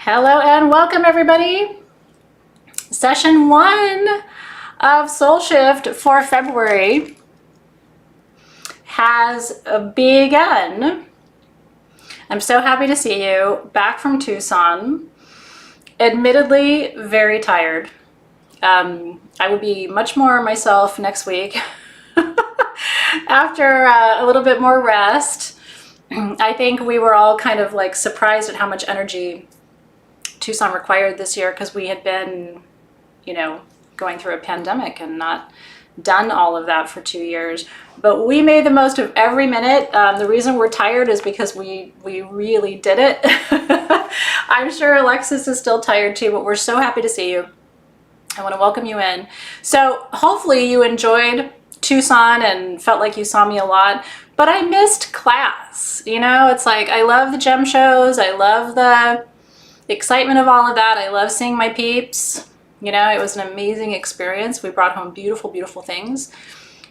Hello and welcome everybody. Session 1 of Soul Shift for February has begun. I'm so happy to see you back from Tucson. Admittedly, very tired. I will be much more myself next week after a little bit more rest. I think we were all kind of like surprised at how much energy Tucson required this year because we had been, going through a pandemic and not done all of that for 2 years. But we made the most of every minute. The reason we're tired is because we really did it. I'm sure Alexis is still tired too, but we're so happy to see you. I want to welcome you in. So hopefully you enjoyed Tucson and felt like you saw me a lot, but I missed class. It's like, I love the gem shows. I love the excitement of all of that. I love seeing my peeps. It was an amazing experience. We brought home beautiful, beautiful things.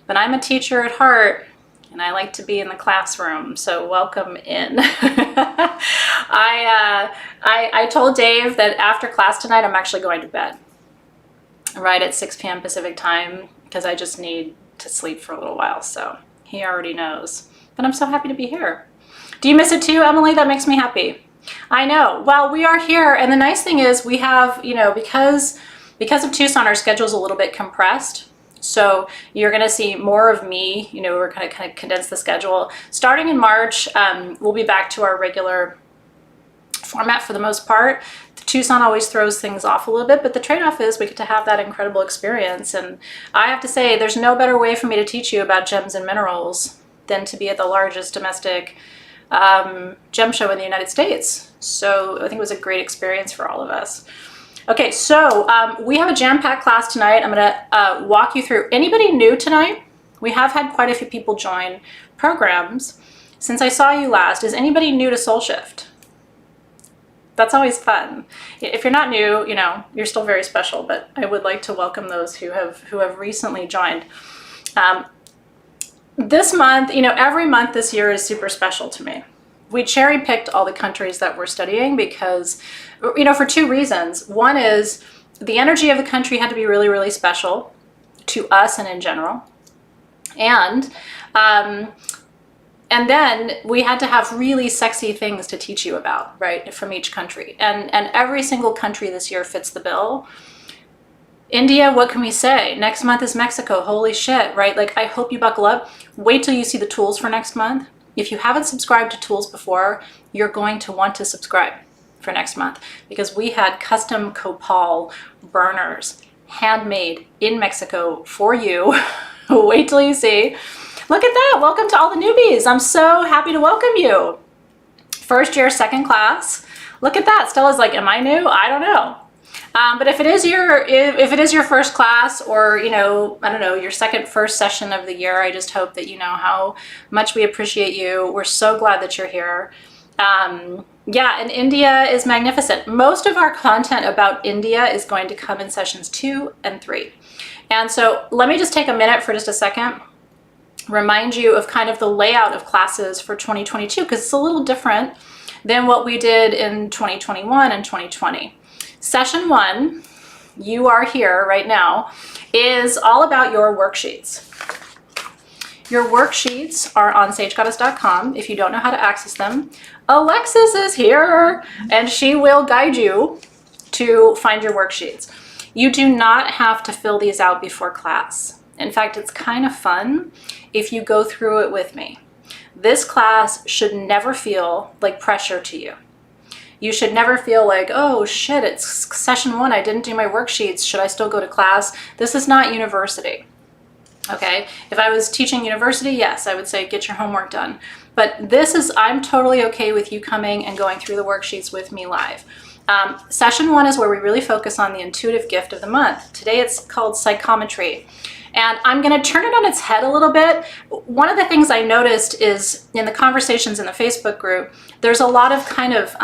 But I'm a teacher at heart, and I like to be in the classroom. So welcome in. I told Dave that after class tonight, I'm actually going to bed right at 6 p.m. Pacific time because I just need to sleep for a little while. So he already knows. But I'm so happy to be here. Do you miss it too, Emily? That makes me happy. I know. Well, we are here, and the nice thing is we have, because of Tucson, our schedule's a little bit compressed. So you're going to see more of me. We're going to kind of condense the schedule. Starting in March, we'll be back to our regular format for the most part. Tucson always throws things off a little bit, but the trade-off is we get to have that incredible experience. And I have to say, there's no better way for me to teach you about gems and minerals than to be at the largest domestic gem show in the United States. So I think it was a great experience for all of us. Okay, so we have a jam-packed class tonight. I'm gonna walk you through. Anybody new tonight? We have had quite a few people join programs since I saw you last. Is anybody new to Soul Shift? That's always fun. If you're not new, you're still very special, but I would like to welcome those who have recently joined. This month, every month this year is super special to me. We cherry picked all the countries that we're studying because, for two reasons. One is the energy of the country had to be really, really special to us and in general. And then we had to have really sexy things to teach you about, right, from each country. And every single country this year fits the bill. India, what can we say? Next month is Mexico. Holy shit, right? Like, I hope you buckle up. Wait till you see the tools for next month. If you haven't subscribed to tools before, you're going to want to subscribe for next month because we had custom copal burners handmade in Mexico for you. Wait till you see. Look at that. Welcome to all the newbies. I'm so happy to welcome you. First year, second class. Look at that. Stella's like, am I new? I don't know. But if it is your first class or, I don't know, your first session of the year, I just hope that you know how much we appreciate you. We're so glad that you're here. Yeah, and India is magnificent. Most of our content about India is going to come in sessions 2 and 3. And so let me just take a minute for just a second, remind you of kind of the layout of classes for 2022, because it's a little different than what we did in 2021 and 2020. Session 1, you are here right now, is all about your worksheets. Your worksheets are on sagegoddess.com. If you don't know how to access them, Alexis is here and she will guide you to find your worksheets. You do not have to fill these out before class. In fact, it's kind of fun if you go through it with me. This class should never feel like pressure to you. You should never feel like, oh shit, it's session 1, I didn't do my worksheets, should I still go to class? This is not university, okay? If I was teaching university, yes, I would say get your homework done. But I'm totally okay with you coming and going through the worksheets with me live. Session 1 is where we really focus on the intuitive gift of the month. Today it's called psychometry. And I'm going to turn it on its head a little bit. One of the things I noticed is in the conversations in the Facebook group, there's a lot of kind of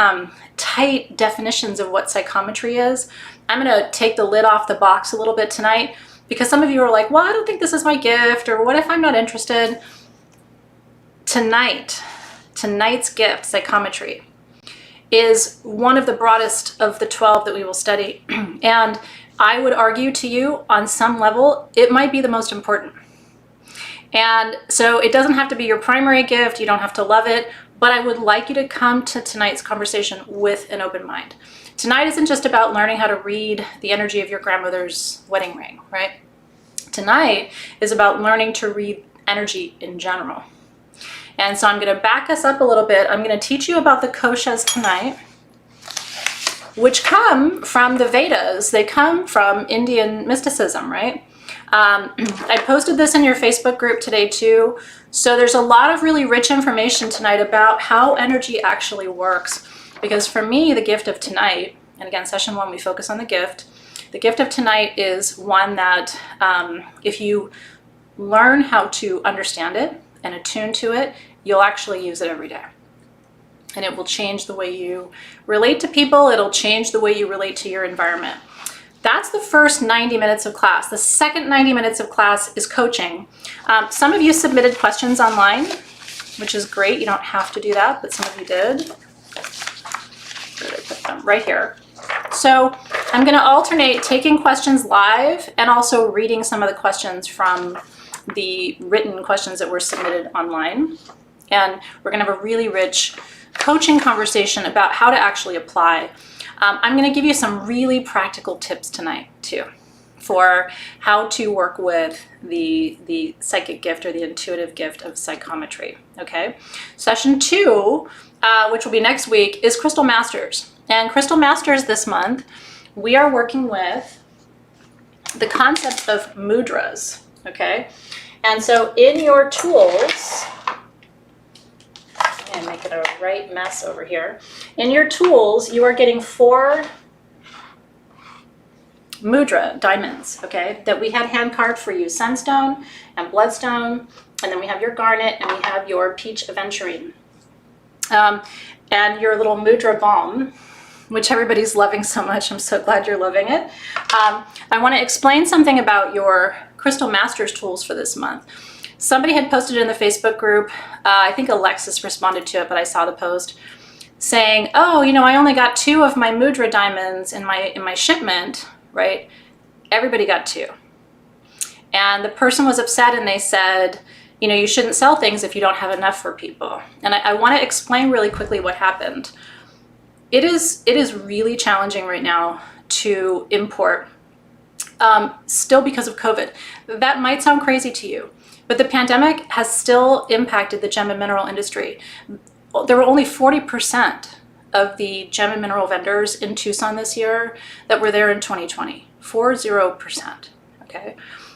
tight definitions of what psychometry is. I'm going to take the lid off the box a little bit tonight because some of you are like, well, I don't think this is my gift, or what if I'm not interested? Tonight's gift, psychometry, is one of the broadest of the 12 that we will study. And I would argue to you, on some level, it might be the most important. And so it doesn't have to be your primary gift. You don't have to love it. But I would like you to come to tonight's conversation with an open mind. Tonight isn't just about learning how to read the energy of your grandmother's wedding ring, right? Tonight is about learning to read energy in general. And so I'm going to back us up a little bit. I'm going to teach you about the koshas tonight, which come from the Vedas. They come from Indian mysticism, right? I posted this in your Facebook group today too. So there's a lot of really rich information tonight about how energy actually works. Because for me, the gift of tonight, and again, session 1, we focus on the gift of tonight is one that if you learn how to understand it and attune to it, you'll actually use it every day. And it will change the way you relate to people. It'll change the way you relate to your environment. That's the first 90 minutes of class. The second 90 minutes of class is coaching. Some of you submitted questions online, which is great. You don't have to do that, but some of you did. Where did I put them? Right here. So I'm going to alternate taking questions live and also reading some of the questions from the written questions that were submitted online. And we're going to have a really rich coaching conversation about how to actually apply. I'm going to give you some really practical tips tonight too for how to work with the psychic gift or the intuitive gift of psychometry. Okay. Session 2, which will be next week, is Crystal Masters. And Crystal Masters this month, we are working with the concept of mudras. Okay. And so in your tools, and make it a right mess over here. In your tools, you are getting 4 mudra diamonds, okay, that we had hand carved for you. Sunstone and bloodstone, and then we have your garnet, and we have your peach aventurine. And your little mudra balm, which everybody's loving so much. I'm so glad you're loving it. I want to explain something about your Crystal Masters tools for this month. Somebody had posted in the Facebook group, I think Alexis responded to it, but I saw the post, saying, oh, you know, I only got 2 of my mudra diamonds in my shipment, right? Everybody got 2. And the person was upset and they said, you know, you shouldn't sell things if you don't have enough for people. And I want to explain really quickly what happened. It is really challenging right now to import, still because of COVID. That might sound crazy to you. But the pandemic has still impacted the gem and mineral industry. There were only 40% of the gem and mineral vendors in Tucson this year that were there in 2020. 40%, okay?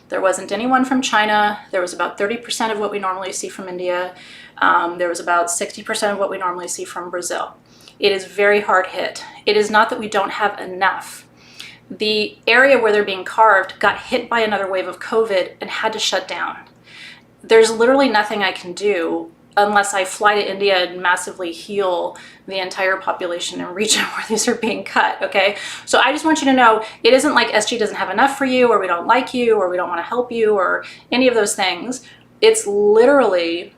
There wasn't anyone from China. There was about 30% of what we normally see from India. There was about 60% of what we normally see from Brazil. It is very hard hit. It is not that we don't have enough. The area where they're being carved got hit by another wave of COVID and had to shut down. There's literally nothing I can do unless I fly to India and massively heal the entire population and region where these are being cut, okay? So I just want you to know, it isn't like SG doesn't have enough for you, or we don't like you, or we don't want to help you, or any of those things. It's literally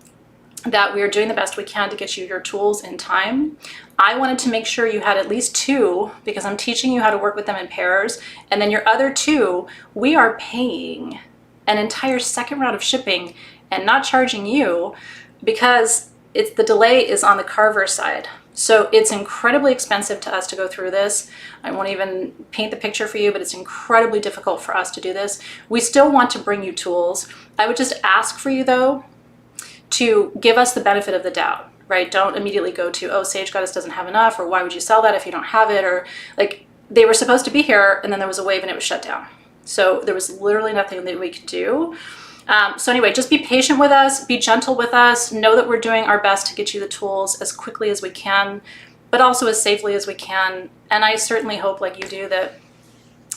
that we are doing the best we can to get you your tools in time. I wanted to make sure you had at least 2 because I'm teaching you how to work with them in pairs. And then your other 2, we are paying an entire second round of shipping and not charging you because the delay is on the carver side. So it's incredibly expensive to us to go through this. I won't even paint the picture for you, but it's incredibly difficult for us to do this. We still want to bring you tools. I would just ask for you though, to give us the benefit of the doubt, right? Don't immediately go to, oh, Sage Goddess doesn't have enough, or why would you sell that if you don't have it? Or like, they were supposed to be here and then there was a wave and it was shut down. So there was literally nothing that we could do. So anyway, just be patient with us, be gentle with us, know that we're doing our best to get you the tools as quickly as we can, but also as safely as we can. And I certainly hope, like you do, that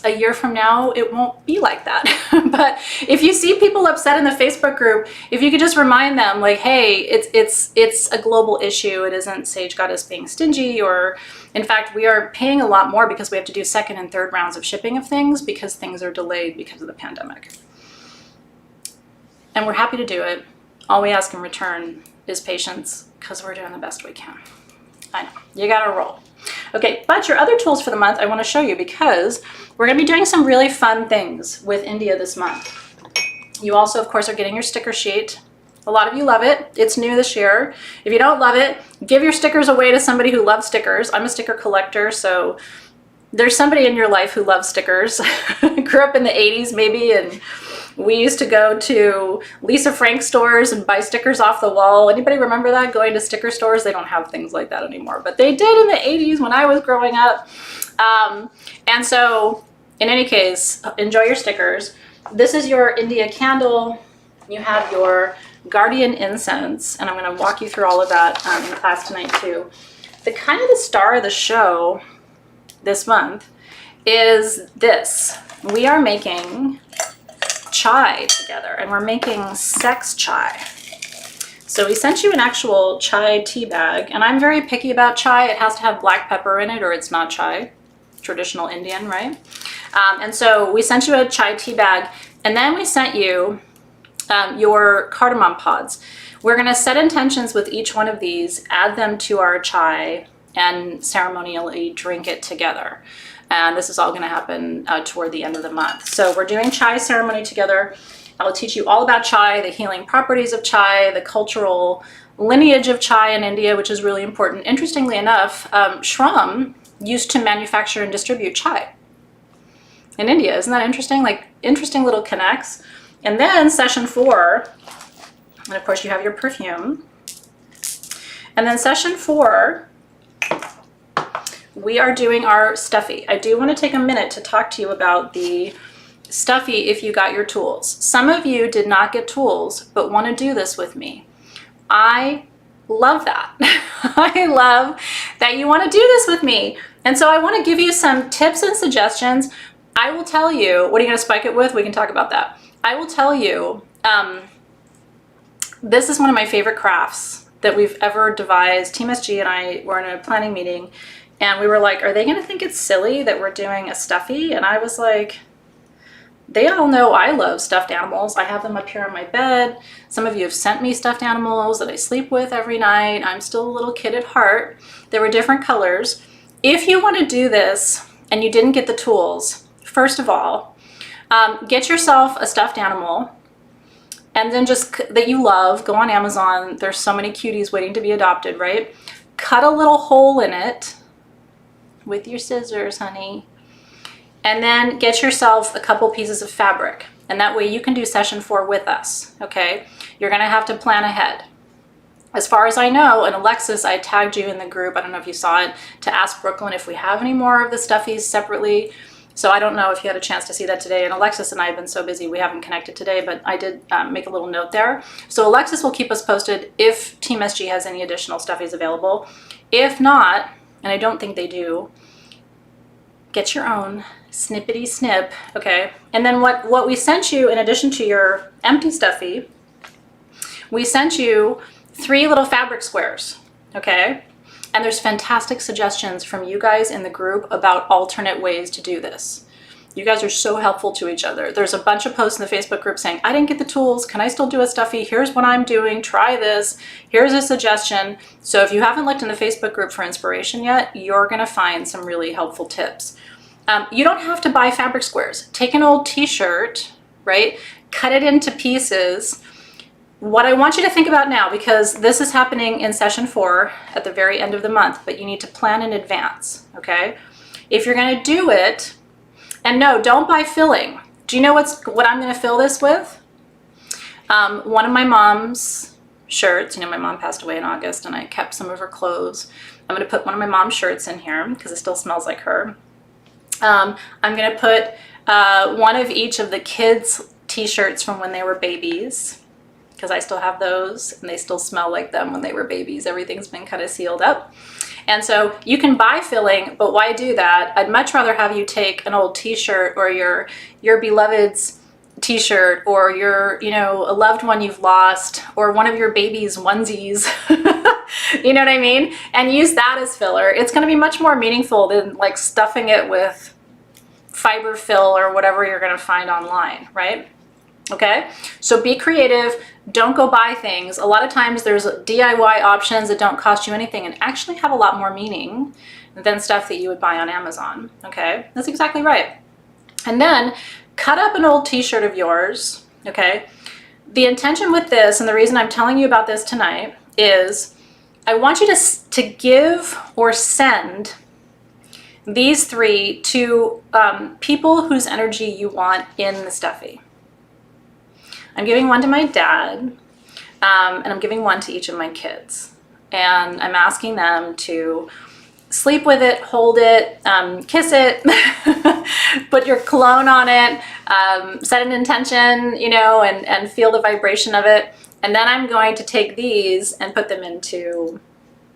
a year from now, it won't be like that. But if you see people upset in the Facebook group, if you could just remind them, like, hey, it's a global issue. It isn't Sage Goddess being stingy, or in fact, we are paying a lot more because we have to do second and third rounds of shipping of things because things are delayed because of the pandemic. And we're happy to do it. All we ask in return is patience because we're doing the best we can. I know, you gotta roll. Okay, but your other tools for the month I want to show you, because we're going to be doing some really fun things with India this month. You also, of course, are getting your sticker sheet. A lot of you love it. It's new this year. If you don't love it, give your stickers away to somebody who loves stickers. I'm a sticker collector, so there's somebody in your life who loves stickers. Grew up in the 80s maybe, and we used to go to Lisa Frank stores and buy stickers off the wall. Anybody remember that, going to sticker stores? They don't have things like that anymore, but they did in the 80s when I was growing up. And so in any case, enjoy your stickers. This is your India candle. You have your Guardian incense, and I'm going to walk you through all of that in class tonight too. The kind of the star of the show this month is this. We are making chai together, and we're making sex chai. So we sent you an actual chai tea bag, and I'm very picky about chai. It has to have black pepper in it or it's not chai. Traditional Indian, right? And so we sent you a chai tea bag, and then we sent you your cardamom pods. We're going to set intentions with each one of these, add them to our chai, and ceremonially drink it together. And this is all going to happen toward the end of the month. So we're doing chai ceremony together. I'll teach you all about chai, the healing properties of chai, the cultural lineage of chai in India, which is really important. Interestingly enough, Shram used to manufacture and distribute chai in India. Isn't that interesting? Like, interesting little connects. And then session 4, and of course you have your perfume. And then session 4, we are doing our stuffy. I do want to take a minute to talk to you about the stuffy if you got your tools. Some of you did not get tools, but want to do this with me. I love that. I love that you want to do this with me. And so I want to give you some tips and suggestions. I will tell you, what are you going to spike it with? We can talk about that. I will tell you, this is one of my favorite crafts that we've ever devised. Team SG and I were in a planning meeting, and we were like, are they going to think it's silly that we're doing a stuffy? And I was like, they all know I love stuffed animals. I have them up here on my bed. Some of you have sent me stuffed animals that I sleep with every night. I'm still a little kid at heart. There were different colors. If you want to do this and you didn't get the tools, first of all, get yourself a stuffed animal, and then just that you love, go on Amazon. There's so many cuties waiting to be adopted, right? Cut a little hole in it with your scissors, honey. And then get yourself a couple pieces of fabric. And that way you can do session 4 with us, okay? You're gonna have to plan ahead. As far as I know, and Alexis, I tagged you in the group, I don't know if you saw it, to ask Brooklyn if we have any more of the stuffies separately. So I don't know if you had a chance to see that today. And Alexis and I have been so busy, we haven't connected today, but I did make a little note there. So Alexis will keep us posted if Team SG has any additional stuffies available. If not, and I don't think they do, get your own snippety snip, okay? And then what we sent you, in addition to your empty stuffy, we sent you 3 little fabric squares, okay? And there's fantastic suggestions from you guys in the group about alternate ways to do this. You guys are so helpful to each other. There's a bunch of posts in the Facebook group saying, I didn't get the tools, can I still do a stuffy? Here's what I'm doing, try this. Here's a suggestion. So if you haven't looked in the Facebook group for inspiration yet, you're gonna find some really helpful tips. You don't have to buy fabric squares. Take an old t-shirt, right? Cut it into pieces. What I want you to think about now, because this is happening in session 4 at the very end of the month, but you need to plan in advance, okay? If you're gonna do it, and no, don't buy filling. Do you know what I'm gonna fill this with? One of my mom's shirts. You know, my mom passed away in August and I kept some of her clothes. I'm gonna put one of my mom's shirts in here because it still smells like her. I'm gonna put one of each of the kids' t-shirts from when they were babies, because I still have those and they still smell like them when they were babies. Everything's been kind of sealed up. And so you can buy filling, but why do that? I'd much rather have you take an old t-shirt or your beloved's t-shirt, or your, you know, a loved one you've lost, or one of your baby's onesies, you know what I mean? And use that as filler. It's gonna be much more meaningful than like stuffing it with fiber fill or whatever you're gonna find online, right? Okay, so be creative. Don't go buy things. A lot of times there's DIY options that don't cost you anything and actually have a lot more meaning than stuff that you would buy on Amazon. Okay, that's exactly right. And then cut up an old t-shirt of yours. Okay, the intention with this, and the reason I'm telling you about this tonight, is I want you to give or send these 3 to people whose energy you want in the stuffy. I'm giving one to my dad, and I'm giving one to each of my kids. And I'm asking them to sleep with it, hold it, kiss it, put your cologne on it, set an intention, you know, and feel the vibration of it. And then I'm going to take these and put them into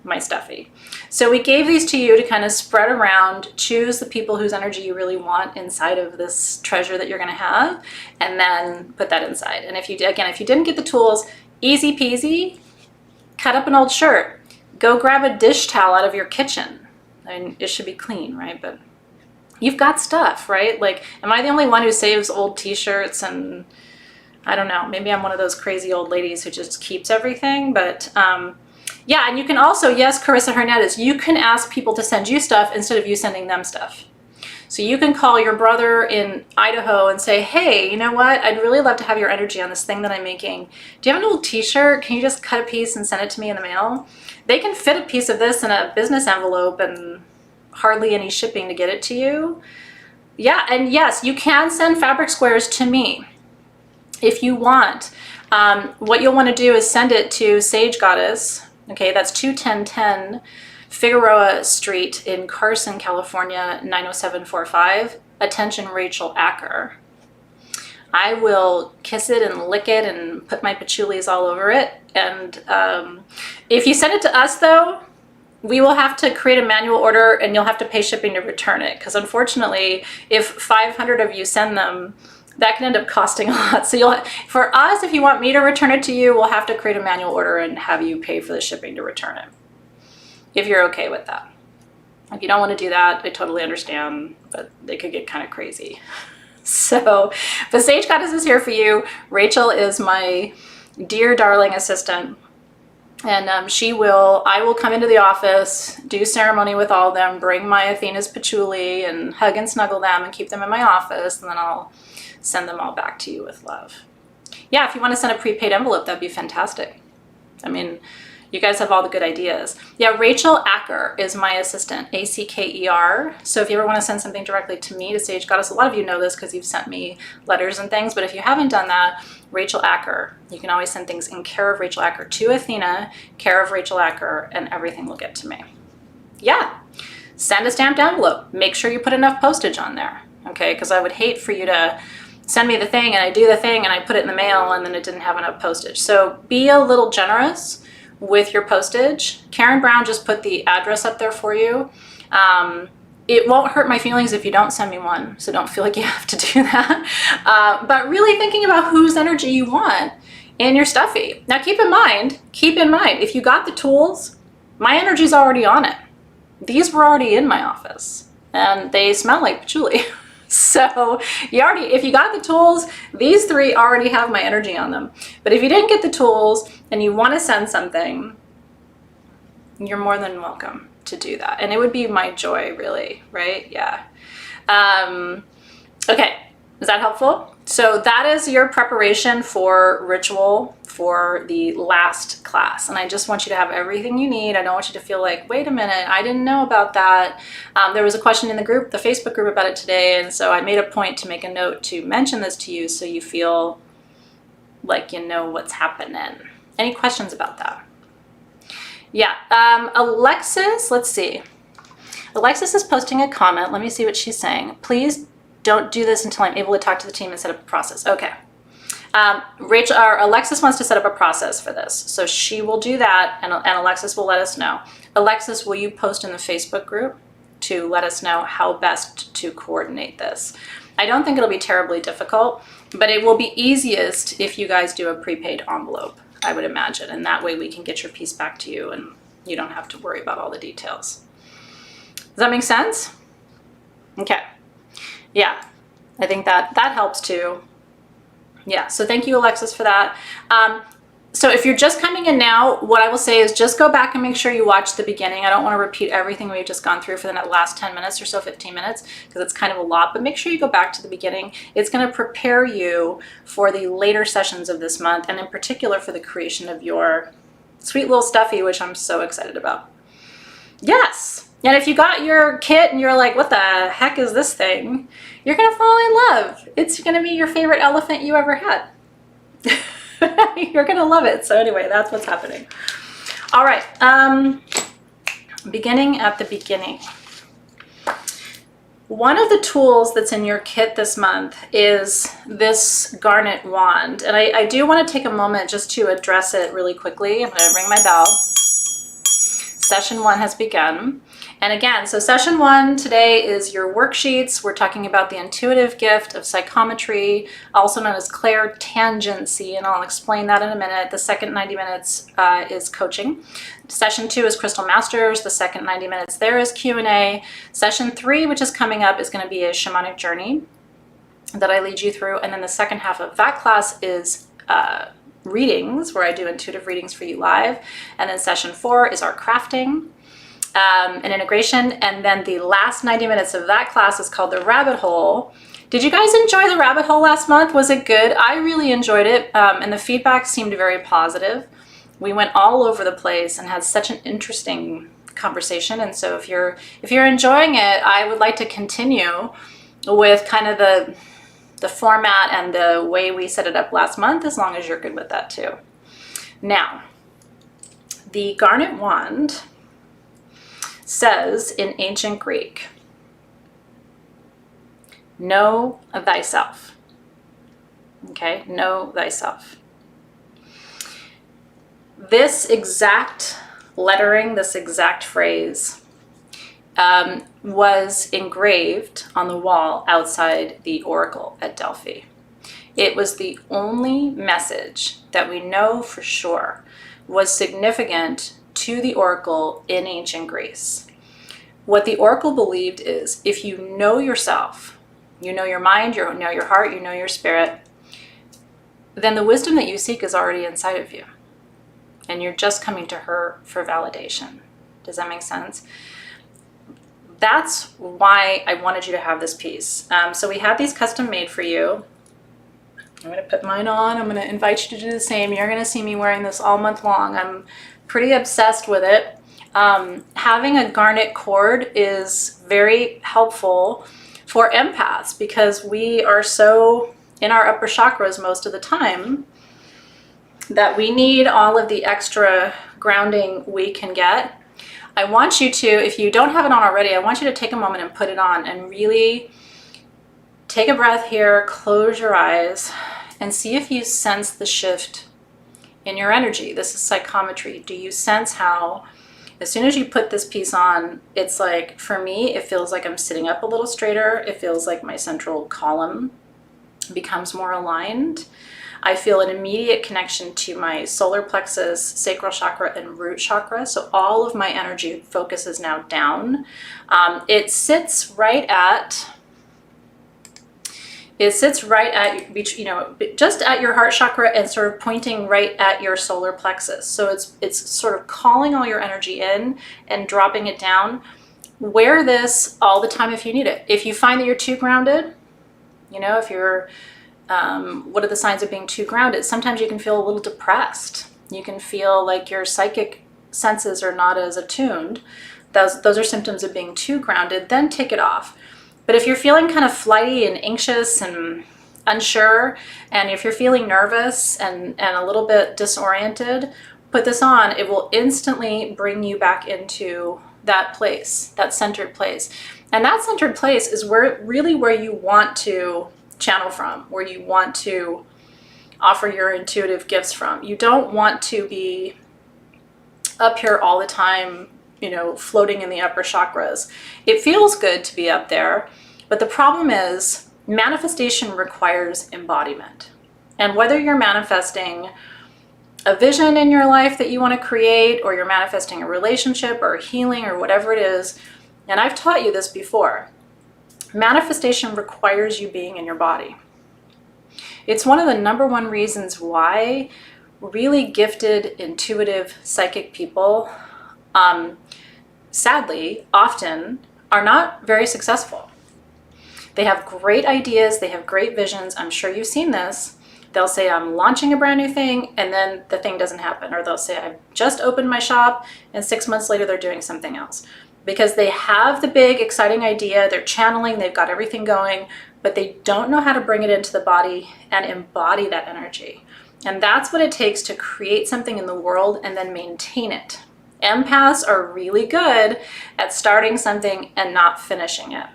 my stuffy. So we gave these to you to kind of spread around, choose the people whose energy you really want inside of this treasure that you're going to have, and then put that inside. And if you didn't get the tools, easy peasy, cut up an old shirt, go grab a dish towel out of your kitchen. I mean, it should be clean, right? But you've got stuff, right? Like, am I the only one who saves old t-shirts? And I don't know, maybe I'm one of those crazy old ladies who just keeps everything, but yeah, and you can also, yes, Carissa Hernandez, you can ask people to send you stuff instead of you sending them stuff. So you can call your brother in Idaho and say, hey, you know what? I'd really love to have your energy on this thing that I'm making. Do you have an old t-shirt? Can you just cut a piece and send it to me in the mail? They can fit a piece of this in a business envelope and hardly any shipping to get it to you. Yeah, and yes, you can send fabric squares to me if you want. What you'll want to do is send it to Sage Goddess. Okay, that's 21010 Figueroa Street in Carson, California, 90745. Attention, Rachel Acker. I will kiss it and lick it and put my patchoulis all over it. And if you send it to us, though, we will have to create a manual order and you'll have to pay shipping to return it. Because unfortunately, if 500 of you send them, that can end up costing a lot. So for us, if you want me to return it to you, we'll have to create a manual order and have you pay for the shipping to return it, if you're okay with that. If you don't want to do that, I totally understand, but they could get kind of crazy. So, but Sage Goddess is here for you. Rachel is my dear, darling assistant. And I will come into the office, do ceremony with all of them, bring my Athena's patchouli and hug and snuggle them and keep them in my office. And then I'll send them all back to you with love. Yeah, if you want to send a prepaid envelope, that'd be fantastic. I mean, you guys have all the good ideas. Yeah, Rachel Acker is my assistant, A-C-K-E-R. So if you ever want to send something directly to me, to Sage Goddess, a lot of you know this because you've sent me letters and things, but if you haven't done that, Rachel Acker. You can always send things in care of Rachel Acker to Athena, care of Rachel Acker, and everything will get to me. Yeah, send a stamped envelope. Make sure you put enough postage on there, okay? Because I would hate for you to send me the thing and I do the thing and I put it in the mail and then it didn't have enough postage. So be a little generous with your postage. Karen Brown just put the address up there for you. It won't hurt my feelings if you don't send me one, so don't feel like you have to do that. But really thinking about whose energy you want in your stuffy. Now keep in mind, if you got the tools, my energy's already on it. These were already in my office and they smell like patchouli. So if you got the tools, these 3 already have my energy on them. But if you didn't get the tools and you want to send something, you're more than welcome to do that. And it would be my joy, really, right? Yeah. Okay, is that helpful? So that is your preparation for ritual for the last class. And I just want you to have everything you need. I don't want you to feel like, wait a minute, I didn't know about that. There was a question in the group, the Facebook group, about it today. And so I made a point to make a note to mention this to you so you feel like you know what's happening. Any questions about that? Yeah, Alexis, let's see. Alexis is posting a comment. Let me see what she's saying. Please don't do this until I'm able to talk to the team and set up a process. Okay. Alexis wants to set up a process for this. So she will do that and Alexis will let us know. Alexis, will you post in the Facebook group to let us know how best to coordinate this? I don't think it'll be terribly difficult, but it will be easiest if you guys do a prepaid envelope, I would imagine. And that way we can get your piece back to you and you don't have to worry about all the details. Does that make sense? Okay. Yeah, I think that helps too. Yeah, so thank you, Alexis, for that. So if you're just coming in now, what I will say is just go back and make sure you watch the beginning. I don't want to repeat everything we've just gone through for the last 10 minutes or so, 15 minutes, because it's kind of a lot, but make sure you go back to the beginning. It's going to prepare you for the later sessions of this month, and in particular for the creation of your sweet little stuffy, which I'm so excited about. Yes. And if you got your kit and you're like, what the heck is this thing? You're going to fall in love. It's going to be your favorite elephant you ever had. You're going to love it. So anyway, that's what's happening. All right. Beginning at the beginning. One of the tools that's in your kit this month is this garnet wand. And I do want to take a moment just to address it really quickly. I'm going to ring my bell. Session 1 has begun. And again, so session 1 today is your worksheets. We're talking about the intuitive gift of psychometry, also known as clairtangency, and I'll explain that in a minute. The second 90 minutes is coaching. Session 2 is Crystal Masters. The second 90 minutes there is Q&A. Session 3, which is coming up, is going to be a shamanic journey that I lead you through. And then the second half of that class is readings, where I do intuitive readings for you live. And then session 4 is our crafting and integration. And then the last 90 minutes of that class is called the rabbit hole. Did you guys enjoy the rabbit hole last month? Was it good? I really enjoyed it, and the feedback seemed very positive. We went all over the place and had such an interesting conversation. And so if you're enjoying it, I would like to continue with kind of the format and the way we set it up last month, as long as you're good with that too. Now, the garnet wand says in ancient Greek, know thyself. Okay, know thyself. This exact lettering, this exact phrase, was engraved on the wall outside the oracle at Delphi. It was the only message that we know for sure was significant to the oracle in ancient Greece. What the oracle believed is, if you know yourself, you know your mind, you know your heart, you know your spirit, then the wisdom that you seek is already inside of you. And you're just coming to her for validation. Does that make sense? That's why I wanted you to have this piece. So we have these custom made for you. I'm going to put mine on. I'm going to invite you to do the same. You're going to see me wearing this all month long. I'm pretty obsessed with it. Having a garnet cord is very helpful for empaths because we are so in our upper chakras most of the time that we need all of the extra grounding we can get. I want you to, if you don't have it on already, I want you to take a moment and put it on and really take a breath here, close your eyes, and see if you sense the shift in your energy. This is psychometry. Do you sense how, as soon as you put this piece on, it's like, for me, it feels like I'm sitting up a little straighter. It feels like my central column becomes more aligned. I feel an immediate connection to my solar plexus, sacral chakra, and root chakra. So all of my energy focus is now down. It sits right at, you know, just at your heart chakra and sort of pointing right at your solar plexus. So it's sort of calling all your energy in and dropping it down. Wear this all the time if you need it. If you find that you're too grounded, you know, if you're, what are the signs of being too grounded? Sometimes you can feel a little depressed. You can feel like your psychic senses are not as attuned. Those are symptoms of being too grounded. Then take it off. But if you're feeling kind of flighty and anxious and unsure, and if you're feeling nervous and a little bit disoriented, put this on. It will instantly bring you back into that place, that centered place. And that centered place is where you want to channel from, where you want to offer your intuitive gifts from. You don't want to be up here all the time, you know, floating in the upper chakras. It feels good to be up there, but the problem is manifestation requires embodiment. And whether you're manifesting a vision in your life that you want to create, or you're manifesting a relationship or healing or whatever it is, and I've taught you this before, manifestation requires you being in your body. It's one of the number one reasons why really gifted, intuitive, psychic people, sadly, often are not very successful. They have great ideas, they have great visions. I'm sure you've seen this. They'll say, I'm launching a brand new thing, and then the thing doesn't happen. Or they'll say, I've just opened my shop, and 6 months later, they're doing something else. Because they have the big, exciting idea, they're channeling, they've got everything going, but they don't know how to bring it into the body and embody that energy. And that's what it takes to create something in the world and then maintain it. Empaths are really good at starting something and not finishing it.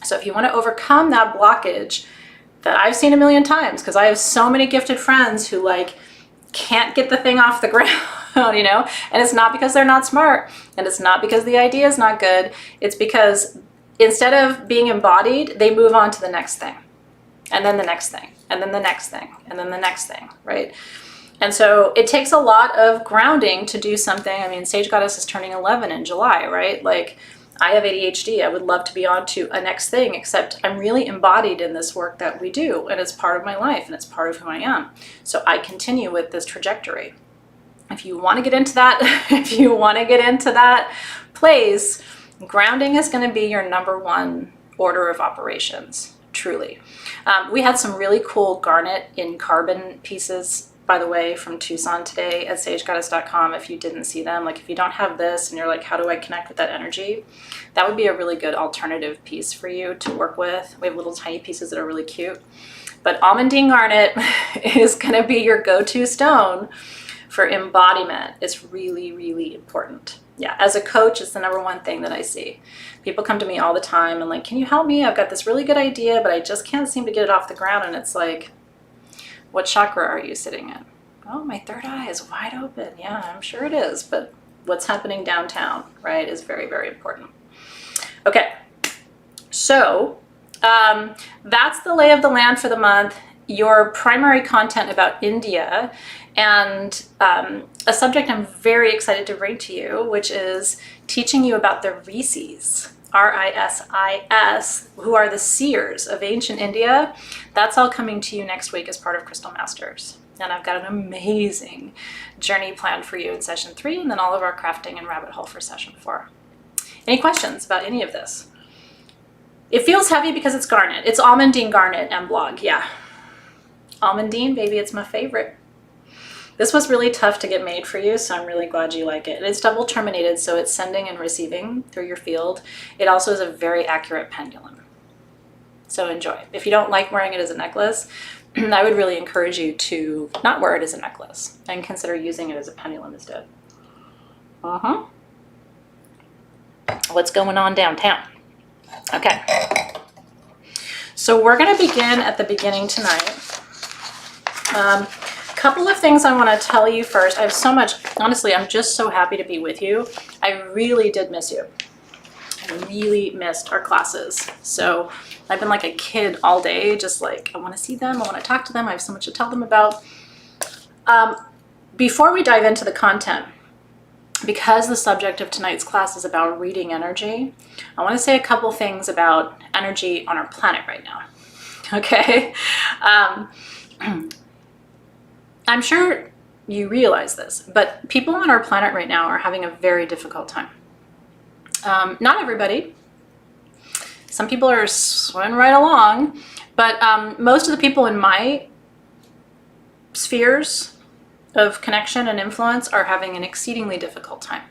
So if you want to overcome that blockage that I've seen a million times, because I have so many gifted friends who like can't get the thing off the ground, you know, and it's not because they're not smart, and it's not because the idea is not good. It's because instead of being embodied, they move on to the next thing, and then the next thing, and then the next thing, and then the next thing, right? And so it takes a lot of grounding to do something. I mean, Sage Goddess is turning 11 in July, right? Like, I have ADHD. I would love to be on to a next thing, except I'm really embodied in this work that we do, and it's part of my life, and it's part of who I am. So I continue with this trajectory. If you want to get into that, if you want to get into that place, grounding is going to be your number one order of operations, truly. We had some really cool garnet in carbon pieces, by the way, from Tucson today at sagegoddess.com. If you didn't see them, like if you don't have this and you're like, how do I connect with that energy? That would be a really good alternative piece for you to work with. We have little tiny pieces that are really cute. But almandine garnet is going to be your go-to stone for embodiment. It's really, really important. Yeah, as a coach, it's the number one thing that I see. People come to me all the time and like, can you help me? I've got this really good idea, but I just can't seem to get it off the ground. And it's like, what chakra are you sitting in? Oh, my third eye is wide open. Yeah, I'm sure it is. But what's happening downtown, right, is very, very important. Okay, so that's the lay of the land for the month. Your primary content about India, and a subject I'm very excited to bring to you, which is teaching you about the Risis, R-I-S-I-S, who are the seers of ancient India. That's all coming to you next week as part of Crystal Masters. And I've got an amazing journey planned for you in session 3, and then all of our crafting and rabbit hole for session 4. Any questions about any of this? It feels heavy because it's garnet. It's almandine garnet and blog, yeah. Almandine, baby, it's my favorite. This was really tough to get made for you, so I'm really glad you like it. It's double terminated, so it's sending and receiving through your field. It also is a very accurate pendulum. So enjoy. If you don't like wearing it as a necklace, I would really encourage you to not wear it as a necklace and consider using it as a pendulum instead. What's going on downtown? Okay. So we're going to begin at the beginning tonight. Couple of things I want to tell you first. I have so much, honestly, I'm just so happy to be with you. I really did miss you. I really missed our classes. So I've been like a kid all day, just like, I want to see them, I want to talk to them, I have so much to tell them about. Before we dive into the content, because the subject of tonight's class is about reading energy, I want to say a couple things about energy on our planet right now. Okay? I'm sure you realize this, but people on our planet right now are having a very difficult time. Not everybody. Some people are swimming right along, but most of the people in my spheres of connection and influence are having an exceedingly difficult time.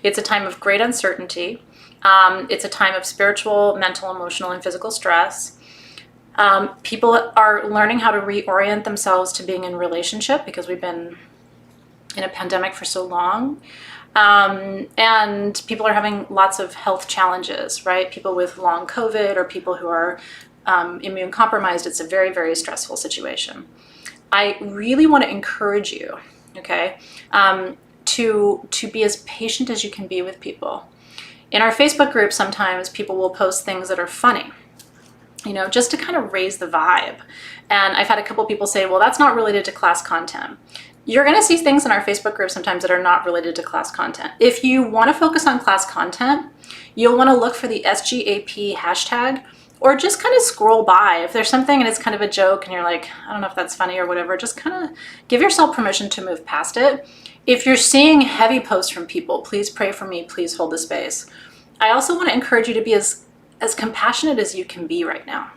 It's a time of great uncertainty. It's a time of spiritual, mental, emotional, and physical stress. People are learning how to reorient themselves to being in relationship because we've been in a pandemic for so long. And people are having lots of health challenges, right? People with long COVID or people who are immune compromised. It's a very, very stressful situation. I really want to encourage you, okay, to be as patient as you can be with people. In our Facebook group, sometimes people will post things that are funny, you know, just to kind of raise the vibe. And I've had a couple people say, well, that's not related to class content. You're going to see things in our Facebook group sometimes that are not related to class content. If you want to focus on class content, you'll want to look for the SGAP hashtag or just kind of scroll by. If there's something and it's kind of a joke and you're like, I don't know if that's funny or whatever, just kind of give yourself permission to move past it. If you're seeing heavy posts from people, please pray for me, please hold the space. I also want to encourage you to be as compassionate as you can be right now.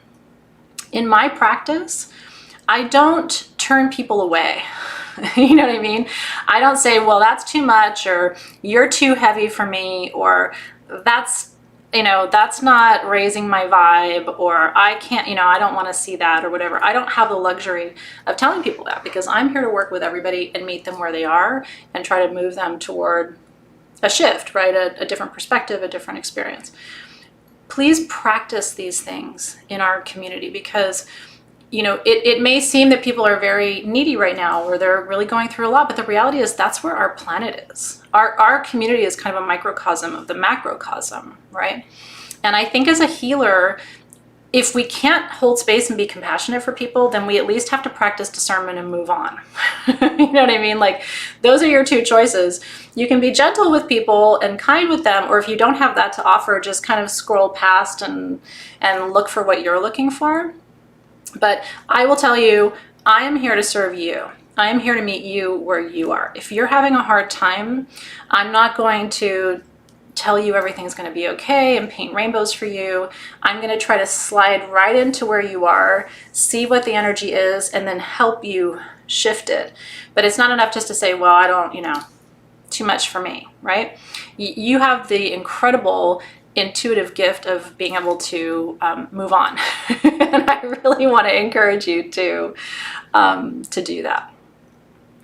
In my practice, I don't turn people away. You know what I mean? I don't say, well, that's too much, or you're too heavy for me, or that's not raising my vibe, or I can't, I don't want to see that, or whatever. I don't have the luxury of telling people that, because I'm here to work with everybody and meet them where they are and try to move them toward a shift, right? A different perspective, a different experience. Please practice these things in our community, because it may seem that people are very needy right now, or they're really going through a lot, but the reality is that's where our planet is. Our community is kind of a microcosm of the macrocosm, right? And I think as a healer, if we can't hold space and be compassionate for people, then we at least have to practice discernment and move on. You know what I mean? Like, those are your two choices. You can be gentle with people and kind with them, or if you don't have that to offer, just kind of scroll past and look for what you're looking for. But I will tell you, I am here to serve you. I am here to meet you where you are. If you're having a hard time, I'm not going to tell you everything's going to be okay and paint rainbows for you. I'm going to try to slide right into where you are, see what the energy is, and then help you shift it. But it's not enough just to say, well, I don't, too much for me, right? You have the incredible intuitive gift of being able to move on. And I really want to encourage you to do that.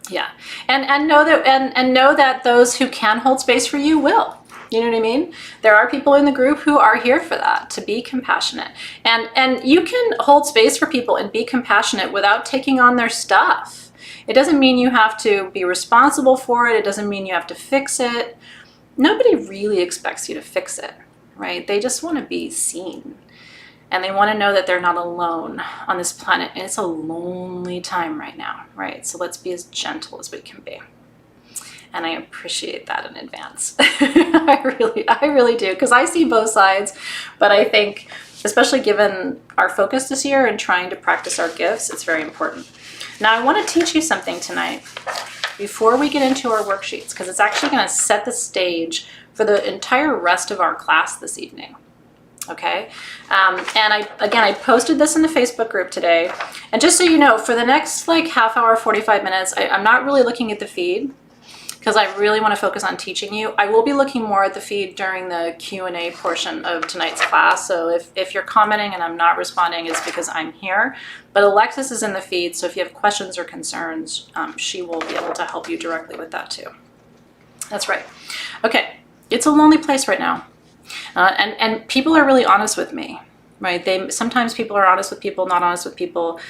Yeah. And know that those who can hold space for you will. You know what I mean? There are people in the group who are here for that, to be compassionate. And you can hold space for people and be compassionate without taking on their stuff. It doesn't mean you have to be responsible for it. It doesn't mean you have to fix it. Nobody really expects you to fix it, right? They just want to be seen. And they want to know that they're not alone on this planet. And it's a lonely time right now, right? So let's be as gentle as we can be. And I appreciate that in advance. I really do, because I see both sides. But I think, especially given our focus this year and trying to practice our gifts, it's very important. Now, I want to teach you something tonight before we get into our worksheets, because it's actually going to set the stage for the entire rest of our class this evening. Okay, and I posted this in the Facebook group today. And just so you know, for the next half hour, 45 minutes, I'm not really looking at the feed, because I really want to focus on teaching you. I will be looking more at the feed during the Q&A portion of tonight's class. So if you're commenting and I'm not responding, it's because I'm here. But Alexis is in the feed, so if you have questions or concerns, she will be able to help you directly with that too. That's right. Okay, it's a lonely place right now. And people are really honest with me, right? Sometimes people are honest with people, not honest with people.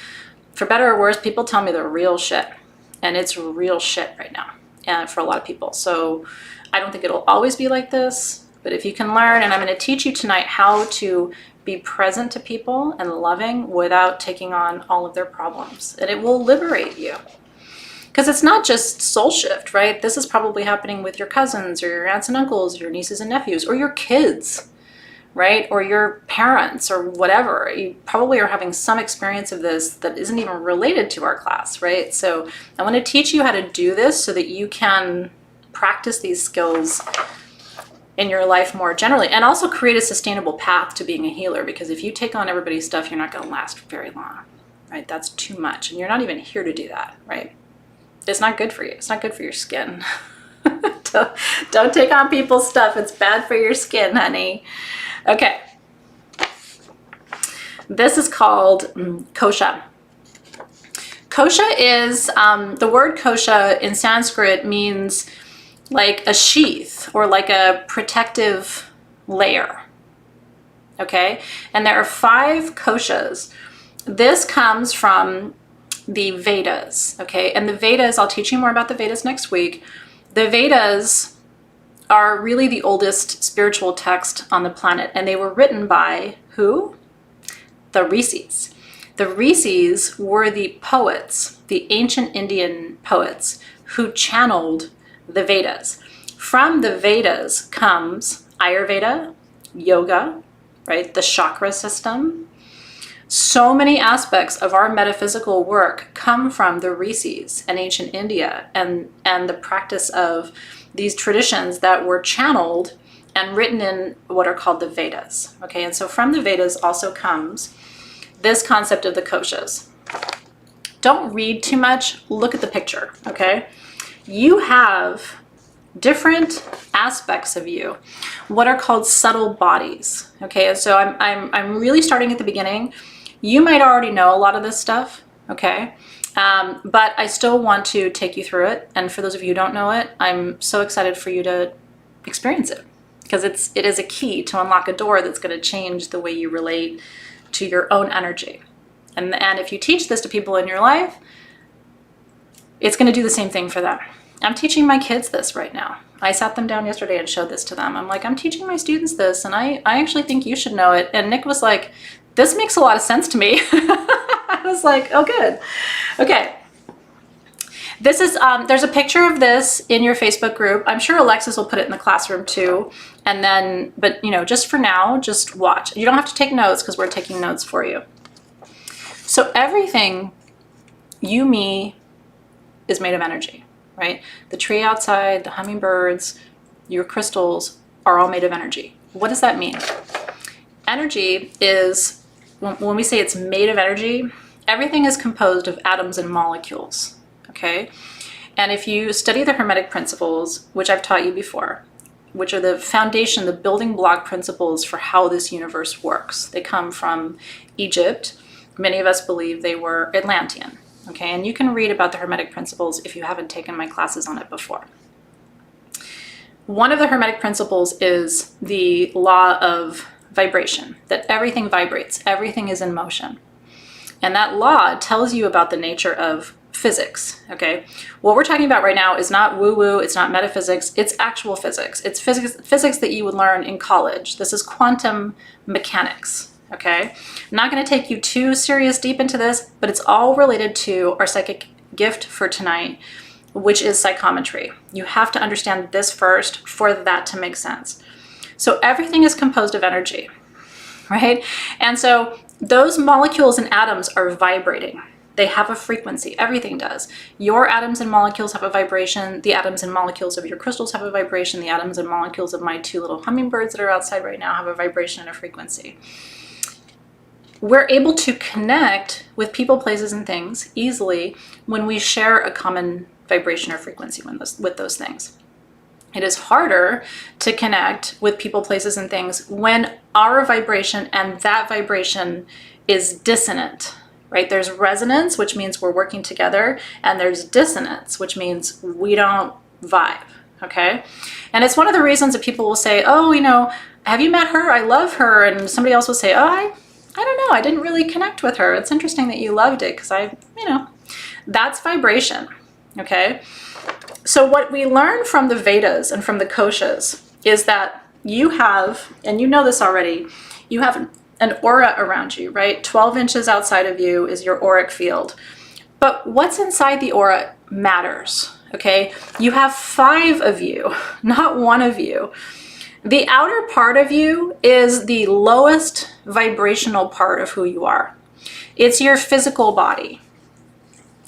For better or worse, people tell me the real shit. And it's real shit right now. For a lot of people. So I don't think it'll always be like this, but if you can learn, and I'm going to teach you tonight how to be present to people and loving without taking on all of their problems, and it will liberate you. Because it's not just soul shift, right? This is probably happening with your cousins or your aunts and uncles, your nieces and nephews, or your kids, right? Or your parents or whatever. You probably are having some experience of this that isn't even related to our class, right? So I want to teach you how to do this so that you can practice these skills in your life more generally, and also create a sustainable path to being a healer. Because if you take on everybody's stuff, you're not going to last very long, right? That's too much. And you're not even here to do that, right? It's not good for you. It's not good for your skin. Don't take on people's stuff. It's bad for your skin, honey. Okay, this is called kosha. Kosha is, the word kosha in Sanskrit means like a sheath or like a protective layer, okay? And there are 5 koshas. This comes from the Vedas, okay? And the Vedas, I'll teach you more about the Vedas next week. The Vedas are really the oldest spiritual text on the planet, and they were written by who? The Rishis. The Rishis were the poets, the ancient Indian poets who channeled the Vedas. From the Vedas comes Ayurveda, yoga, right? The chakra system. So many aspects of our metaphysical work come from the rishis and ancient India and the practice of these traditions that were channeled and written in what are called the Vedas. Okay, and so from the Vedas also comes this concept of the koshas. Don't read too much, look at the picture, okay? You have different aspects of you, what are called subtle bodies, okay? And so I'm really starting at the beginning. You might already know a lot of this stuff, okay? But I still want to take you through it. And for those of you who don't know it, I'm so excited for you to experience it, because it is a key to unlock a door that's going to change the way you relate to your own energy. And if you teach this to people in your life, it's going to do the same thing for them. I'm teaching my kids this right now. I sat them down yesterday and showed this to them. I'm like, I'm teaching my students this, and I actually think you should know it. And Nick was like, this makes a lot of sense to me. I was like, oh, good. Okay. This is, there's a picture of this in your Facebook group. I'm sure Alexis will put it in the classroom too. And then, but you know, just for now, just watch. You don't have to take notes because we're taking notes for you. So everything, you, me, is made of energy, right? The tree outside, the hummingbirds, your crystals are all made of energy. What does that mean? Energy is, when we say it's made of energy, everything is composed of atoms and molecules, okay? And if you study the Hermetic principles, which I've taught you before, which are the foundation, the building block principles for how this universe works. They come from Egypt. Many of us believe they were Atlantean, okay? And you can read about the Hermetic principles if you haven't taken my classes on it before. One of the Hermetic principles is the law of vibration, that everything vibrates, everything is in motion. And that law tells you about the nature of physics, okay? What we're talking about right now is not woo-woo, it's not metaphysics, it's actual physics. It's physics that you would learn in college. This is quantum mechanics, okay? I'm not gonna take you too serious deep into this, but it's all related to our psychic gift for tonight, which is psychometry. You have to understand this first for that to make sense. So everything is composed of energy, right? And so those molecules and atoms are vibrating. They have a frequency, everything does. Your atoms and molecules have a vibration, the atoms and molecules of your crystals have a vibration, the atoms and molecules of my two little hummingbirds that are outside right now have a vibration and a frequency. We're able to connect with people, places, and things easily when we share a common vibration or frequency with those things. It is harder to connect with people, places, and things when our vibration and that vibration is dissonant, right? There's resonance, which means we're working together, and there's dissonance, which means we don't vibe, okay? And it's one of the reasons that people will say, oh, you know, have you met her? I love her. And somebody else will say, oh, I don't know, I didn't really connect with her. It's interesting that you loved it because that's vibration, okay? So what we learn from the Vedas and from the koshas is that you have, and you know this already, you have an aura around you, right? 12 inches outside of you is your auric field. But what's inside the aura matters, okay? You have 5 of you, not 1 of you. The outer part of you is the lowest vibrational part of who you are. It's your physical body.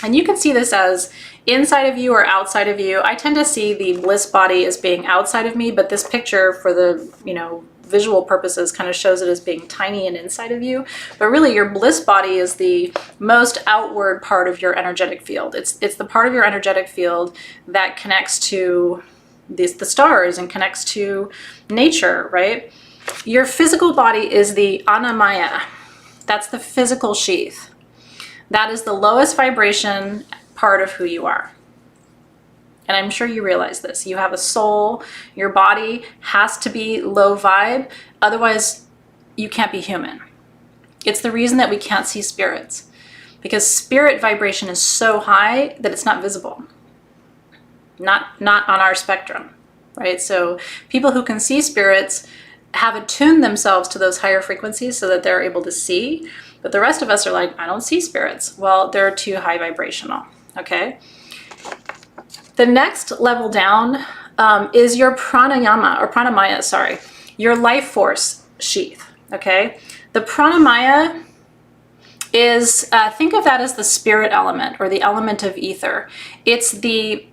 And you can see this as inside of you or outside of you. I tend to see the bliss body as being outside of me, but this picture for the, visual purposes kind of shows it as being tiny and inside of you. But really your bliss body is the most outward part of your energetic field. It's the part of your energetic field that connects to the stars and connects to nature, right? Your physical body is the Annamaya. That's the physical sheath. That is the lowest vibration part of who you are. And I'm sure you realize this. You have a soul. Your body has to be low vibe. Otherwise, you can't be human. It's the reason that we can't see spirits, because spirit vibration is so high that it's not visible. Not on our spectrum, right? So people who can see spirits have attuned themselves to those higher frequencies so that they're able to see. But the rest of us are like, I don't see spirits. Well, they're too high vibrational, okay? The next level down is your pranayama, or pranamaya, sorry, your life force sheath, okay? The pranamaya is, think of that as the spirit element or the element of ether. It's the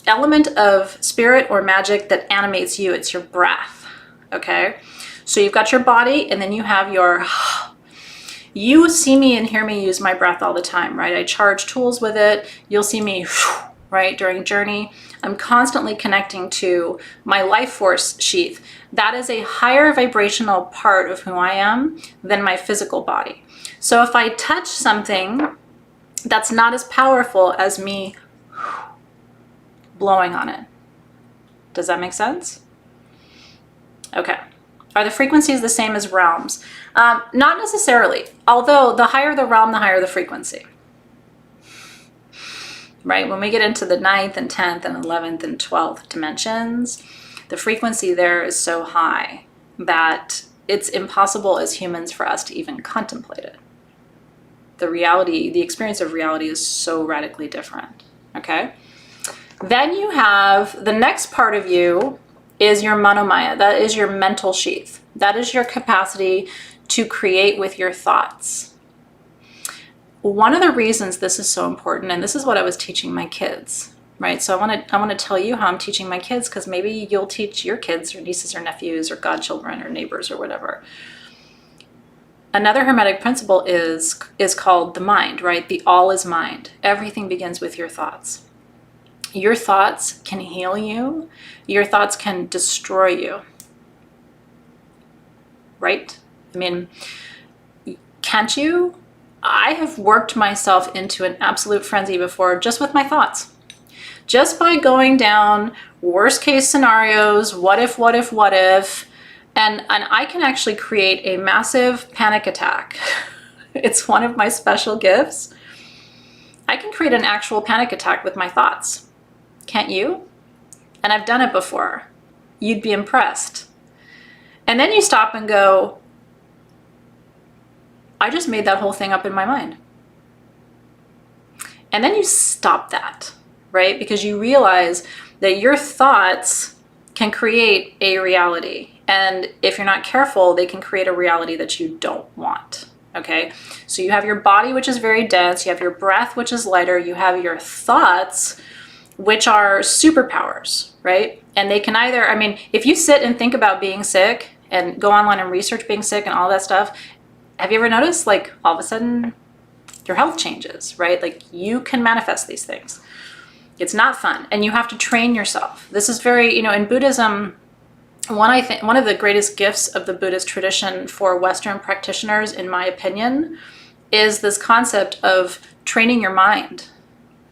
element of spirit or magic that animates you. It's your breath, okay? So you've got your body, and then you have your, you see me and hear me use my breath all the time, right? I charge tools with it. You'll see me, right, during journey. I'm constantly connecting to my life force sheath. That is a higher vibrational part of who I am than my physical body. So if I touch something that's not as powerful as me blowing on it, does that make sense? Okay. Are the frequencies the same as realms? Not necessarily, although the higher the realm, the higher the frequency. Right? When we get into the 9th and 10th and 11th and 12th dimensions, the frequency there is so high that it's impossible as humans for us to even contemplate it. The reality, the experience of reality is so radically different, okay? Then you have the next part of you is your manomaya. That is your mental sheath. That is your capacity to create with your thoughts. One of the reasons this is so important, and this is what I was teaching my kids, right? So I want to tell you how I'm teaching my kids, because maybe you'll teach your kids or nieces or nephews or godchildren or neighbors or whatever. Another Hermetic principle is called the mind, right? The all is mind. Everything begins with your thoughts. Your thoughts can heal you. Your thoughts can destroy you. Right? I mean, can't you? I have worked myself into an absolute frenzy before just with my thoughts. Just by going down worst case scenarios, what if, and I can actually create a massive panic attack. It's one of my special gifts. I can create an actual panic attack with my thoughts. Can't you? And I've done it before. You'd be impressed. And then you stop and go, I just made that whole thing up in my mind. And then you stop that, right? Because you realize that your thoughts can create a reality. And if you're not careful, they can create a reality that you don't want, okay? So you have your body, which is very dense. You have your breath, which is lighter. You have your thoughts, which are superpowers, right? And they can either, I mean, if you sit and think about being sick and go online and research being sick and all that stuff, have you ever noticed, like, all of a sudden your health changes, right? Like, you can manifest these things. It's not fun, and you have to train yourself. This is very, you know, in Buddhism, one of the greatest gifts of the Buddhist tradition for Western practitioners, in my opinion, is this concept of training your mind.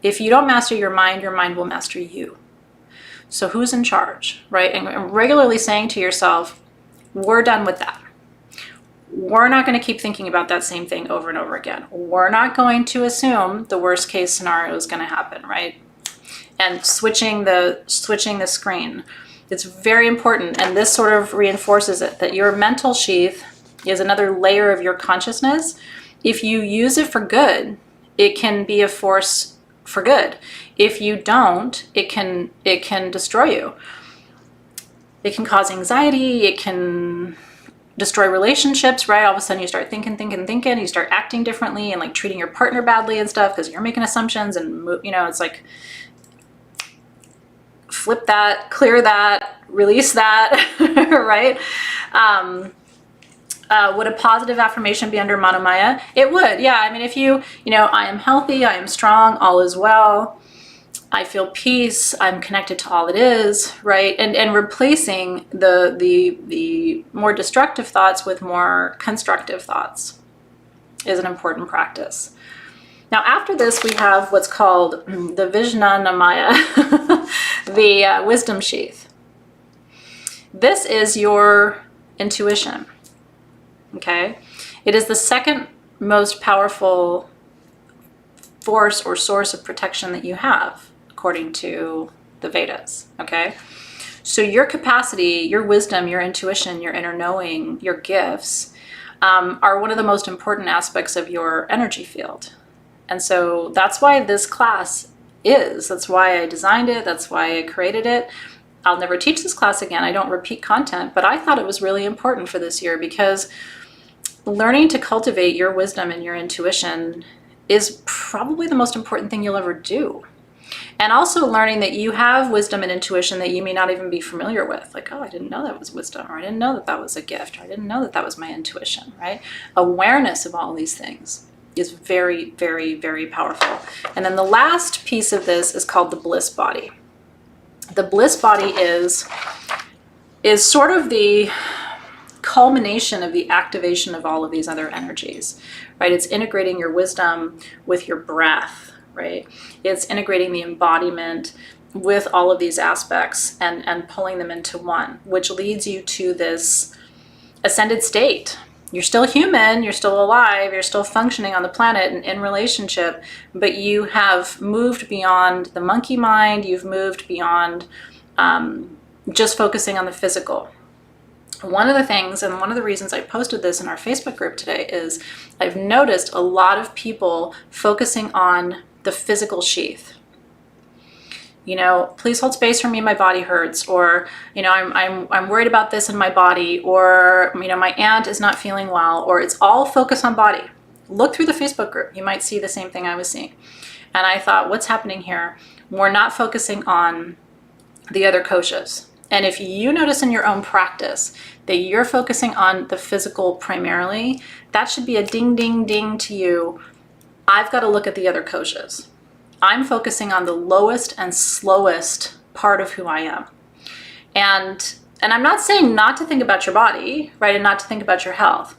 If you don't master your mind will master you. So who's in charge, right? And regularly saying to yourself, we're done with that. We're not going to keep thinking about that same thing over and over again. We're not going to assume the worst case scenario is going to happen, right? And switching the screen. It's very important, and this sort of reinforces it, that your mental sheath is another layer of your consciousness. If you use it for good, it can be a force for good. If you don't, it can destroy you. It can cause anxiety, it can destroy relationships, right? All of a sudden you start thinking, you start acting differently and like treating your partner badly and stuff because you're making assumptions, and you know, it's like, flip that, clear that, release that, right? Would a positive affirmation be under Manomaya? It would, yeah. I mean, if you know, I am healthy, I am strong, all is well, I feel peace, I'm connected to all that is, right? And replacing the more destructive thoughts with more constructive thoughts is an important practice. Now, after this, we have what's called the Vijnanamaya, the wisdom sheath. This is your intuition, okay? It is the second most powerful force or source of protection that you have, according to the Vedas, okay? So your capacity, your wisdom, your intuition, your inner knowing, your gifts are one of the most important aspects of your energy field. And so that's why this class that's why I designed it, that's why I created it. I'll never teach this class again. I don't repeat content, but I thought it was really important for this year because learning to cultivate your wisdom and your intuition is probably the most important thing you'll ever do. And also learning that you have wisdom and intuition that you may not even be familiar with. Like, oh, I didn't know that was wisdom, or I didn't know that that was a gift, or I didn't know that that was my intuition, right? Awareness of all these things is very, very, very powerful. And then the last piece of this is called the bliss body. The bliss body is sort of the culmination of the activation of all of these other energies, right? It's integrating your wisdom with your breath, right? It's integrating the embodiment with all of these aspects and pulling them into one, which leads you to this ascended state. You're still human, you're still alive, you're still functioning on the planet and in relationship, but you have moved beyond the monkey mind, you've moved beyond just focusing on the physical. One of the things, and one of the reasons I posted this in our Facebook group today, is I've noticed a lot of people focusing on the physical sheath. You know, please hold space for me, my body hurts, or, you know, I'm worried about this in my body, or, you know, my aunt is not feeling well, or it's all focus on body. Look through the Facebook group. You might see the same thing I was seeing. And I thought, what's happening here? We're not focusing on the other koshas. And if you notice in your own practice that you're focusing on the physical primarily, that should be a ding, ding, ding to you. I've got to look at the other koshas. I'm focusing on the lowest and slowest part of who I am. And I'm not saying not to think about your body, right? And not to think about your health.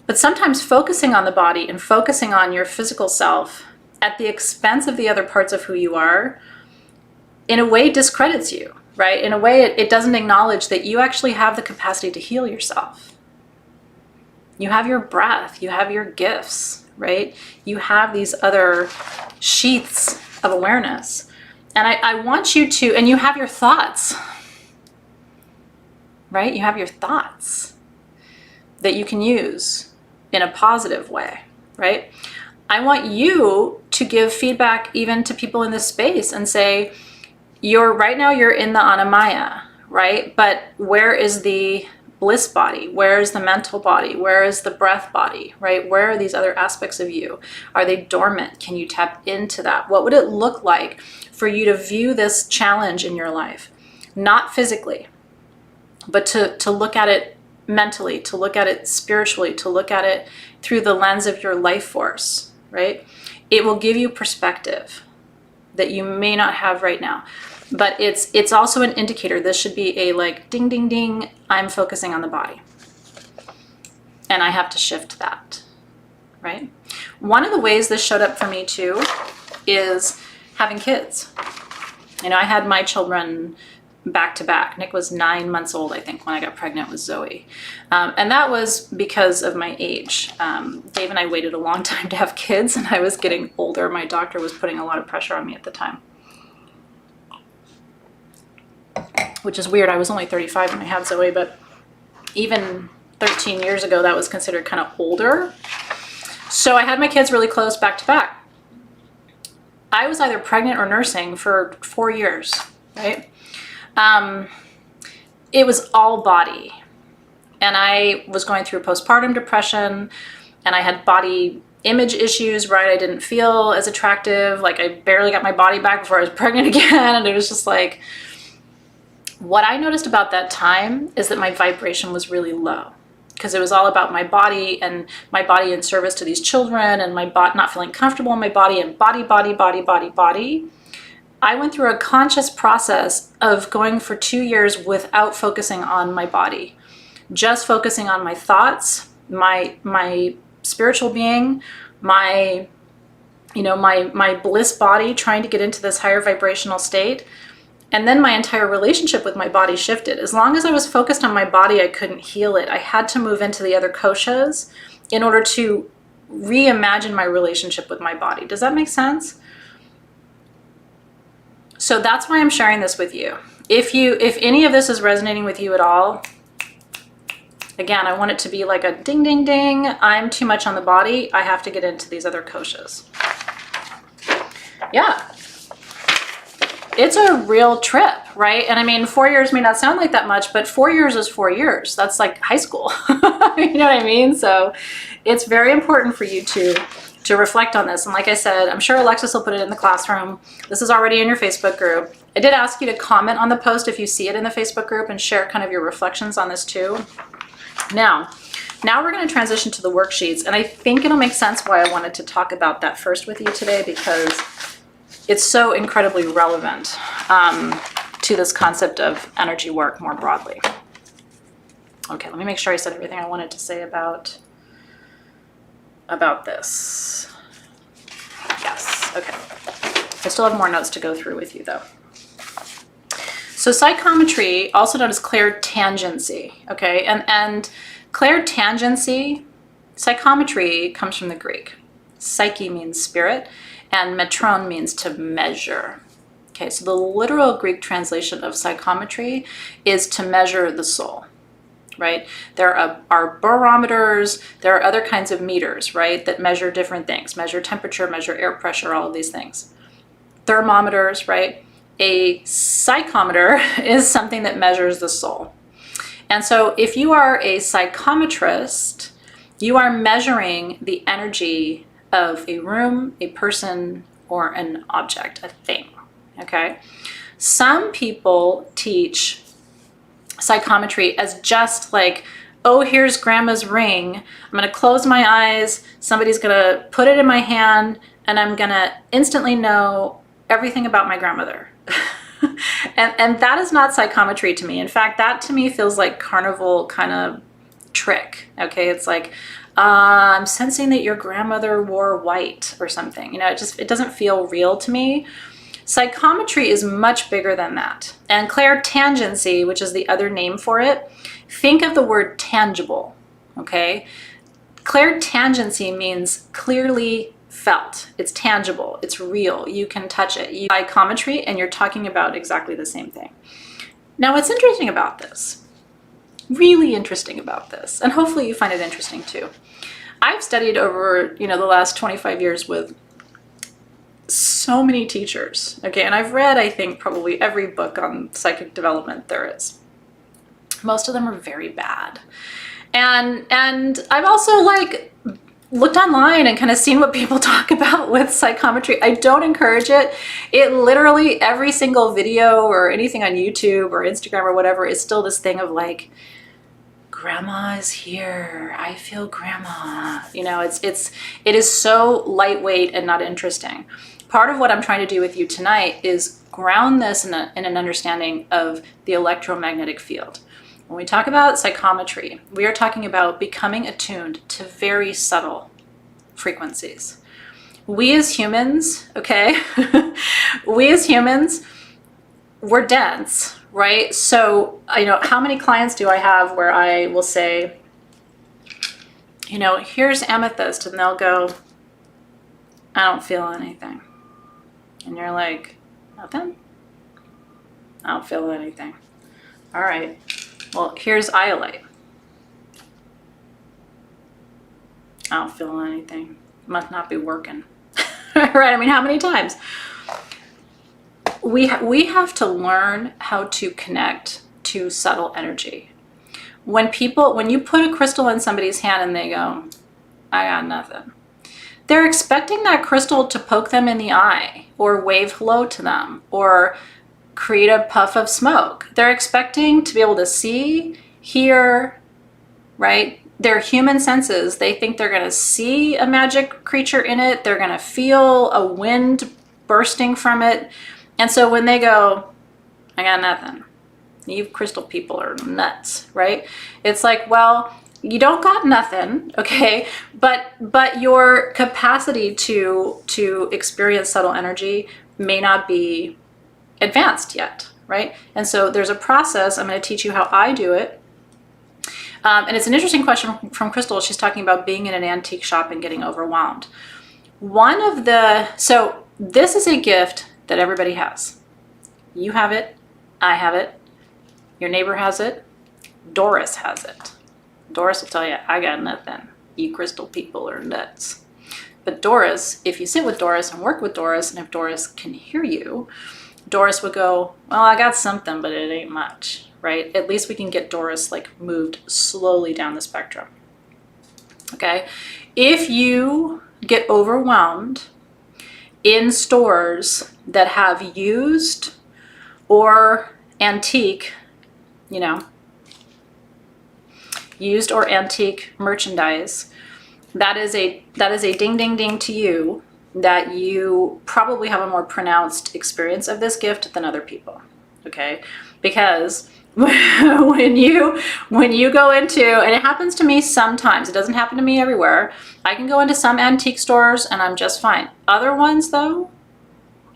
But sometimes focusing on the body and focusing on your physical self at the expense of the other parts of who you are, in a way discredits you, right? In a way it doesn't acknowledge that you actually have the capacity to heal yourself. You have your breath, you have your gifts, right? You have these other sheaths of awareness. And I want you to, and you have your thoughts, right? You have your thoughts that you can use in a positive way, right? I want you to give feedback even to people in this space and say, right now you're in the Annamaya, right? But where is the bliss body? Where is the mental body? Where is the breath body, right? Where are these other aspects of you? Are they dormant? Can you tap into that? What would it look like for you to view this challenge in your life? Not physically, but to look at it mentally, to look at it spiritually, to look at it through the lens of your life force, right? It will give you perspective that you may not have right now. But it's also an indicator. This should be a like ding, ding, ding, I'm focusing on the body. And I have to shift that, right? One of the ways this showed up for me too is having kids. You know, I had my children back to back. Nick was 9 months old, I think, when I got pregnant with Zoe. And that was because of my age. Dave and I waited a long time to have kids, and I was getting older. My doctor was putting a lot of pressure on me at the time. Which is weird. I was only 35 when I had Zoe, but even 13 years ago, that was considered kind of older. So I had my kids really close back to back. I was either pregnant or nursing for 4 years, right? It was all body. And I was going through postpartum depression, and I had body image issues, right? I didn't feel as attractive. Like I barely got my body back before I was pregnant again. And it was just like, what I noticed about that time is that my vibration was really low, because it was all about my body and my body in service to these children, and my body not feeling comfortable in my body, and body. I went through a conscious process of going for 2 years without focusing on my body, just focusing on my thoughts, my spiritual being, my bliss body, trying to get into this higher vibrational state. And then my entire relationship with my body shifted. As long as I was focused on my body, I couldn't heal it. I had to move into the other koshas in order to reimagine my relationship with my body. Does that make sense? So that's why I'm sharing this with you. If any of this is resonating with you at all, again, I want it to be like a ding, ding, ding. I'm too much on the body. I have to get into these other koshas. Yeah. it's a real trip, right? And I mean, 4 years may not sound like that much, but 4 years is 4 years. That's like high school. You know what I mean? So it's very important for you to reflect on this. And like I said, I'm sure Alexis will put it in the classroom. This is already in your Facebook group. I did ask you to comment on the post if you see it in the Facebook group and share kind of your reflections on this too. Now we're going to transition to the worksheets. And I think it'll make sense why I wanted to talk about that first with you today, because it's so incredibly relevant to this concept of energy work more broadly. Okay, let me make sure I said everything I wanted to say about this. Yes, okay. I still have more notes to go through with you though. So psychometry, also known as clairtangency, okay? And clairtangency, psychometry comes from the Greek. Psyche means spirit, and metron means to measure. Okay, so the literal Greek translation of psychometry is to measure the soul, right? There are barometers, there are other kinds of meters, right, that measure different things, measure temperature, measure air pressure, all of these things. Thermometers, right? A psychometer is something that measures the soul. And so if you are a psychometrist, you are measuring the energy of a room, a person, or an object, a thing, okay? Some people teach psychometry as just like, oh, here's grandma's ring. I'm gonna close my eyes, somebody's gonna put it in my hand, and I'm gonna instantly know everything about my grandmother. and that is not psychometry to me. In fact, that to me feels like carnival kind of trick, okay? It's like, I'm sensing that your grandmother wore white or something. You know, it doesn't feel real to me. Psychometry is much bigger than that. And clairtangency, which is the other name for it, think of the word tangible, okay? Clairtangency means clearly felt. It's tangible. It's real. You can touch it. Psychometry, and you're talking about exactly the same thing. Now, what's interesting about this, really interesting about this, and hopefully you find it interesting too. I've studied over, the last 25 years with so many teachers, okay, and I've read, I think, probably every book on psychic development there is. Most of them are very bad. And I've also looked online and kind of seen what people talk about with psychometry. I don't encourage it. It literally, every single video or anything on YouTube or Instagram or whatever is still this thing of like, grandma is here. I feel grandma. It is so lightweight and not interesting. Part of what I'm trying to do with you tonight is ground this in an understanding of the electromagnetic field. When we talk about psychometry, we are talking about becoming attuned to very subtle frequencies. We as humans, okay, we're dense, right? So, how many clients do I have where I will say, here's amethyst, and they'll go, I don't feel anything. And you're like, nothing? I don't feel anything. All right. Well, here's iolite. I don't feel anything. Must not be working. Right? I mean, how many times? We have to learn how to connect to subtle energy. When you put a crystal in somebody's hand and they go, I got nothing, they're expecting that crystal to poke them in the eye or wave hello to them or create a puff of smoke. They're expecting to be able to see, hear, right? Their human senses. They think they're going to see a magic creature in it. They're going to feel a wind bursting from it. And so when they go, I got nothing, you crystal people are nuts, right? It's like, well, you don't got nothing, okay? But your capacity to experience subtle energy may not be advanced yet, right? And so there's a process. I'm going to teach you how I do it. And it's an interesting question from Crystal. She's talking about being in an antique shop and getting overwhelmed. So this is a gift that everybody has. You have it, I have it, your neighbor has it, Doris has it. Doris will tell you, I got nothing. You crystal people are nuts. But Doris, if you sit with Doris and work with Doris, and if Doris can hear you, Doris would go, well, I got something, but it ain't much, right? At least we can get Doris like moved slowly down the spectrum. Okay. If you get overwhelmed in stores that have used or antique, you know, used or antique merchandise, that is a ding ding ding to you that you probably have a more pronounced experience of this gift than other people. Okay? Because when you go into, and it happens to me sometimes, it doesn't happen to me everywhere. I can go into some antique stores and I'm just fine. Other ones though,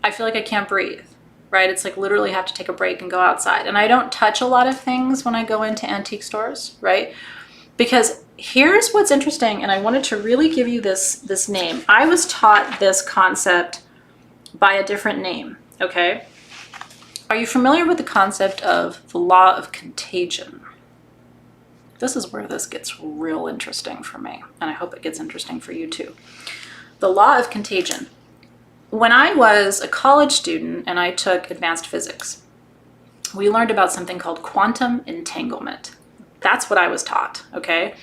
I feel like I can't breathe, right? It's like literally have to take a break and go outside. And I don't touch a lot of things when I go into antique stores, right? Because here's what's interesting, and I wanted to really give you this name. I was taught this concept by a different name, okay? Are you familiar with the concept of the law of contagion? This is where this gets real interesting for me, and I hope it gets interesting for you too. The law of contagion. When I was a college student and I took advanced physics, we learned about something called quantum entanglement. That's what I was taught, okay?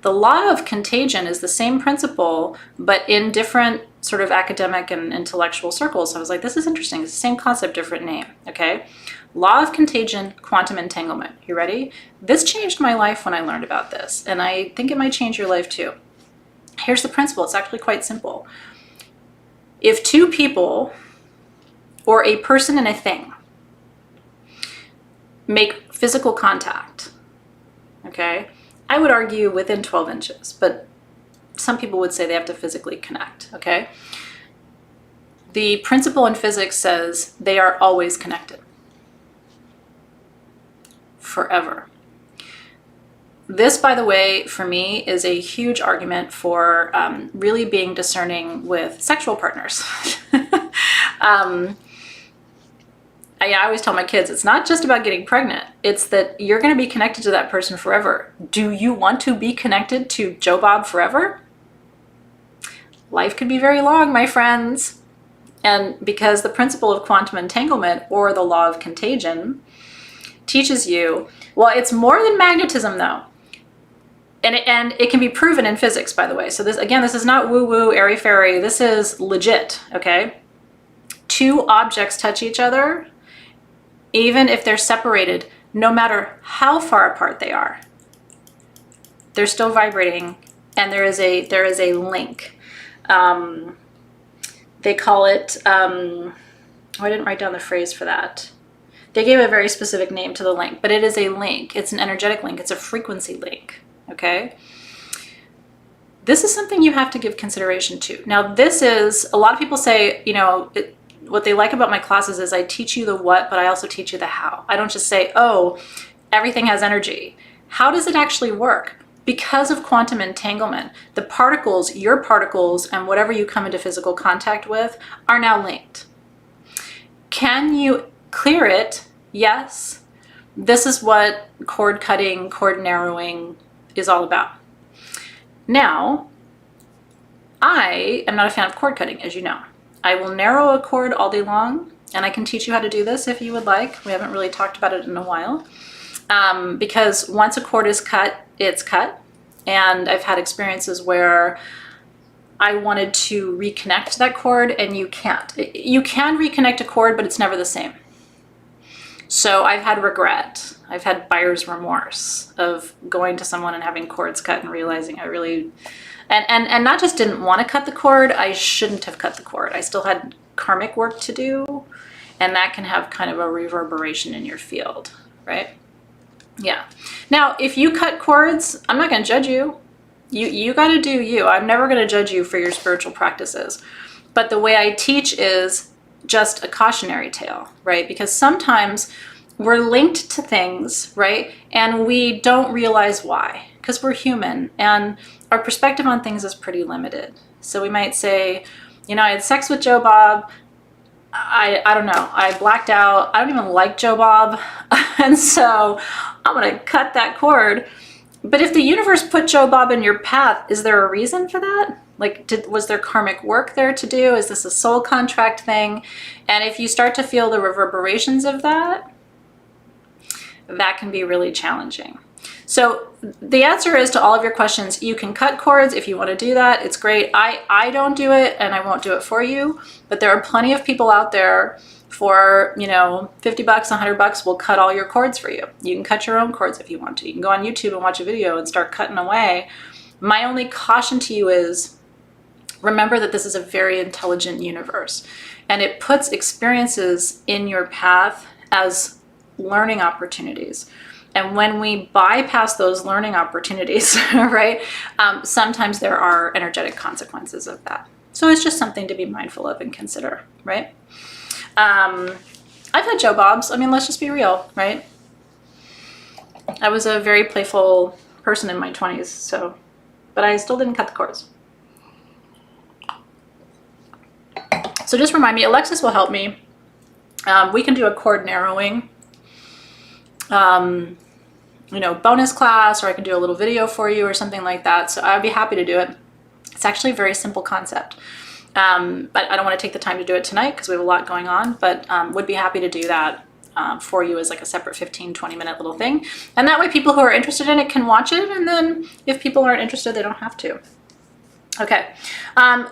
The law of contagion is the same principle, but in different sort of academic and intellectual circles. So I was like, this is interesting. It's the same concept, different name, okay? Law of contagion, quantum entanglement. You ready? This changed my life when I learned about this, and I think it might change your life too. Here's the principle. It's actually quite simple. If two people or a person and a thing make physical contact, okay, I would argue within 12 inches, but some people would say they have to physically connect, okay? The principle in physics says they are always connected. Forever. This, by the way, for me, is a huge argument for really being discerning with sexual partners. I always tell my kids, it's not just about getting pregnant. It's that you're going to be connected to that person forever. Do you want to be connected to Joe Bob forever? Life could be very long, my friends. And because the principle of quantum entanglement, or the law of contagion, teaches you, well, it's more than magnetism though. And it can be proven in physics, by the way. So this, again, this is not woo-woo, airy-fairy. This is legit, okay? Two objects touch each other, even if they're separated, no matter how far apart they are, they're still vibrating, and there is a link. They call it, oh, I didn't write down the phrase for that. They gave a very specific name to the link, but it is a link. It's an energetic link. It's a frequency link, okay? This is something you have to give consideration to. Now, this is, a lot of people say, you know, what they like about my classes is I teach you the what, but I also teach you the how. I don't just say, oh, everything has energy. How does it actually work? Because of quantum entanglement, the particles, your particles, and whatever you come into physical contact with are now linked. Can you clear it? Yes. This is what cord cutting, cord narrowing is all about. Now, I am not a fan of cord cutting, as you know. I will narrow a cord all day long, and I can teach you how to do this if you would like. We haven't really talked about it in a while. Because once a cord is cut, it's cut. And I've had experiences where I wanted to reconnect that cord, and you can't. You can reconnect a cord, but it's never the same. So I've had regret. I've had buyer's remorse of going to someone and having cords cut and realizing I really, and not just didn't want to cut the cord, I shouldn't have cut the cord. I still had karmic work to do, and that can have kind of a reverberation in your field, right? Yeah. Now, if you cut cords, I'm not going to judge you. You got to do you. I'm never going to judge you for your spiritual practices. But the way I teach is just a cautionary tale, right? Because sometimes we're linked to things, right? And we don't realize why, because we're human and our perspective on things is pretty limited. So we might say, you know, I had sex with Joe Bob. I don't know. I blacked out. I don't even like Joe Bob. And so I'm going to cut that cord. But if the universe put Joe Bob in your path, is there a reason for that? Like, was there karmic work there to do? Is this a soul contract thing? And if you start to feel the reverberations of that, that can be really challenging. So the answer is to all of your questions, you can cut cords if you want to do that. It's great. I don't do it, and I won't do it for you, but there are plenty of people out there for, you know, 50 bucks, 100 bucks will cut all your cords for you. You can cut your own cords if you want to. You can go on YouTube and watch a video and start cutting away. My only caution to you is, remember that this is a very intelligent universe, and it puts experiences in your path as learning opportunities. And when we bypass those learning opportunities, right, sometimes there are energetic consequences of that. So it's just something to be mindful of and consider, right? I've had Joe Bobs. I mean, let's just be real, right? I was a very playful person in my 20s, so, but I still didn't cut the cords. So just remind me, Alexis will help me. We can do a cord narrowing, you know, bonus class, or I can do a little video for you or something like that. So I'd be happy to do it. It's actually a very simple concept. But I don't want to take the time to do it tonight because we have a lot going on, but would be happy to do that for you as like a separate 15-20 minute little thing. And that way people who are interested in it can watch it. And then if people aren't interested, they don't have to. Okay,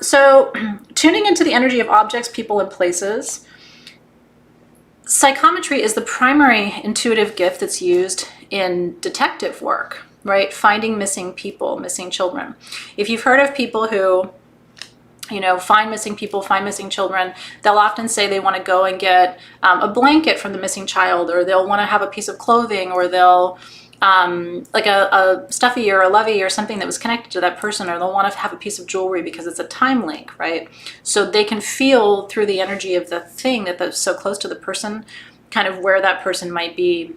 so tuning into the energy of objects, people, and places. Psychometry is the primary intuitive gift that's used in detective work, right? Finding missing people, missing children. If you've heard of people who, you know, find missing people, find missing children, they'll often say they want to go and get a blanket from the missing child, or they'll want to have a piece of clothing, or they'll like a stuffy or a lovey or something that was connected to that person, or they'll want to have a piece of jewelry because it's a time link, right? So they can feel through the energy of the thing that's so close to the person, kind of where that person might be.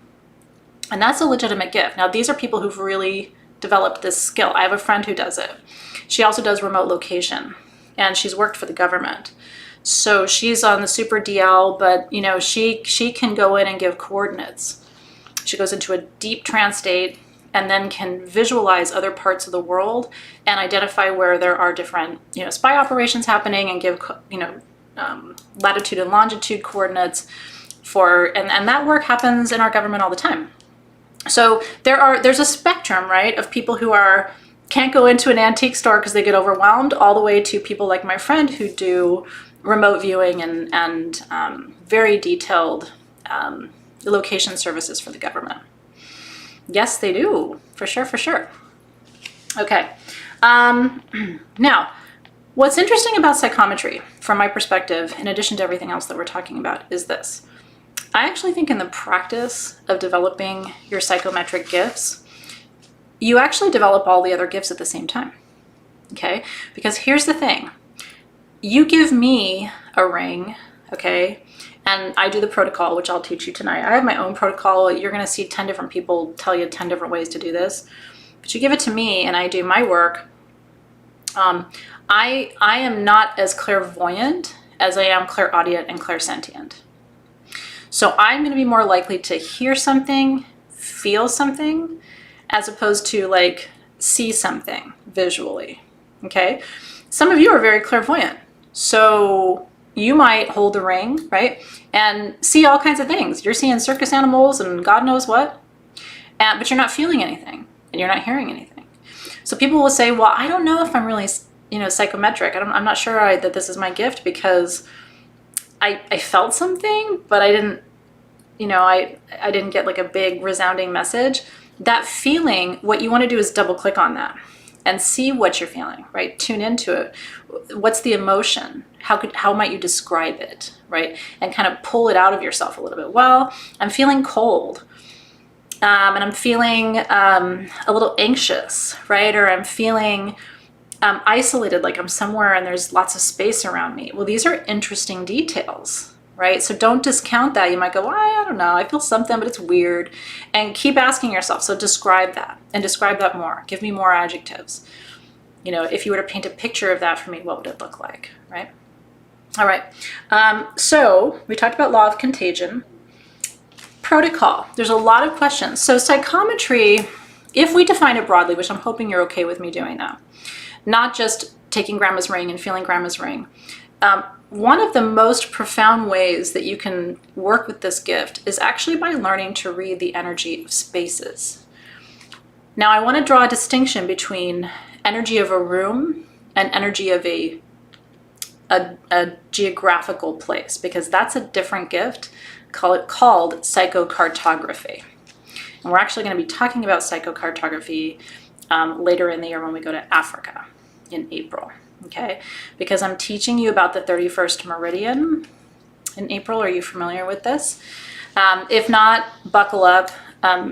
And that's a legitimate gift. Now, these are people who've really developed this skill. I have a friend who does it. She also does remote location, and she's worked for the government. So she's on the super DL, but you know, she can go in and give coordinates. She goes into a deep trance state and then can visualize other parts of the world and identify where there are different, you know, spy operations happening, and give, you know, latitude and longitude coordinates for, and that work happens in our government all the time. So there's a spectrum, right, of people who can't go into an antique store because they get overwhelmed, all the way to people like my friend who do remote viewing and very detailed location services for the government. Yes, they do, for sure, for sure. Okay, now, what's interesting about psychometry, from my perspective, in addition to everything else that we're talking about, is this. I actually think in the practice of developing your psychometric gifts, you actually develop all the other gifts at the same time, okay? Because here's the thing. You give me a ring, okay, and I do the protocol, which I'll teach you tonight. I have my own protocol. You're going to see 10 different people tell you 10 different ways to do this. But you give it to me and I do my work. I am not as clairvoyant as I am clairaudient and clairsentient. So I'm going to be more likely to hear something, feel something, as opposed to like see something visually, okay? Some of you are very clairvoyant. So you might hold the ring, right, and see all kinds of things. You're seeing circus animals and God knows what, but you're not feeling anything and you're not hearing anything. So people will say, well, I don't know if I'm really, you know, psychometric. I'm not sure that this is my gift because I felt something, but I didn't, you know, I didn't get like a big resounding message. That feeling, what you want to do is double click on that and see what you're feeling, right? Tune into it. What's the emotion? How might you describe it, right? And kind of pull it out of yourself a little bit. Well, I'm feeling cold, and I'm feeling a little anxious, right? Or I'm feeling isolated, like I'm somewhere and there's lots of space around me. Well, these are interesting details, right? So don't discount that. You might go, well, I don't know, I feel something, but it's weird. And keep asking yourself, so describe that and describe that more. Give me more adjectives. You know, if you were to paint a picture of that for me, what would it look like, right? All right, so we talked about law of contagion. Protocol, there's a lot of questions. So psychometry if we define it broadly, which I'm hoping you're okay with me doing that, not just taking grandma's ring and feeling grandma's ring, one of the most profound ways that you can work with this gift is actually by learning to read the energy of spaces. Now, I want to draw a distinction between energy of a room and energy of a geographical place, because that's a different gift called psychocartography. And we're actually going to be talking about psychocartography later in the year when we go to Africa in April, okay? Because I'm teaching you about the 31st meridian in April. Are you familiar with this? If not, buckle up.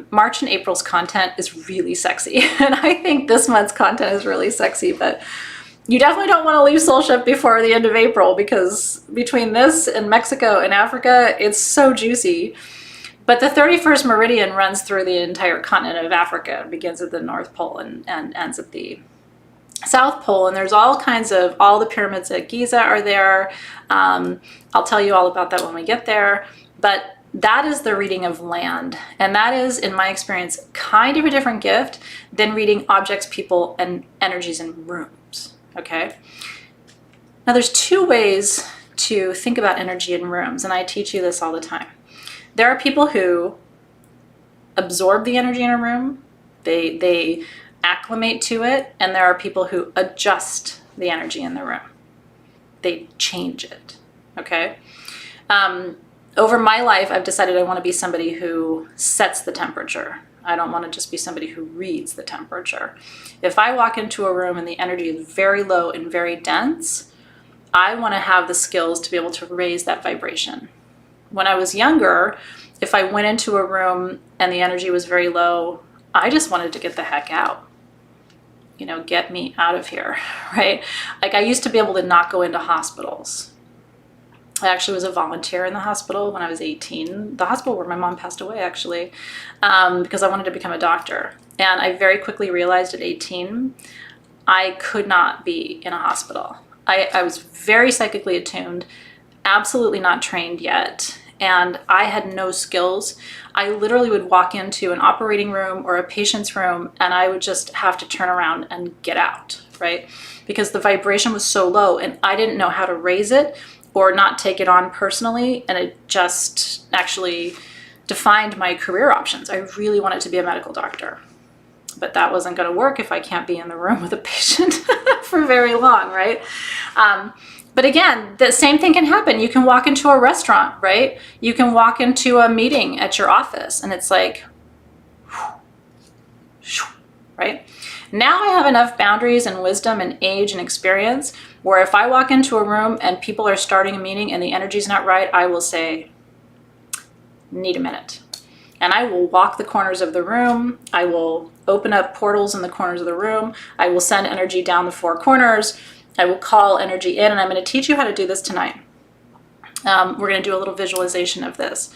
March and April's content is really sexy, and I think this month's content is really sexy, but you definitely don't want to leave Soul Shift before the end of April, because between this and Mexico and Africa, it's so juicy. But the 31st meridian runs through the entire continent of Africa. It begins at the North Pole and ends at the South Pole. And there's all the pyramids at Giza are there. I'll tell you all about that when we get there. But that is the reading of land. And that is, in my experience, kind of a different gift than reading objects, people, and energies in rooms, okay? Now, there's two ways to think about energy in rooms, and I teach you this all the time. There are people who absorb the energy in a room, they acclimate to it, and there are people who adjust the energy in the room. They change it, okay? Over my life, I've decided I want to be somebody who sets the temperature. I don't want to just be somebody who reads the temperature. If I walk into a room and the energy is very low and very dense, I want to have the skills to be able to raise that vibration. When I was younger, if I went into a room and the energy was very low, I just wanted to get the heck out. You know, get me out of here, right? Like, I used to be able to not go into hospitals. I actually was a volunteer in the hospital when I was 18, the hospital where my mom passed away, actually, because I wanted to become a doctor. And I very quickly realized at 18, I could not be in a hospital. I was very psychically attuned, absolutely not trained yet, and I had no skills. I literally would walk into an operating room or a patient's room, and I would just have to turn around and get out, right? Because the vibration was so low, and I didn't know how to raise it or not take it on personally, and it just actually defined my career options. I really wanted to be a medical doctor, but that wasn't going to work if I can't be in the room with a patient for very long, right? But again, the same thing can happen. You can walk into a restaurant, right? You can walk into a meeting at your office, and it's like, right? Now I have enough boundaries and wisdom and age and experience where if I walk into a room and people are starting a meeting and the energy's not right, I will say, need a minute. And I will walk the corners of the room. I will open up portals in the corners of the room. I will send energy down the four corners. I will call energy in, and I'm going to teach you how to do this tonight. We're going to do a little visualization of this.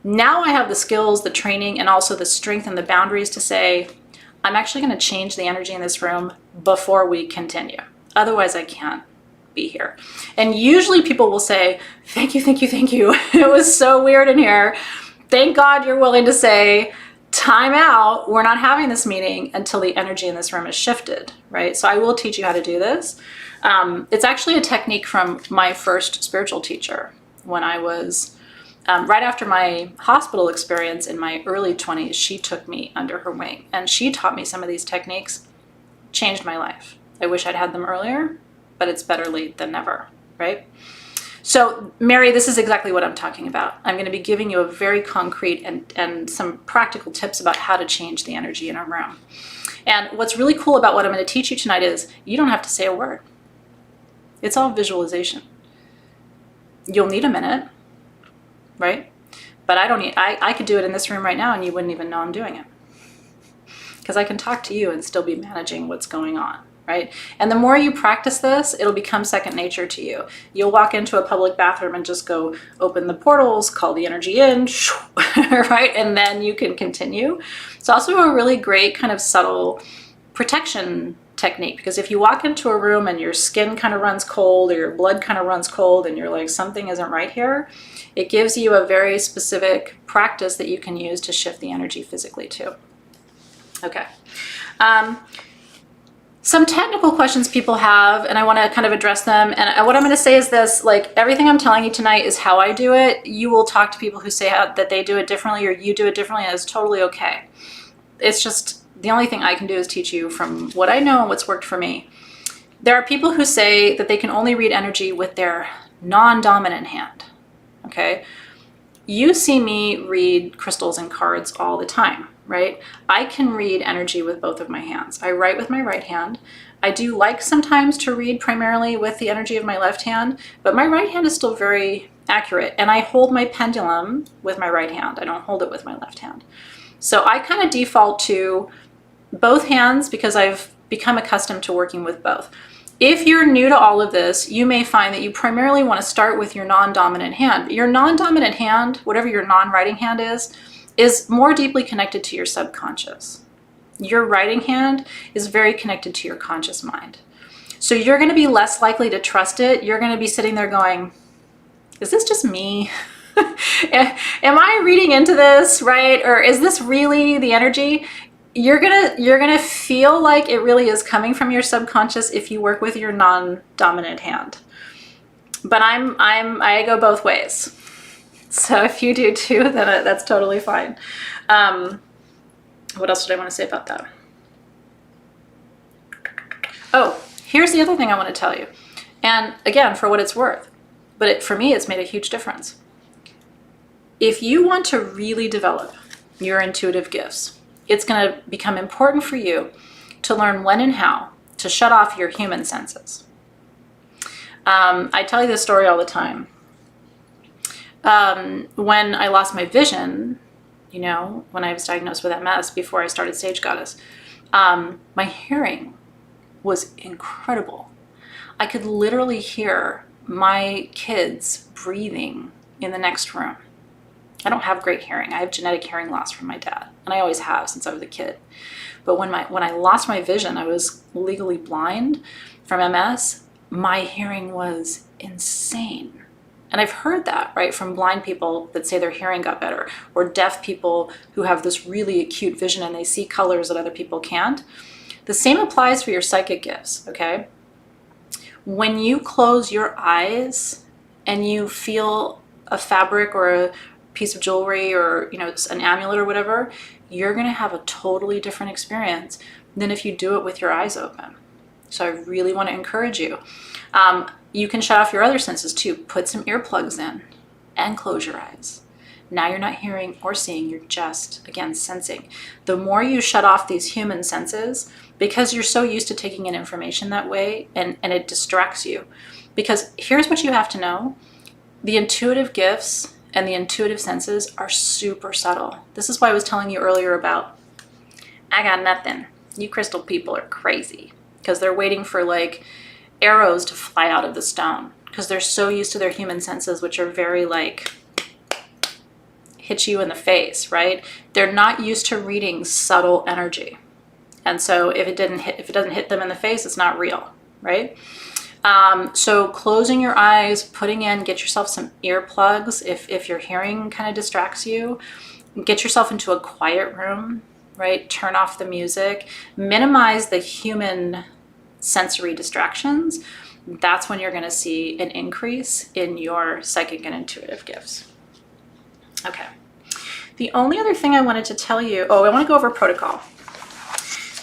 Now I have the skills, the training, and also the strength and the boundaries to say, I'm actually going to change the energy in this room before we continue. Otherwise, I can't be here. And usually people will say, thank you, thank you, thank you. It was so weird in here. Thank God you're willing to say, time out. We're not having this meeting until the energy in this room is shifted, right? So I will teach you how to do this. It's actually a technique from my first spiritual teacher when I was right after my hospital experience in my early 20s. She took me under her wing and she taught me some of these techniques. Changed my life. I wish I'd had them earlier, but it's better late than never, right? So Mary, this is exactly what I'm talking about. I'm going to be giving you a very concrete and some practical tips about how to change the energy in a room. And what's really cool about what I'm going to teach you tonight is you don't have to say a word. It's all visualization. You'll need a minute, right? But I could do it in this room right now and you wouldn't even know I'm doing it. Because I can talk to you and still be managing what's going on. Right? And the more you practice this, it'll become second nature to you. You'll walk into a public bathroom and just go open the portals, call the energy in, right? And then you can continue. It's also a really great kind of subtle protection technique, because if you walk into a room and your skin kind of runs cold or your blood kind of runs cold and you're like, something isn't right here, it gives you a very specific practice that you can use to shift the energy physically too. Okay. Some technical questions people have, and I want to kind of address them. And what I'm going to say is this, like everything I'm telling you tonight is how I do it. You will talk to people who say that they do it differently or you do it differently, and it's totally okay. It's just the only thing I can do is teach you from what I know and what's worked for me. There are people who say that they can only read energy with their non-dominant hand, okay? You see me read crystals and cards all the time, right? I can read energy with both of my hands. I write with my right hand. I do like sometimes to read primarily with the energy of my left hand, but my right hand is still very accurate. And I hold my pendulum with my right hand. I don't hold it with my left hand. So I kind of default to both hands because I've become accustomed to working with both. If you're new to all of this, you may find that you primarily want to start with your non-dominant hand. Your non-dominant hand, whatever your non-writing hand is more deeply connected to your subconscious. Your writing hand is very connected to your conscious mind. So you're going to be less likely to trust it. You're going to be sitting there going, is this just me? Am I reading into this, right? Or is this really the energy? You're gonna feel like it really is coming from your subconscious if you work with your non-dominant hand. But I go both ways. So if you do too, then that's totally fine. What else did I want to say about that? Oh, here's the other thing I want to tell you. And again, for what it's worth, but for me, it's made a huge difference. If you want to really develop your intuitive gifts, it's going to become important for you to learn when and how to shut off your human senses. I tell you this story all the time. When I lost my vision, you know, when I was diagnosed with MS before I started Sage Goddess, my hearing was incredible. I could literally hear my kids breathing in the next room. I don't have great hearing. I have genetic hearing loss from my dad, and I always have since I was a kid. But when I lost my vision, I was legally blind from MS. My hearing was insane. And I've heard that, right, from blind people that say their hearing got better, or deaf people who have this really acute vision and they see colors that other people can't. The same applies for your psychic gifts, okay? When you close your eyes and you feel a fabric or a piece of jewelry or, you know, an amulet or whatever, you're going to have a totally different experience than if you do it with your eyes open. So I really want to encourage you. You can shut off your other senses too. Put some earplugs in and close your eyes. Now you're not hearing or seeing, you're just, again, sensing. The more you shut off these human senses, because you're so used to taking in information that way, and it distracts you. Because here's what you have to know. The intuitive gifts and the intuitive senses are super subtle. This is why I was telling you earlier about, I got nothing. You crystal people are crazy. Because they're waiting for like arrows to fly out of the stone. Because they're so used to their human senses, which are very like, hit you in the face, right? They're not used to reading subtle energy. And so if it doesn't hit them in the face, it's not real, right? So closing your eyes, get yourself some earplugs if your hearing kind of distracts you. Get yourself into a quiet room, right? Turn off the music. Minimize the human sensory distractions. That's when you're going to see an increase in your psychic and intuitive gifts. Okay. The only other thing I wanted to tell you, I want to go over protocol.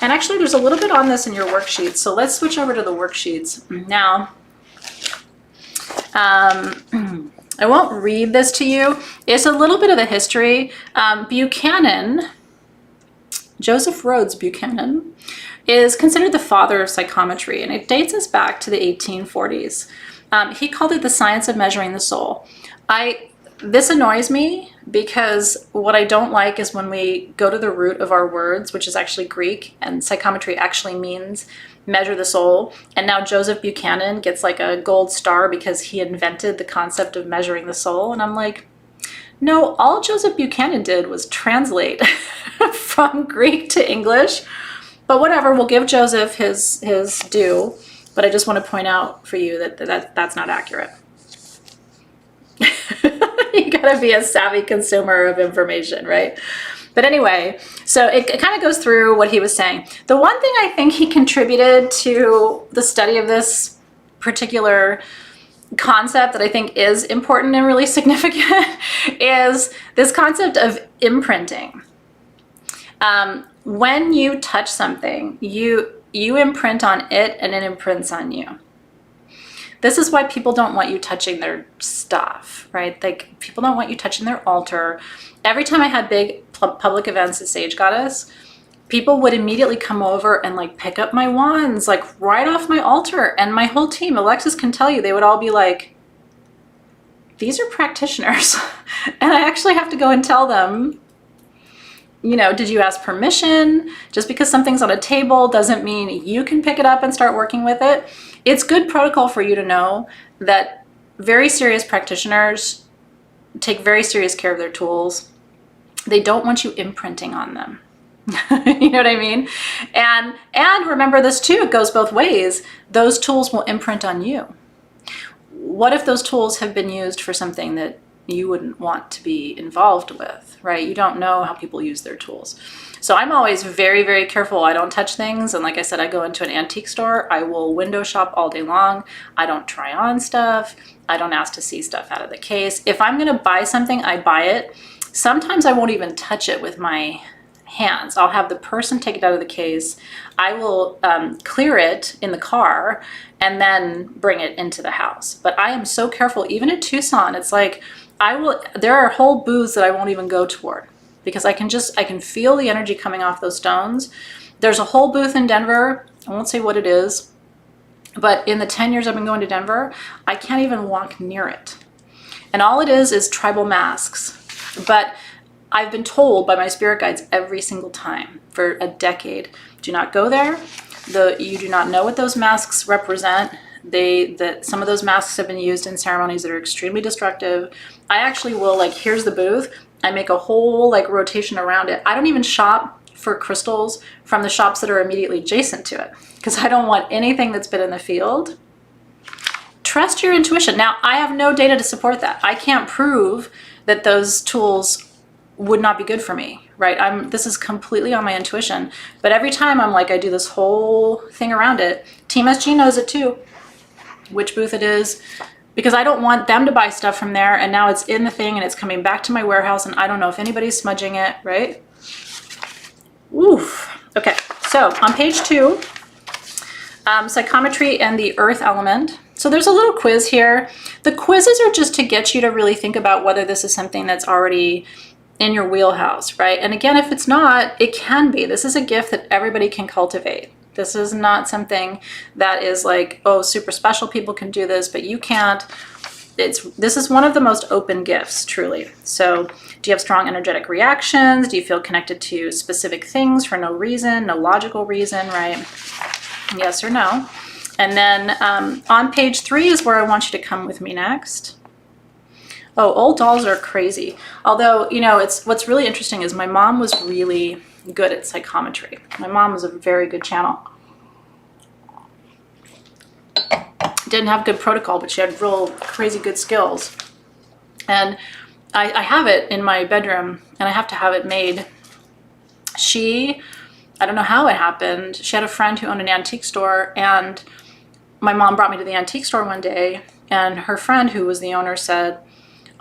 And actually, there's a little bit on this in your worksheets. So let's switch over to the worksheets. Now, I won't read this to you. It's a little bit of the history. Buchanan, Joseph Rhodes Buchanan, is considered the father of psychometry, and it dates us back to the 1840s. He called it the science of measuring the soul. This annoys me because what I don't like is when we go to the root of our words, which is actually Greek, and psychometry actually means measure the soul. And now Joseph Buchanan gets like a gold star because he invented the concept of measuring the soul. And I'm like, no, all Joseph Buchanan did was translate from Greek to English. But whatever, we'll give Joseph his due. But I just want to point out for you that that's not accurate. You gotta be a savvy consumer of information, right? But anyway, so it kind of goes through what he was saying. The one thing I think he contributed to the study of this particular concept that I think is important and really significant is this concept of imprinting. When you touch something, you imprint on it and it imprints on you. This is why people don't want you touching their stuff, right? Like, people don't want you touching their altar. Every time I had big public events at Sage Goddess, people would immediately come over and like pick up my wands, like right off my altar. And my whole team, Alexis can tell you, they would all be like, these are practitioners. And I actually have to go and tell them, you know, did you ask permission? Just because something's on a table doesn't mean you can pick it up and start working with it. It's good protocol for you to know that very serious practitioners take very serious care of their tools. They don't want you imprinting on them. You know what I mean? And remember this too, it goes both ways. Those tools will imprint on you. What if those tools have been used for something that you wouldn't want to be involved with, right? You don't know how people use their tools. So I'm always very, very careful. I don't touch things. And like I said, I go into an antique store. I will window shop all day long. I don't try on stuff. I don't ask to see stuff out of the case. If I'm going to buy something, I buy it. Sometimes I won't even touch it with my hands. I'll have the person take it out of the case. I will clear it in the car and then bring it into the house. But I am so careful. Even at Tucson, it's like there are whole booths that I won't even go toward because I can feel the energy coming off those stones. There's a whole booth in Denver. I won't say what it is, but in the 10 years I've been going to Denver, I can't even walk near it. And all it is tribal masks. But I've been told by my spirit guides every single time for a decade, do not go there. You do not know what those masks represent. Some of those masks have been used in ceremonies that are extremely destructive. I actually will, like, here's the booth. I make a whole like rotation around it. I don't even shop for crystals from the shops that are immediately adjacent to it because I don't want anything that's been in the field. Trust your intuition. Now, I have no data to support that. I can't prove that those tools would not be good for me, right? This is completely on my intuition. But every time I'm like, I do this whole thing around it. Team SG knows it too, which booth it is, because I don't want them to buy stuff from there and now it's in the thing and it's coming back to my warehouse and I don't know if anybody's smudging it, right? Oof. Okay, so on page 2, psychometry and the earth element. So there's a little quiz here. The quizzes are just to get you to really think about whether this is something that's already in your wheelhouse, right? And again, if it's not, it can be. This is a gift that everybody can cultivate. This is not something that is like, oh, super special people can do this, but you can't. This is one of the most open gifts, truly. So do you have strong energetic reactions? Do you feel connected to specific things for no reason, no logical reason, right? Yes or no? And then on page 3 is where I want you to come with me next. Oh, old dolls are crazy. Although, you know, what's really interesting is my mom was really good at psychometry. My mom was a very good channel. Didn't have good protocol, but she had real crazy good skills. And I have it in my bedroom and I have to have it made. I don't know how it happened. She had a friend who owned an antique store and my mom brought me to the antique store one day and her friend who was the owner said,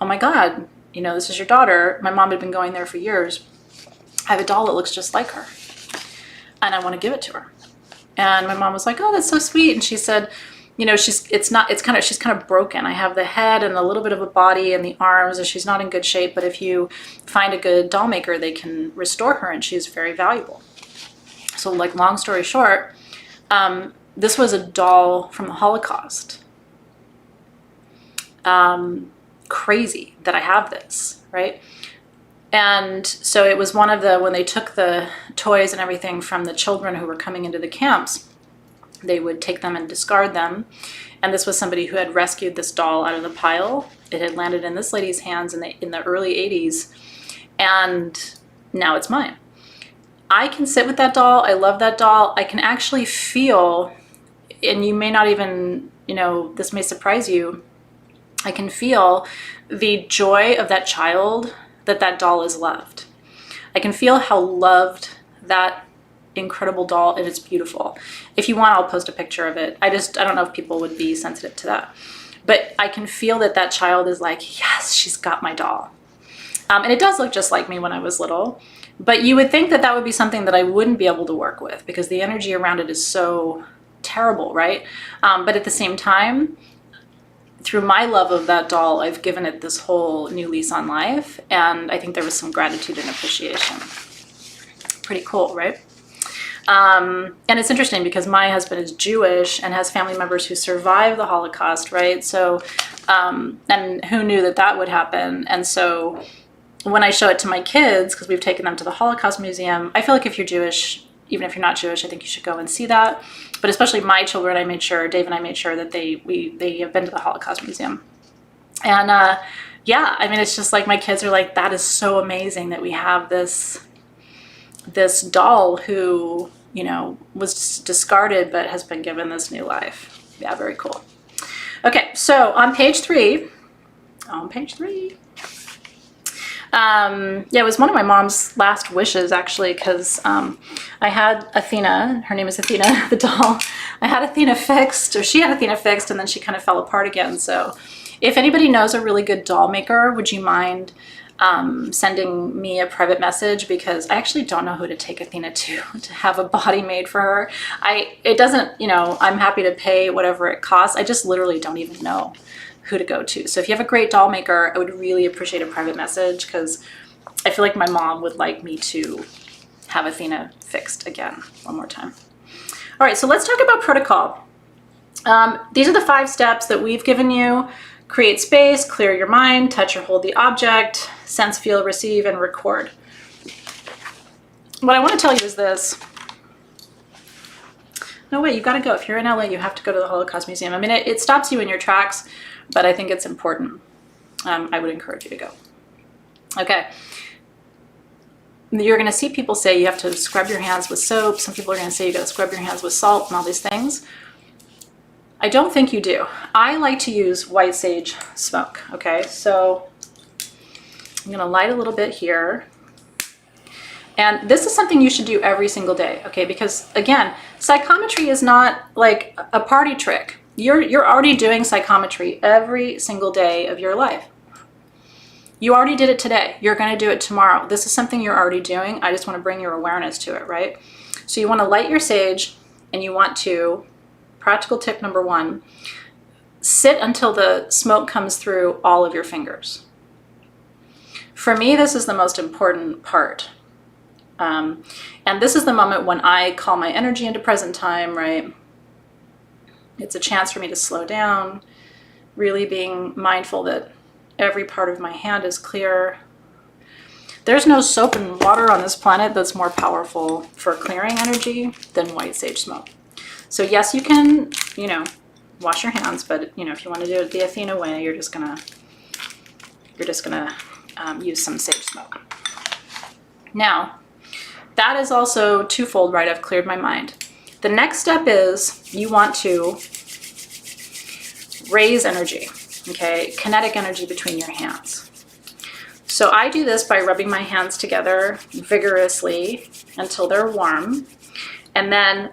oh my God, you know, this is your daughter. My mom had been going there for years. I have a doll that looks just like her and I want to give it to her. And my mom was like, oh, that's so sweet. And she said, you know, she's kind of broken. I have the head and a little bit of a body and the arms and she's not in good shape. But if you find a good doll maker, they can restore her and she's very valuable. So like, long story short, this was a doll from the Holocaust. Crazy that I have this, right? And so it was one of when they took the toys and everything from the children who were coming into the camps, they would take them and discard them. And this was somebody who had rescued this doll out of the pile. It had landed in this lady's hands in the early 80s. And now it's mine. I can sit with that doll. I love that doll. I can actually feel, and you may not even, you know, this may surprise you, I can feel the joy of that child that doll is loved. I can feel how loved that incredible doll, and it's beautiful. If you want, I'll post a picture of it. I don't know if people would be sensitive to that. But I can feel that that child is like, yes, she's got my doll. And it does look just like me when I was little. But you would think that that would be something that I wouldn't be able to work with because the energy around it is so terrible, right? But at the same time, through my love of that doll, I've given it this whole new lease on life. And I think there was some gratitude and appreciation. Pretty cool, right? And it's interesting because my husband is Jewish and has family members who survived the Holocaust, right? So, and who knew that that would happen? And so when I show it to my kids, because we've taken them to the Holocaust Museum, I feel like if you're Jewish, even if you're not Jewish, I think you should go and see that. But especially my children, Dave and I made sure that they have been to the Holocaust Museum. And yeah, I mean, it's just like my kids are like, that is so amazing that we have this doll who, you know, was discarded but has been given this new life. Yeah, very cool. Okay, so on page three, yeah, it was one of my mom's last wishes actually, because I had Athena, her name is Athena, the doll. I had Athena fixed, or she had Athena fixed, and then she kind of fell apart again. So if anybody knows a really good doll maker, would you mind sending me a private message, because I actually don't know who to take Athena to have a body made for her. It doesn't, you know, I'm happy to pay whatever it costs. I just literally don't even know who to go to. So if you have a great doll maker, I would really appreciate a private message, because I feel like my mom would like me to have Athena fixed again one more time. All right, so let's talk about protocol. These are the 5 steps that we've given you. Create space, clear your mind, touch or hold the object, sense, feel, receive, and record. What I want to tell you is this. No, wait, you got to go. If you're in LA, you have to go to the Holocaust Museum. I mean, it stops you in your tracks, but I think it's important. I would encourage you to go. Okay. You're going to see people say you have to scrub your hands with soap. Some people are going to say you got to scrub your hands with salt and all these things. I don't think you do. I like to use white sage smoke. Okay, so I'm going to light a little bit here. And this is something you should do every single day, okay? Because again, psychometry is not like a party trick. You're already doing psychometry every single day of your life. You already did it today. You're going to do it tomorrow. This is something you're already doing. I just want to bring your awareness to it, right? So you want to light your sage, and you want to, practical tip number 1, sit until the smoke comes through all of your fingers. For me, this is the most important part. And this is the moment when I call my energy into present time, right? It's a chance for me to slow down, really being mindful that every part of my hand is clear. There's no soap and water on this planet that's more powerful for clearing energy than white sage smoke. So yes, you can, you know, wash your hands, but you know, if you want to do it the Athena way, you're just gonna use some sage smoke. Now, that is also twofold, right? I've cleared my mind. The next step is you want to raise energy, okay? Kinetic energy between your hands. So I do this by rubbing my hands together vigorously until they're warm, and then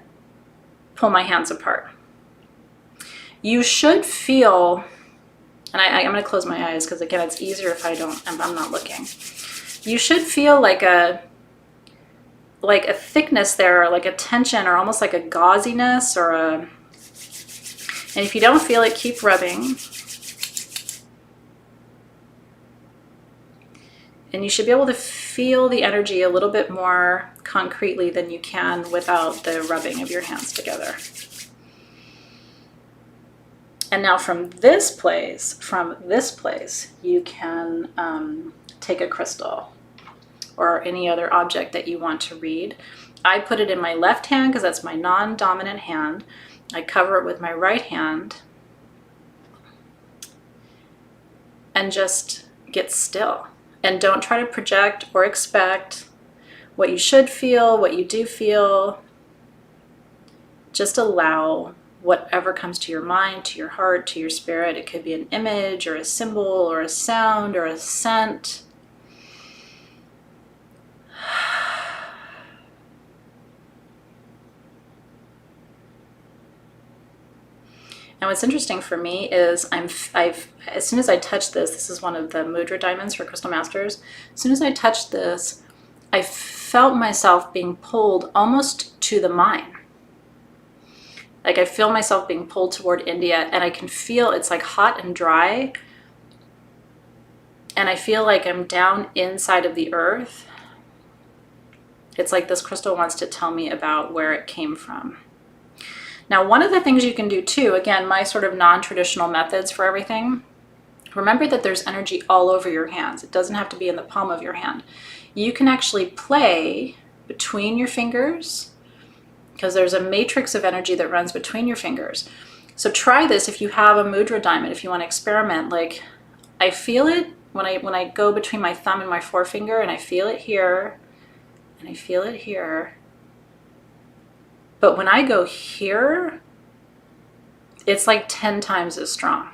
pull my hands apart. You should feel, and I'm going to close my eyes because again, it's easier if I'm not looking. You should feel like a thickness there, or like a tension, or almost like a gauziness, and if you don't feel it, keep rubbing. And you should be able to feel the energy a little bit more concretely than you can without the rubbing of your hands together. And now from this place, you can take a crystal or any other object that you want to read. I put it in my left hand because that's my non-dominant hand. I cover it with my right hand and just get still. And don't try to project or expect what you should feel, what you do feel. Just allow whatever comes to your mind, to your heart, to your spirit. It could be an image or a symbol or a sound or a scent. And what's interesting for me is as soon as I touch this is one of the mudra diamonds for Crystal Masters. As soon as I touched this, I felt myself being pulled almost to the mine. Like I feel myself being pulled toward India, and I can feel it's like hot and dry. And I feel like I'm down inside of the earth. It's like this crystal wants to tell me about where it came from. Now, one of the things you can do too, again, my sort of non-traditional methods for everything, remember that there's energy all over your hands. It doesn't have to be in the palm of your hand. You can actually play between your fingers because there's a matrix of energy that runs between your fingers. So try this if you have a mudra diamond, if you want to experiment. Like I feel it when I go between my thumb and my forefinger, and I feel it here and I feel it here. But when I go here, it's like 10 times as strong.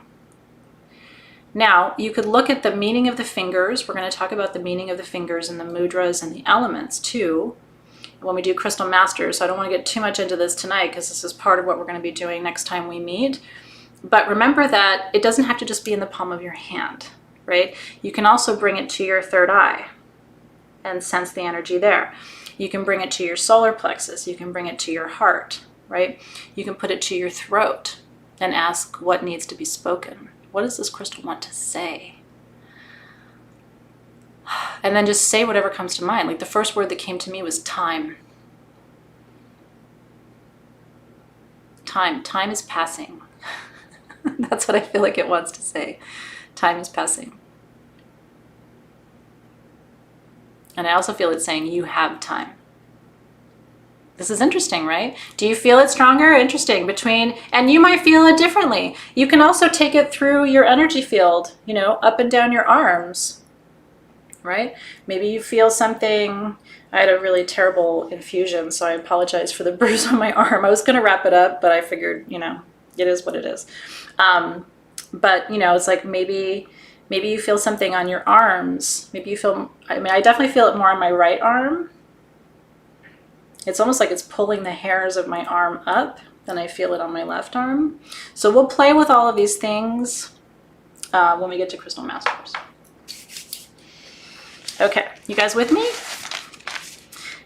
Now, you could look at the meaning of the fingers. We're going to talk about the meaning of the fingers and the mudras and the elements too when we do Crystal Masters. So I don't want to get too much into this tonight because this is part of what we're going to be doing next time we meet. But remember that it doesn't have to just be in the palm of your hand, right? You can also bring it to your third eye and sense the energy there. You can bring it to your solar plexus. You can bring it to your heart, right? You can put it to your throat and ask what needs to be spoken. What does this crystal want to say? And then just say whatever comes to mind. Like the first word that came to me was time. Time. Time is passing. That's what I feel like it wants to say. Time is passing. And I also feel it saying you have time. This is interesting, right? Do you feel it stronger? Interesting. Between, and you might feel it differently. You can also take it through your energy field, you know, up and down your arms, right? Maybe you feel something. I had a really terrible infusion, so I apologize for the bruise on my arm. I was going to wrap it up, but I figured, you know, it is what it is. But, you know, it's like maybe you feel something on your arms. Maybe you feel, I mean, I definitely feel it more on my right arm. It's almost like it's pulling the hairs of my arm up, then I feel it on my left arm. So we'll play with all of these things when we get to Crystal Masters. Okay, you guys with me?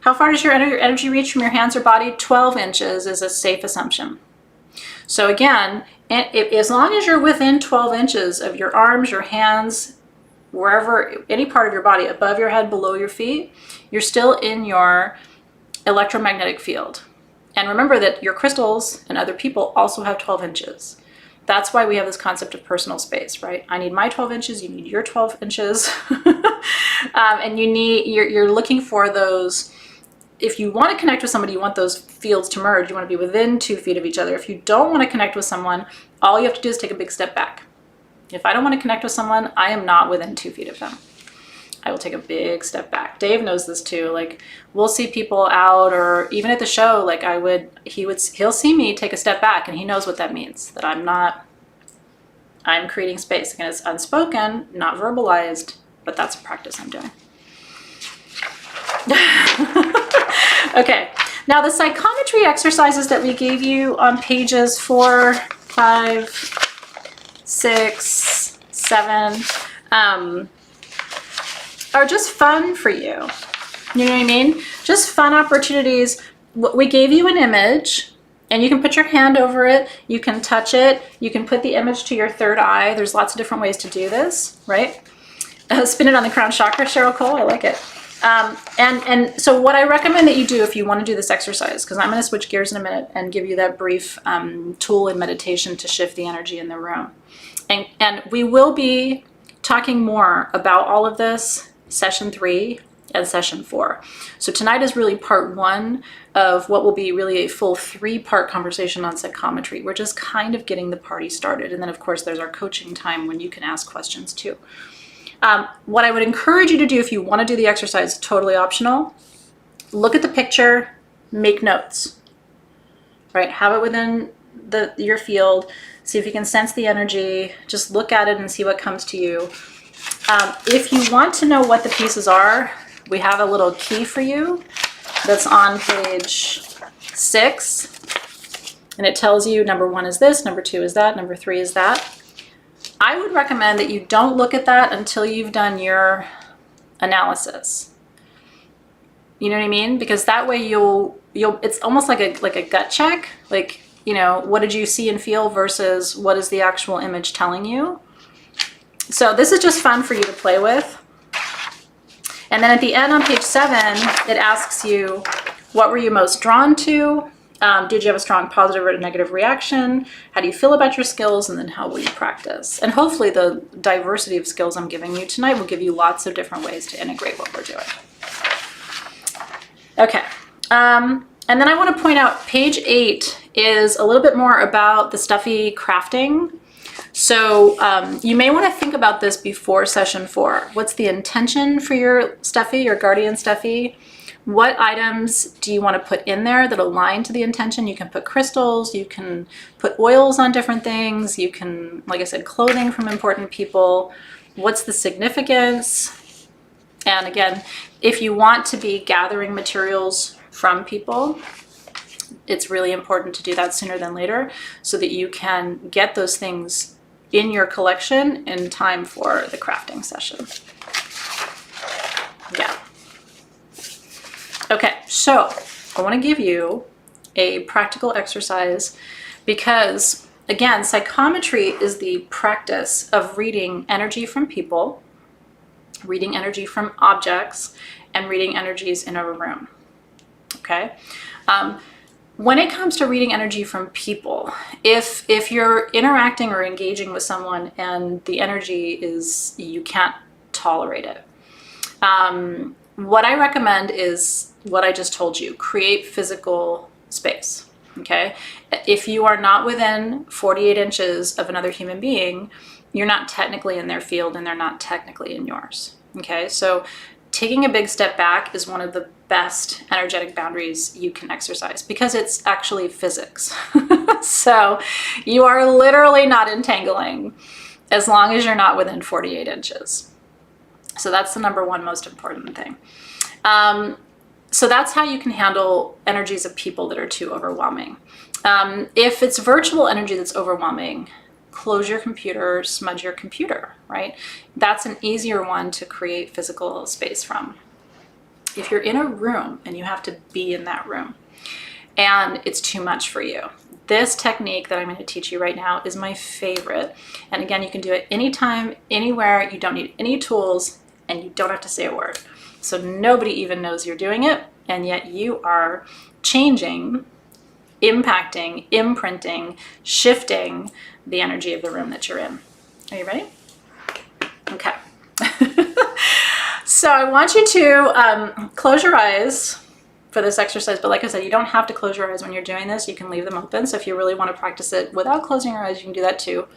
How far does your energy reach from your hands or body? 12 inches is a safe assumption. So again, as long as you're within 12 inches of your arms, your hands, wherever, any part of your body, above your head, below your feet, you're still in your electromagnetic field. And remember that your crystals and other people also have 12 inches. That's why we have this concept of personal space, right? I need my 12 inches, you need your 12 inches. And you're looking for those. If you want to connect with somebody, you want those fields to merge. You want to be within 2 feet of each other. If you don't want to connect with someone, all you have to do is take a big step back. If I don't want to connect with someone, I am not within 2 feet of them. I will take a big step back. Dave knows this too. Like we'll see people out or even at the show, like he'll see me take a step back and he knows what that means, that I'm creating space. Again, it's unspoken, not verbalized, but that's a practice I'm doing. Okay, now the psychometry exercises that we gave you on pages 4, 5, 6, 7 are just fun for you. You know what I mean? Just fun opportunities. We gave you an image and you can put your hand over it. You can touch it. You can put the image to your third eye. There's lots of different ways to do this, right? Spin it on the crown chakra, Cheryl Cole. I like it. And so what I recommend that you do if you want to do this exercise, because I'm going to switch gears in a minute and give you that brief tool in meditation to shift the energy in the room. And we will be talking more about all of this session 3 and session 4. So tonight is really part 1 of what will be really a full 3-part conversation on psychometry. We're just kind of getting the party started. And then of course there's our coaching time when you can ask questions too. What I would encourage you to do if you want to do the exercise, totally optional, look at the picture, make notes, right? Have it within your field, see if you can sense the energy, just look at it and see what comes to you. If you want to know what the pieces are, we have a little key for you that's on page 6. and it tells you number 1 is this, number 2 is that, number 3 is that. I would recommend that you don't look at that until you've done your analysis. You know what I mean? Because that way you'll it's almost like a gut check. Like, you know, what did you see and feel versus what is the actual image telling you? So this is just fun for you to play with. And then at the end on page 7, it asks you, what were you most drawn to? Did you have a strong positive or negative reaction? How do you feel about your skills? And then how will you practice? And hopefully the diversity of skills I'm giving you tonight will give you lots of different ways to integrate what we're doing. Okay. And then I want to point out page 8 is a little bit more about the stuffy crafting. So you may want to think about this before session 4. What's the intention for your stuffy, your guardian stuffy? What items do you want to put in there that align to the intention? You can put crystals, you can put oils on different things, you can, like I said, clothing from important people. What's the significance? And again, if you want to be gathering materials from people, it's really important to do that sooner than later so that you can get those things in your collection in time for the crafting session. Yeah. Okay, so I want to give you a practical exercise because, again, psychometry is the practice of reading energy from people, reading energy from objects, and reading energies in a room. Okay? When it comes to reading energy from people, if you're interacting or engaging with someone and the energy is, you can't tolerate it, what I recommend is what I just told you, create physical space, okay? If you are not within 48 inches of another human being, you're not technically in their field and they're not technically in yours, okay? So taking a big step back is one of the best energetic boundaries you can exercise because it's actually physics. So you are literally not entangling as long as you're not within 48 inches. So that's the number 1 most important thing. So that's how you can handle energies of people that are too overwhelming. If it's virtual energy that's overwhelming, close your computer, smudge your computer, right? That's an easier one to create physical space from. If you're in a room and you have to be in that room and it's too much for you, this technique that I'm going to teach you right now is my favorite. And again, you can do it anytime, anywhere. You don't need any tools and you don't have to say a word. So nobody even knows you're doing it, and yet you are changing, impacting, imprinting, shifting the energy of the room that you're in. Are you ready? Okay. So I want you to close your eyes for this exercise, but like I said, you don't have to close your eyes when you're doing this. You can leave them open. So if you really want to practice it without closing your eyes, you can do that too.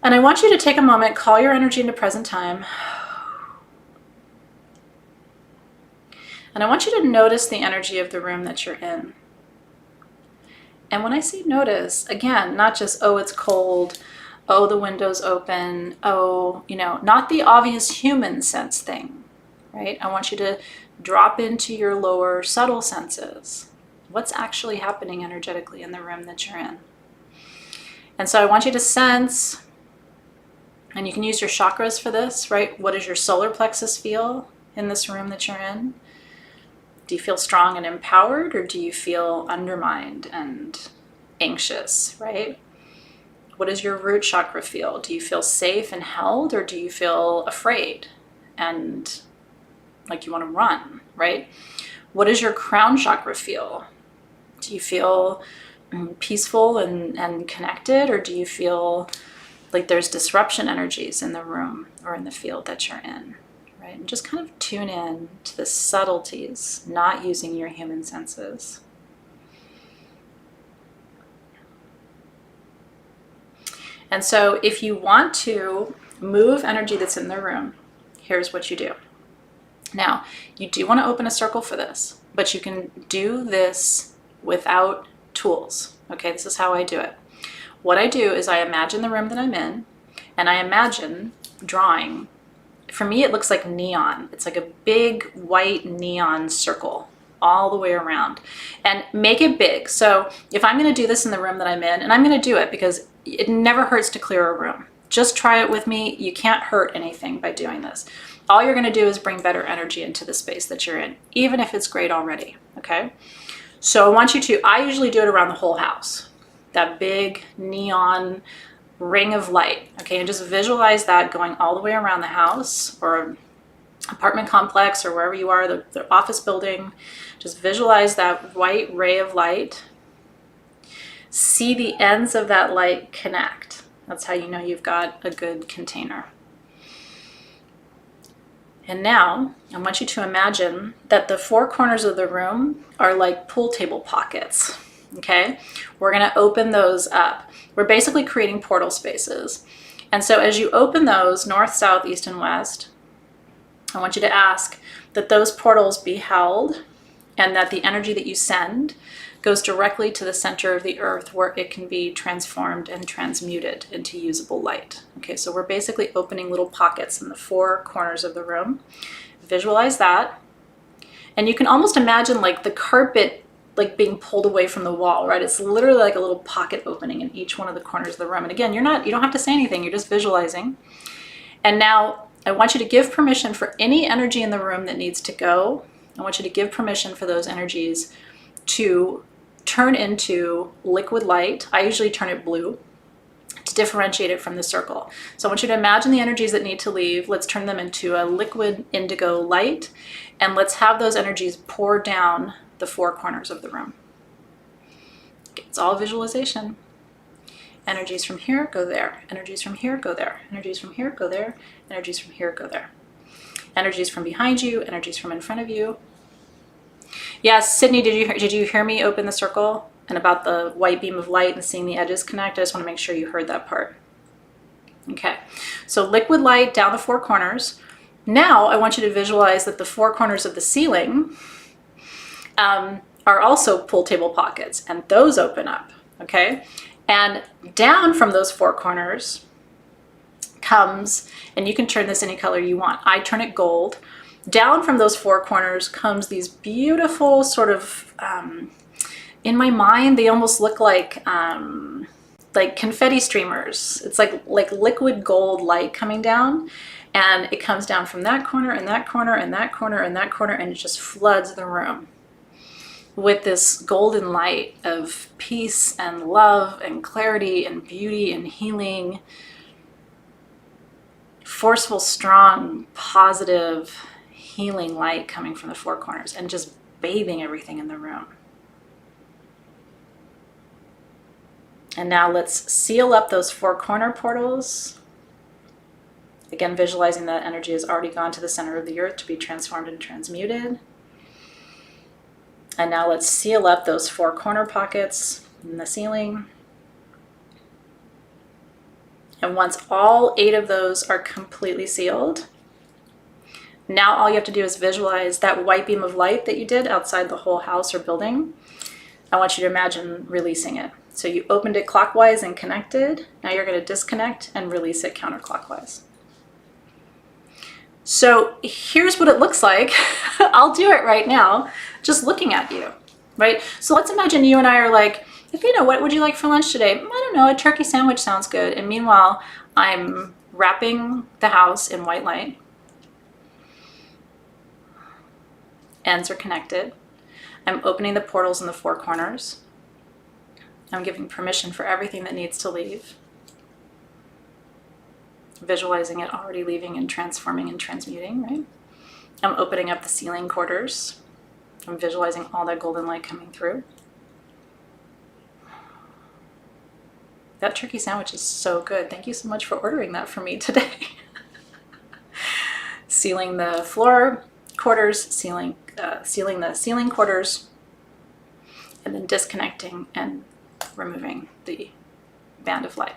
And I want you to take a moment, call your energy into present time. And I want you to notice the energy of the room that you're in. And when I say notice, again, not just, oh, it's cold, oh, the window's open, oh, you know, not the obvious human sense thing, right? I want you to drop into your lower subtle senses. What's actually happening energetically in the room that you're in? And so I want you to sense, and you can use your chakras for this, right? What does your solar plexus feel in this room that you're in? Do you feel strong and empowered, or do you feel undermined and anxious, right? What does your root chakra feel? Do you feel safe and held, or do you feel afraid and like you want to run, right? What does your crown chakra feel? Do you feel peaceful and connected, or do you feel like there's disruption energies in the room or in the field that you're in? Right? And just kind of tune in to the subtleties, not using your human senses. And so if you want to move energy that's in the room, here's what you do. Now, you do want to open a circle for this, but you can do this without tools. Okay, this is how I do it. What I do is I imagine the room that I'm in, and I imagine drawing. For me, it looks like neon. It's like a big white neon circle all the way around, and make it big. So if I'm going to do this in the room that I'm in, and I'm going to do it because it never hurts to clear a room. Just try it with me. You can't hurt anything by doing this. All you're going to do is bring better energy into the space that you're in, even if it's great already, okay? So I want you to, I usually do it around the whole house, that big neon ring of light, okay? And just visualize that going all the way around the house or apartment complex or wherever you are, the office building. Just visualize that white ray of light. See the ends of that light connect. That's how you know you've got a good container. And now I want you to imagine that the four corners of the room are like pool table pockets, okay? We're gonna open those up. We're basically creating portal spaces. And so as you open those, north, south, east, and west, I want you to ask that those portals be held and that the energy that you send goes directly to the center of the earth where it can be transformed and transmuted into usable light. Okay, so we're basically opening little pockets in the four corners of the room. Visualize that. And you can almost imagine like the carpet like being pulled away from the wall, right? It's literally like a little pocket opening in each one of the corners of the room. And again, you don't have to say anything, you're just visualizing. And now I want you to give permission for any energy in the room that needs to go. I want you to give permission for those energies to turn into liquid light. I usually turn it blue to differentiate it from the circle. So I want you to imagine the energies that need to leave. Let's turn them into a liquid indigo light, and let's have those energies pour down the four corners of the room. It's all visualization. Energies from here go there. Energies from here go there. Energies from here go there. Energies from here go there. Energies from behind you. Energies from in front of you. Yes, Sydney, did you hear me open the circle and about the white beam of light and seeing the edges connect? I just want to make sure you heard that part. Okay, so liquid light down the four corners. Now I want you to visualize that the four corners of the ceiling are also pool table pockets, and those open up, okay? And down from those four corners comes, and you can turn this any color you want. I turn it gold. Down from those four corners comes these beautiful sort of, in my mind, they almost look like confetti streamers. It's like liquid gold light coming down, and it comes down from that corner and that corner and that corner and that corner, and it just floods the room with this golden light of peace and love and clarity and beauty and healing. Forceful, strong, positive, healing light coming from the four corners and just bathing everything in the room. And now let's seal up those four corner portals. Again, visualizing that energy has already gone to the center of the earth to be transformed and transmuted. And now let's seal up those four corner pockets in the ceiling. And once all 8 of those are completely sealed, now all you have to do is visualize that white beam of light that you did outside the whole house or building. I want you to imagine releasing it. So you opened it clockwise and connected. Now you're going to disconnect and release it counterclockwise. So here's what it looks like. I'll do it right now, just looking at you, right? So let's imagine you and I are like, what would you like for lunch today? I don't know, a turkey sandwich sounds good. And meanwhile, I'm wrapping the house in white light. Ends are connected. I'm opening the portals in the four corners. I'm giving permission for everything that needs to leave. Visualizing it already leaving and transforming and transmuting, right? I'm opening up the ceiling quarters. I'm visualizing all that golden light coming through. That turkey sandwich is so good. Thank you so much for ordering that for me today. Sealing the floor quarters, sealing the ceiling quarters, and then disconnecting and removing the band of light.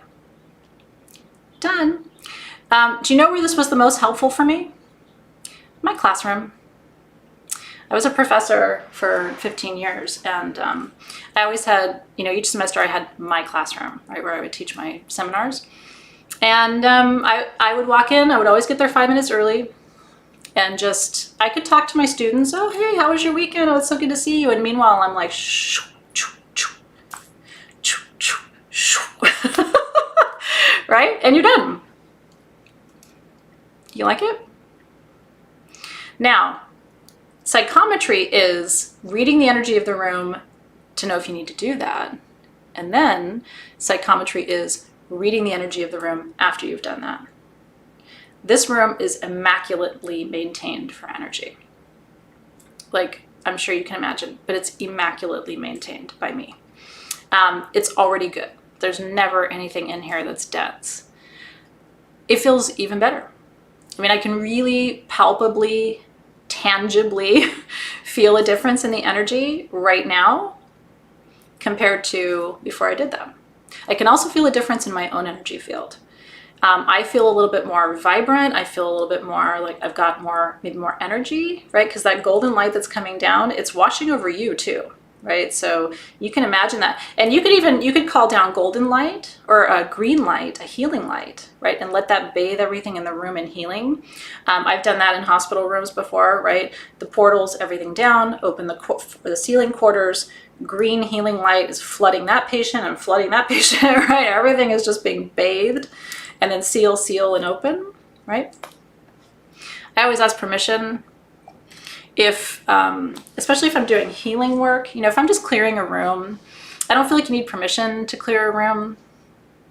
Done. Do you know where this was the most helpful for me? My classroom. I was a professor for 15 years, and I always had, each semester I had my classroom, right, where I would teach my seminars. And I would walk in, I would always get there 5 minutes early, And just, I could talk to my students, oh, hey, how was your weekend? Oh, it's so good to see you. And meanwhile, I'm like, shoo, choo, choo, choo, choo, shoo. Right? And you're done. You like it? Now, psychometry is reading the energy of the room to know if you need to do that. And then psychometry is reading the energy of the room after you've done that. This room is immaculately maintained for energy. Like, I'm sure you can imagine, but it's immaculately maintained by me. It's already good. There's never anything in here that's dense. It feels even better. I mean, I can really palpably, tangibly feel a difference in the energy right now compared to before I did that. I can also feel a difference in my own energy field. I feel a little bit more vibrant. I feel a little bit more like I've got more, maybe more energy, right? Because that golden light that's coming down, it's washing over you too, right? So you can imagine that. And you could call down golden light or a green light, a healing light, right? And let that bathe everything in the room in healing. I've done that in hospital rooms before, right? The portals, everything down, open the ceiling quarters, green healing light is flooding that patient and flooding that patient, right? Everything is just being bathed. And then seal, and open, right? I always ask permission if, especially if I'm doing healing work, you know, if I'm just clearing a room, I don't feel like you need permission to clear a room,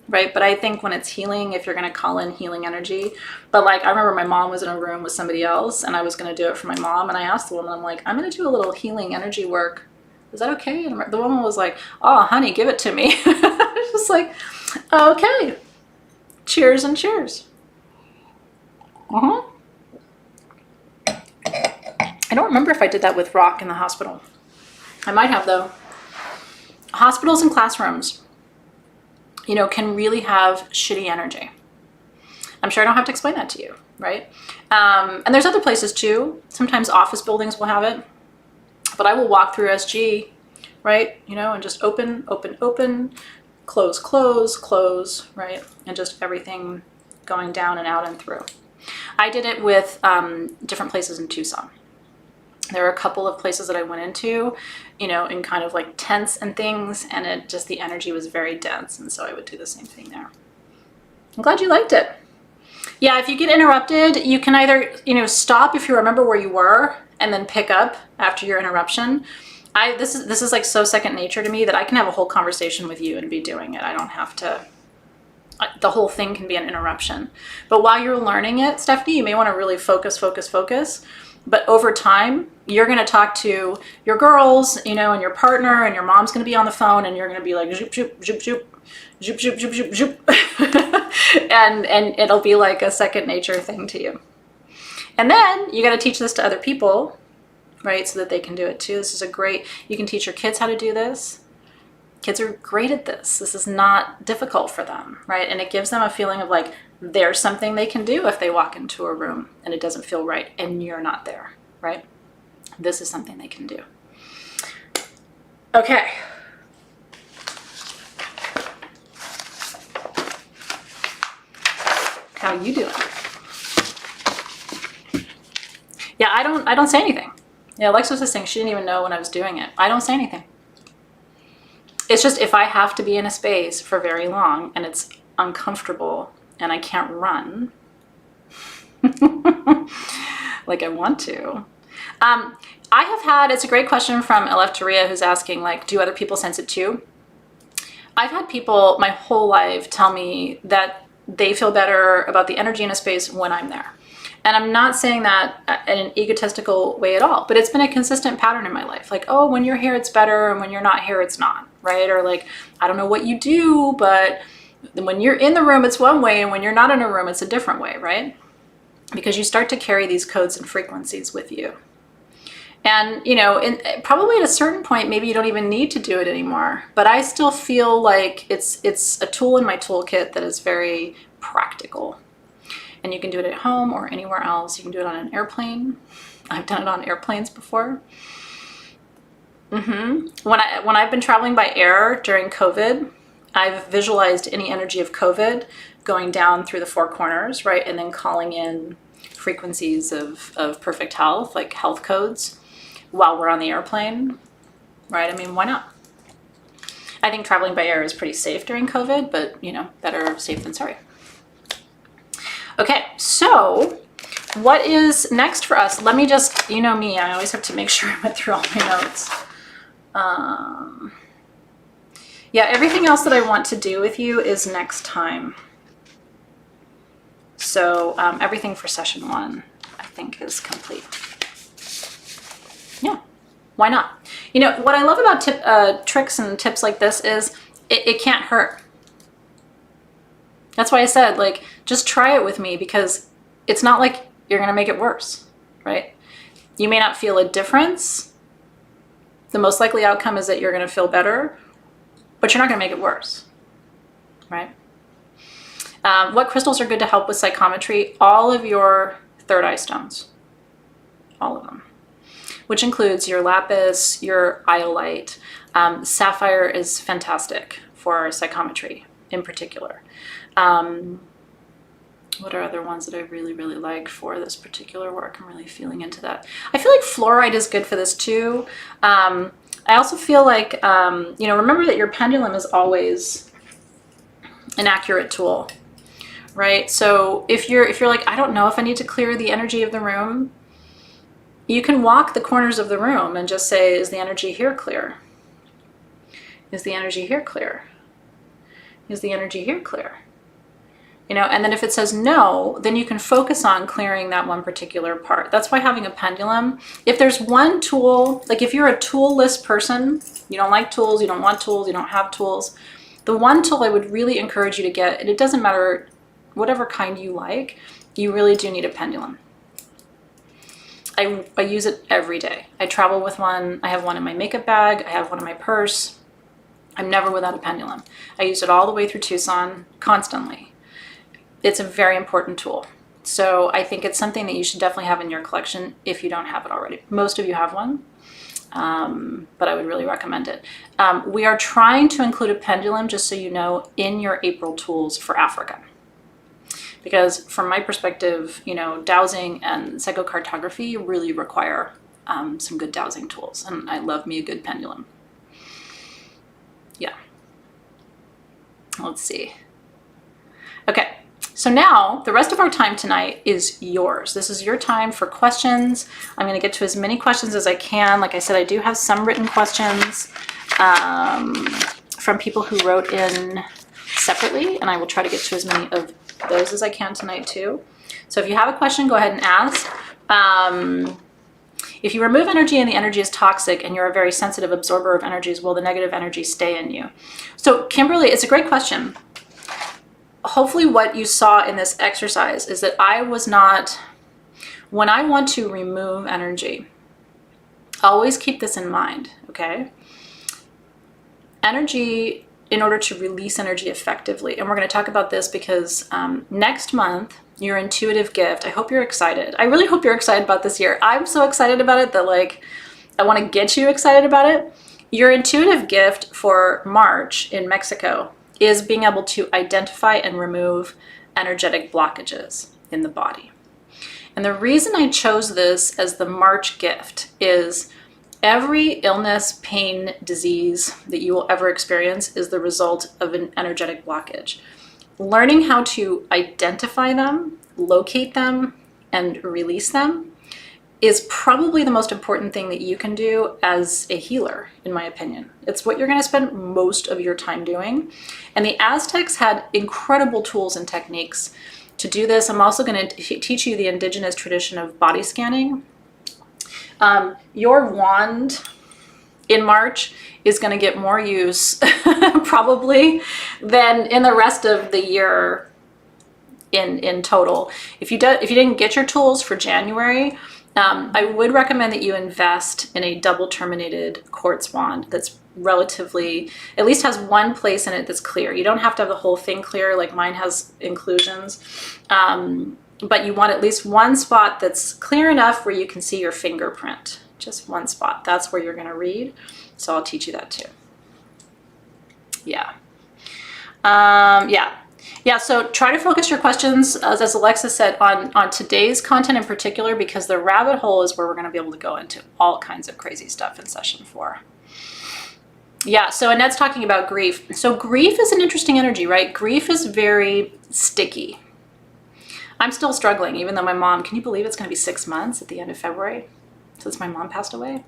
right? But I think when it's healing, if you're gonna call in healing energy, but like, I remember my mom was in a room with somebody else and I was gonna do it for my mom. And I asked the woman, I'm like, I'm gonna do a little healing energy work. Is that okay? And the woman was like, oh, honey, give it to me. I was just like, okay. Cheers and cheers. I don't remember if I did that with rock in the hospital. I might have though. Hospitals and classrooms, you know, can really have shitty energy. I'm sure I don't have to explain that to you, right? And there's other places too. Sometimes office buildings will have it, but I will walk through SG, right? You know, and just open, close, close, close, right? And just everything going down and out and through. I did it with different places in Tucson. There were a couple of places that I went into, you know, in kind of like tents and things, and it just, the energy was very dense. And so I would do the same thing there. I'm glad you liked it. Yeah, if you get interrupted, you can either, you know, stop if you remember where you were and then pick up after your interruption. This is like so second nature to me that I can have a whole conversation with you and be doing it. I don't have to, the whole thing can be an interruption. But while you're learning it, Stephanie, you may want to really focus. But over time, you're going to talk to your girls, you know, and your partner, and your mom's going to be on the phone, and you're going to be like, zoop, zoop, zoop, zoop, zoop, zoop, zoop, zoop, zoop. and it'll be like a second nature thing to you. And then you got to teach this to other people, right? So that they can do it too. This is a great, you can teach your kids how to do this. Kids are great at this. This is not difficult for them, right? And it gives them a feeling of like, there's something they can do if they walk into a room and it doesn't feel right and you're not there, right? This is something they can do. Okay. How you doing? Yeah, I don't say anything. Yeah, Alexa was saying she didn't even know when I was doing it. I don't say anything. It's just if I have to be in a space for very long and it's uncomfortable and I can't run like I want to. I have had, it's a great question from Eleftheria who's asking, like, do other people sense it too? I've had people my whole life tell me that they feel better about the energy in a space when I'm there. And I'm not saying that in an egotistical way at all, but it's been a consistent pattern in my life. Like, oh, when you're here, it's better, and when you're not here, it's not, right? Or like, I don't know what you do, but when you're in the room, it's one way, and when you're not in a room, it's a different way, right? Because you start to carry these codes and frequencies with you. And, you know, probably at a certain point, maybe you don't even need to do it anymore. But I still feel like it's a tool in my toolkit that is very practical. And you can do it at home or anywhere else. You can do it on an airplane. I've done it on airplanes before. When I've been traveling by air during COVID, I've visualized any energy of COVID going down through the four corners, right? And then calling in frequencies of perfect health, like health codes, while we're on the airplane, right? I mean, why not? I think traveling by air is pretty safe during COVID, but you know, better safe than sorry. Okay, so what is next for us? Let me just, you know me, I always have to make sure I went through all my notes. Yeah, everything else that I want to do with you is next time. So everything for session 1, I think, is complete. Yeah, why not? You know, what I love about tricks and tips like this is it can't hurt. That's why I said, like, just try it with me, because it's not like you're going to make it worse, right? You may not feel a difference. The most likely outcome is that you're going to feel better, but you're not going to make it worse, right? What crystals are good to help with psychometry? All of your third eye stones, all of them, which includes your lapis, your iolite. Sapphire is fantastic for psychometry in particular. What are other ones that I really, really like for this particular work? I'm really feeling into that. I feel like fluorite is good for this too. I also feel like, you know, remember that your pendulum is always an accurate tool, right? So if you're like, I don't know if I need to clear the energy of the room, you can walk the corners of the room and just say, is the energy here clear? Is the energy here clear? Is the energy here clear? You know, and then if it says no, then you can focus on clearing that one particular part. That's why having a pendulum, if there's one tool, like if you're a tool-less person, you don't like tools, you don't want tools, you don't have tools, the one tool I would really encourage you to get, and it doesn't matter whatever kind you like, you really do need a pendulum. I use it every day. I travel with one. I have one in my makeup bag. I have one in my purse. I'm never without a pendulum. I use it all the way through Tucson constantly. It's a very important tool. So I think it's something that you should definitely have in your collection if you don't have it already. Most of you have one, but I would really recommend it. We are trying to include a pendulum, just so you know, in your April tools for Africa. Because from my perspective, you know, dowsing and psychocartography really require some good dowsing tools. And I love me a good pendulum. Yeah. Let's see. Okay. So now the rest of our time tonight is yours. This is your time for questions. I'm going to get to as many questions as I can. Like I said, I do have some written questions from people who wrote in separately, and I will try to get to as many of those as I can tonight too. So if you have a question, go ahead and ask. If you remove energy and the energy is toxic and you're a very sensitive absorber of energies, will the negative energy stay in you? So Kimberly, it's a great question. Hopefully what you saw in this exercise is that I was not, when I want to remove energy, always keep this in mind, okay? Energy, in order to release energy effectively, and we're going to talk about this because next month, your intuitive gift, I hope you're excited. I really hope you're excited about this year. I'm so excited about it that like, I want to get you excited about it. Your intuitive gift for March in Mexico is being able to identify and remove energetic blockages in the body. And the reason I chose this as the March gift is every illness, pain, disease that you will ever experience is the result of an energetic blockage. Learning how to identify them, locate them, and release them is probably the most important thing that you can do as a healer, in my opinion. It's what you're going to spend most of your time doing. And the Aztecs had incredible tools and techniques to do this. I'm also going to teach you the indigenous tradition of body scanning. Your wand in March is going to get more use probably than in the rest of the year in total. If you didn't get your tools for January, I would recommend that you invest in a double terminated quartz wand that's relatively, at least has one place in it that's clear. You don't have to have the whole thing clear, like mine has inclusions, but you want at least one spot that's clear enough where you can see your fingerprint. Just one spot. That's where you're going to read. So I'll teach you that too. Yeah. Yeah. Yeah, so try to focus your questions, as Alexa said, on today's content in particular, because the rabbit hole is where we're going to be able to go into all kinds of crazy stuff in session 4. Yeah, so Annette's talking about grief. So grief is an interesting energy, right? Grief is very sticky. I'm still struggling, even though my mom, can you believe it's going to be 6 months at the end of February since my mom passed away?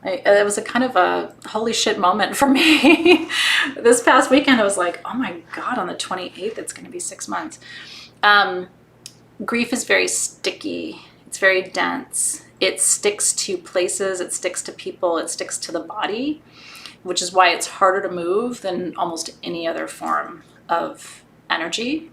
It was a kind of a holy shit moment for me. This past weekend, I was like, oh my God, on the 28th, it's going to be 6 months. Grief is very sticky. It's very dense. It sticks to places, it sticks to people, it sticks to the body, which is why it's harder to move than almost any other form of energy.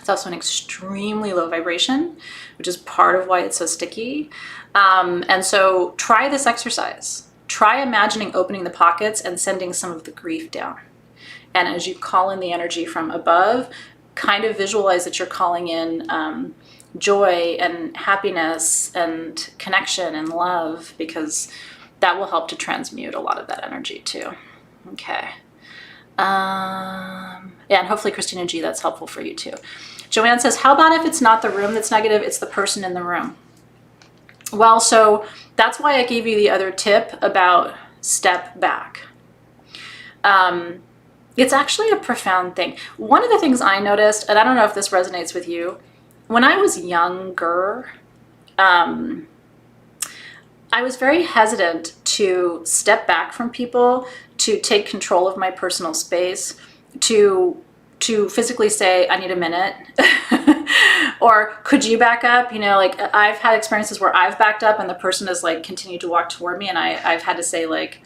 It's also an extremely low vibration, which is part of why it's so sticky. And so try this exercise. Try imagining opening the pockets and sending some of the grief down. And as you call in the energy from above, kind of visualize that you're calling in joy and happiness and connection and love, because that will help to transmute a lot of that energy too. Okay. Yeah, and hopefully Christina G, that's helpful for you too. Joanne says, how about if it's not the room that's negative, it's the person in the room? Well, so that's why I gave you the other tip about step back. It's actually a profound thing. One of the things I noticed, and I don't know if this resonates with you, when I was younger, I was very hesitant to step back from people, to take control of my personal space, to physically say, I need a minute, or could you back up? You know, like I've had experiences where I've backed up and the person has like continued to walk toward me, and I've had to say like,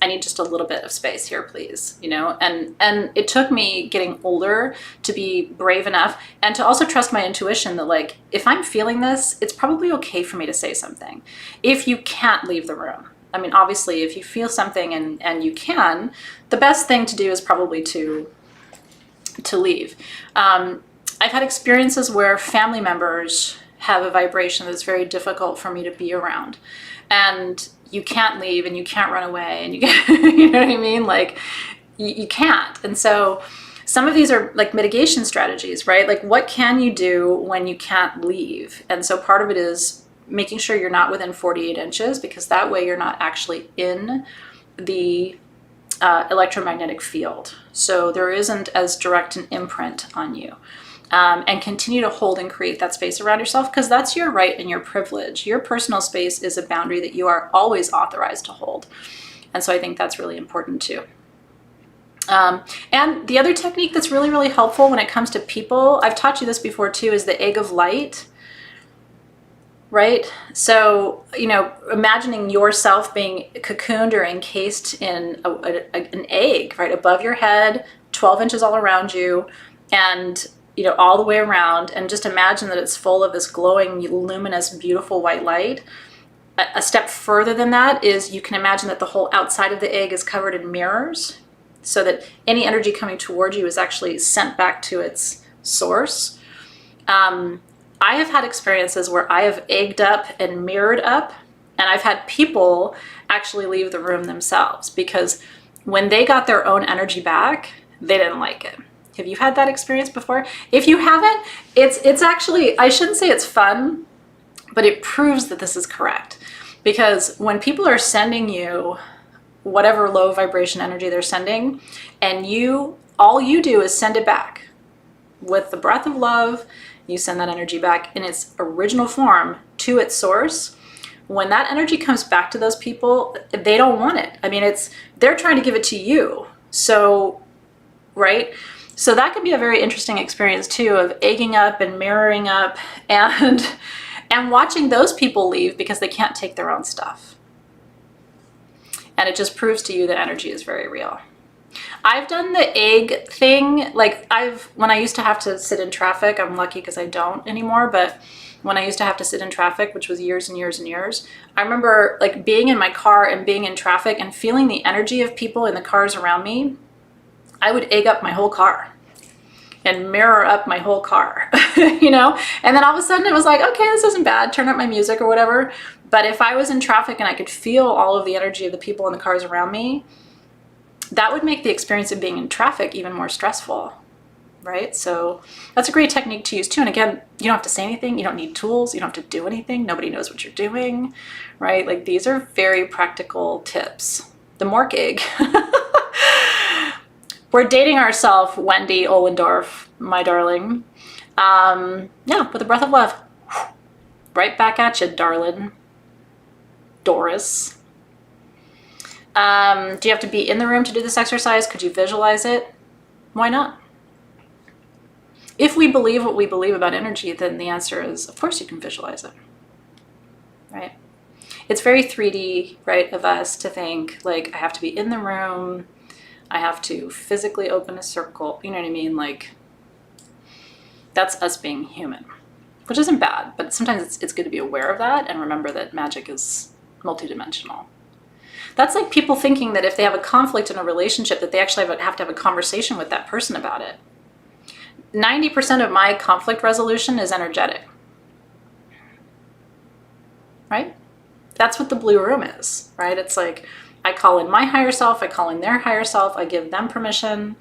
I need just a little bit of space here, please, you know? And it took me getting older to be brave enough and to also trust my intuition that like, if I'm feeling this, it's probably okay for me to say something. If you can't leave the room, I mean, obviously if you feel something and you can, the best thing to do is probably to leave. I've had experiences where family members have a vibration that's very difficult for me to be around, and you can't leave and you can't run away and you you know what I mean? Like you can't. And so some of these are like mitigation strategies, right? Like what can you do when you can't leave? And so part of it is making sure you're not within 48 inches, because that way you're not actually in the electromagnetic field. So there isn't as direct an imprint on you. And continue to hold and create that space around yourself, because that's your right and your privilege. Your personal space is a boundary that you are always authorized to hold. And so I think that's really important too. And the other technique that's really, really helpful when it comes to people, I've taught you this before too, is the egg of light. Right? So, you know, imagining yourself being cocooned or encased in an egg, right? Above your head, 12 inches all around you, and, you know, all the way around, and just imagine that it's full of this glowing, luminous, beautiful white light. A step further than that is you can imagine that the whole outside of the egg is covered in mirrors, so that any energy coming toward you is actually sent back to its source. I have had experiences where I have egged up and mirrored up, and I've had people actually leave the room themselves because when they got their own energy back, they didn't like it. Have you had that experience before? If you haven't, it's actually, I shouldn't say it's fun, but it proves that this is correct. Because when people are sending you whatever low vibration energy they're sending, and all you do is send it back with the breath of love. You send that energy back in its original form to its source. When that energy comes back to those people, they don't want it. I mean, they're trying to give it to you. So, right? So that could be a very interesting experience too, of egging up and mirroring up and watching those people leave because they can't take their own stuff. And it just proves to you that energy is very real. I've done the egg thing, like when I used to have to sit in traffic, I'm lucky because I don't anymore, but when I used to have to sit in traffic, which was years and years and years, I remember like being in my car and being in traffic and feeling the energy of people in the cars around me. I would egg up my whole car and mirror up my whole car, you know? And then all of a sudden it was like, okay, this isn't bad, turn up my music or whatever. But if I was in traffic and I could feel all of the energy of the people in the cars around me, that would make the experience of being in traffic even more stressful. right? So that's a great technique to use too. And again, you don't have to say anything. You don't need tools. You don't have to do anything. Nobody knows what you're doing, right? Like these are very practical tips. The more gig. We're dating ourselves, Wendy Ollendorf, my darling. Yeah, with a breath of love. Right back at you, darling. Doris. Do you have to be in the room to do this exercise? Could you visualize it? Why not? If we believe what we believe about energy, then the answer is, of course you can visualize it, right? It's very 3D, right, of us to think like I have to be in the room, I have to physically open a circle, you know what I mean? Like that's us being human, which isn't bad, but sometimes it's good to be aware of that and remember that magic is multidimensional. That's like people thinking that if they have a conflict in a relationship that they actually have to have a conversation with that person about it. 90% of my conflict resolution is energetic, right? That's what the blue room is, right? It's like I call in my higher self, I call in their higher self, I give them permission,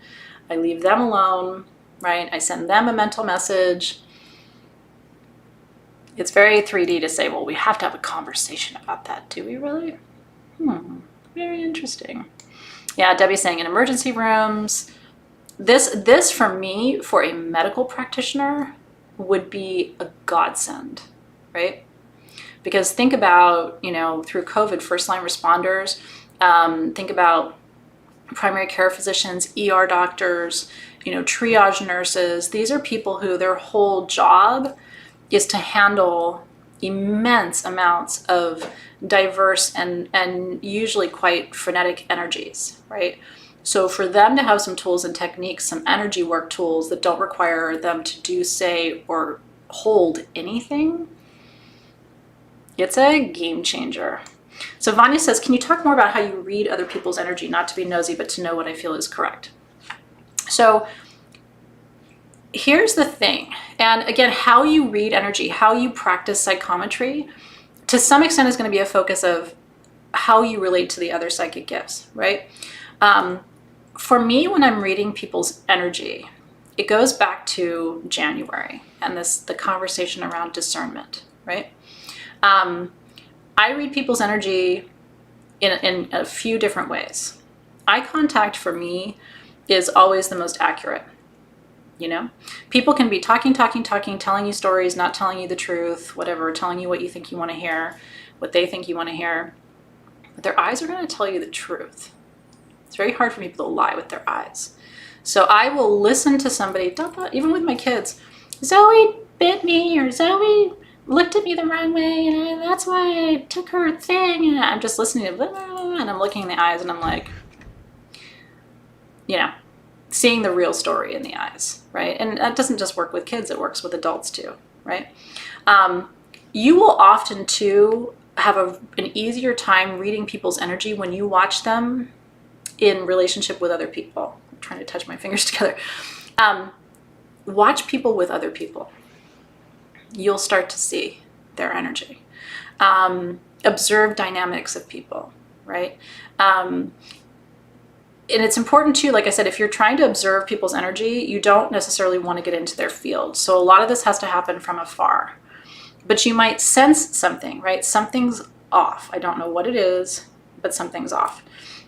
I leave them alone, right? I send them a mental message. It's very 3D to say, well, we have to have a conversation about that. Do we really? Very interesting. Yeah, Debbie's saying in emergency rooms, this for me, for a medical practitioner, would be a godsend, right? Because think about, through COVID, first line responders, think about primary care physicians, ER doctors, triage nurses. These are people who their whole job is to handle immense amounts of diverse and usually quite frenetic energies, right? So for them to have some tools and techniques, some energy work tools that don't require them to do, say, or hold anything, it's a game changer. So Vanya says, can you talk more about how you read other people's energy, not to be nosy, but to know what I feel is correct? So here's the thing. And again, how you read energy, how you practice psychometry, to some extent is going to be a focus of how you relate to the other psychic gifts, right? For me, when I'm reading people's energy, it goes back to January and the conversation around discernment, right? I read people's energy in a few different ways. Eye contact for me is always the most accurate. People can be talking, telling you stories, not telling you the truth, whatever, telling you what you think you want to hear, what they think you want to hear, but their eyes are going to tell you the truth. It's very hard for people to lie with their eyes. So I will listen to somebody, even with my kids, Zoe bit me, or Zoe looked at me the wrong way, and that's why I took her thing, and I'm just listening to blah, blah, blah, and I'm looking in the eyes, and I'm like, seeing the real story in the eyes, right? And that doesn't just work with kids, it works with adults too, right? You will often too have an easier time reading people's energy when you watch them in relationship with other people. I'm trying to touch my fingers together. Watch people with other people. You'll start to see their energy. Observe dynamics of people, right? And it's important too, like I said, if you're trying to observe people's energy, you don't necessarily want to get into their field. So a lot of this has to happen from afar. But you might sense something, right? Something's off. I don't know what it is, but something's off.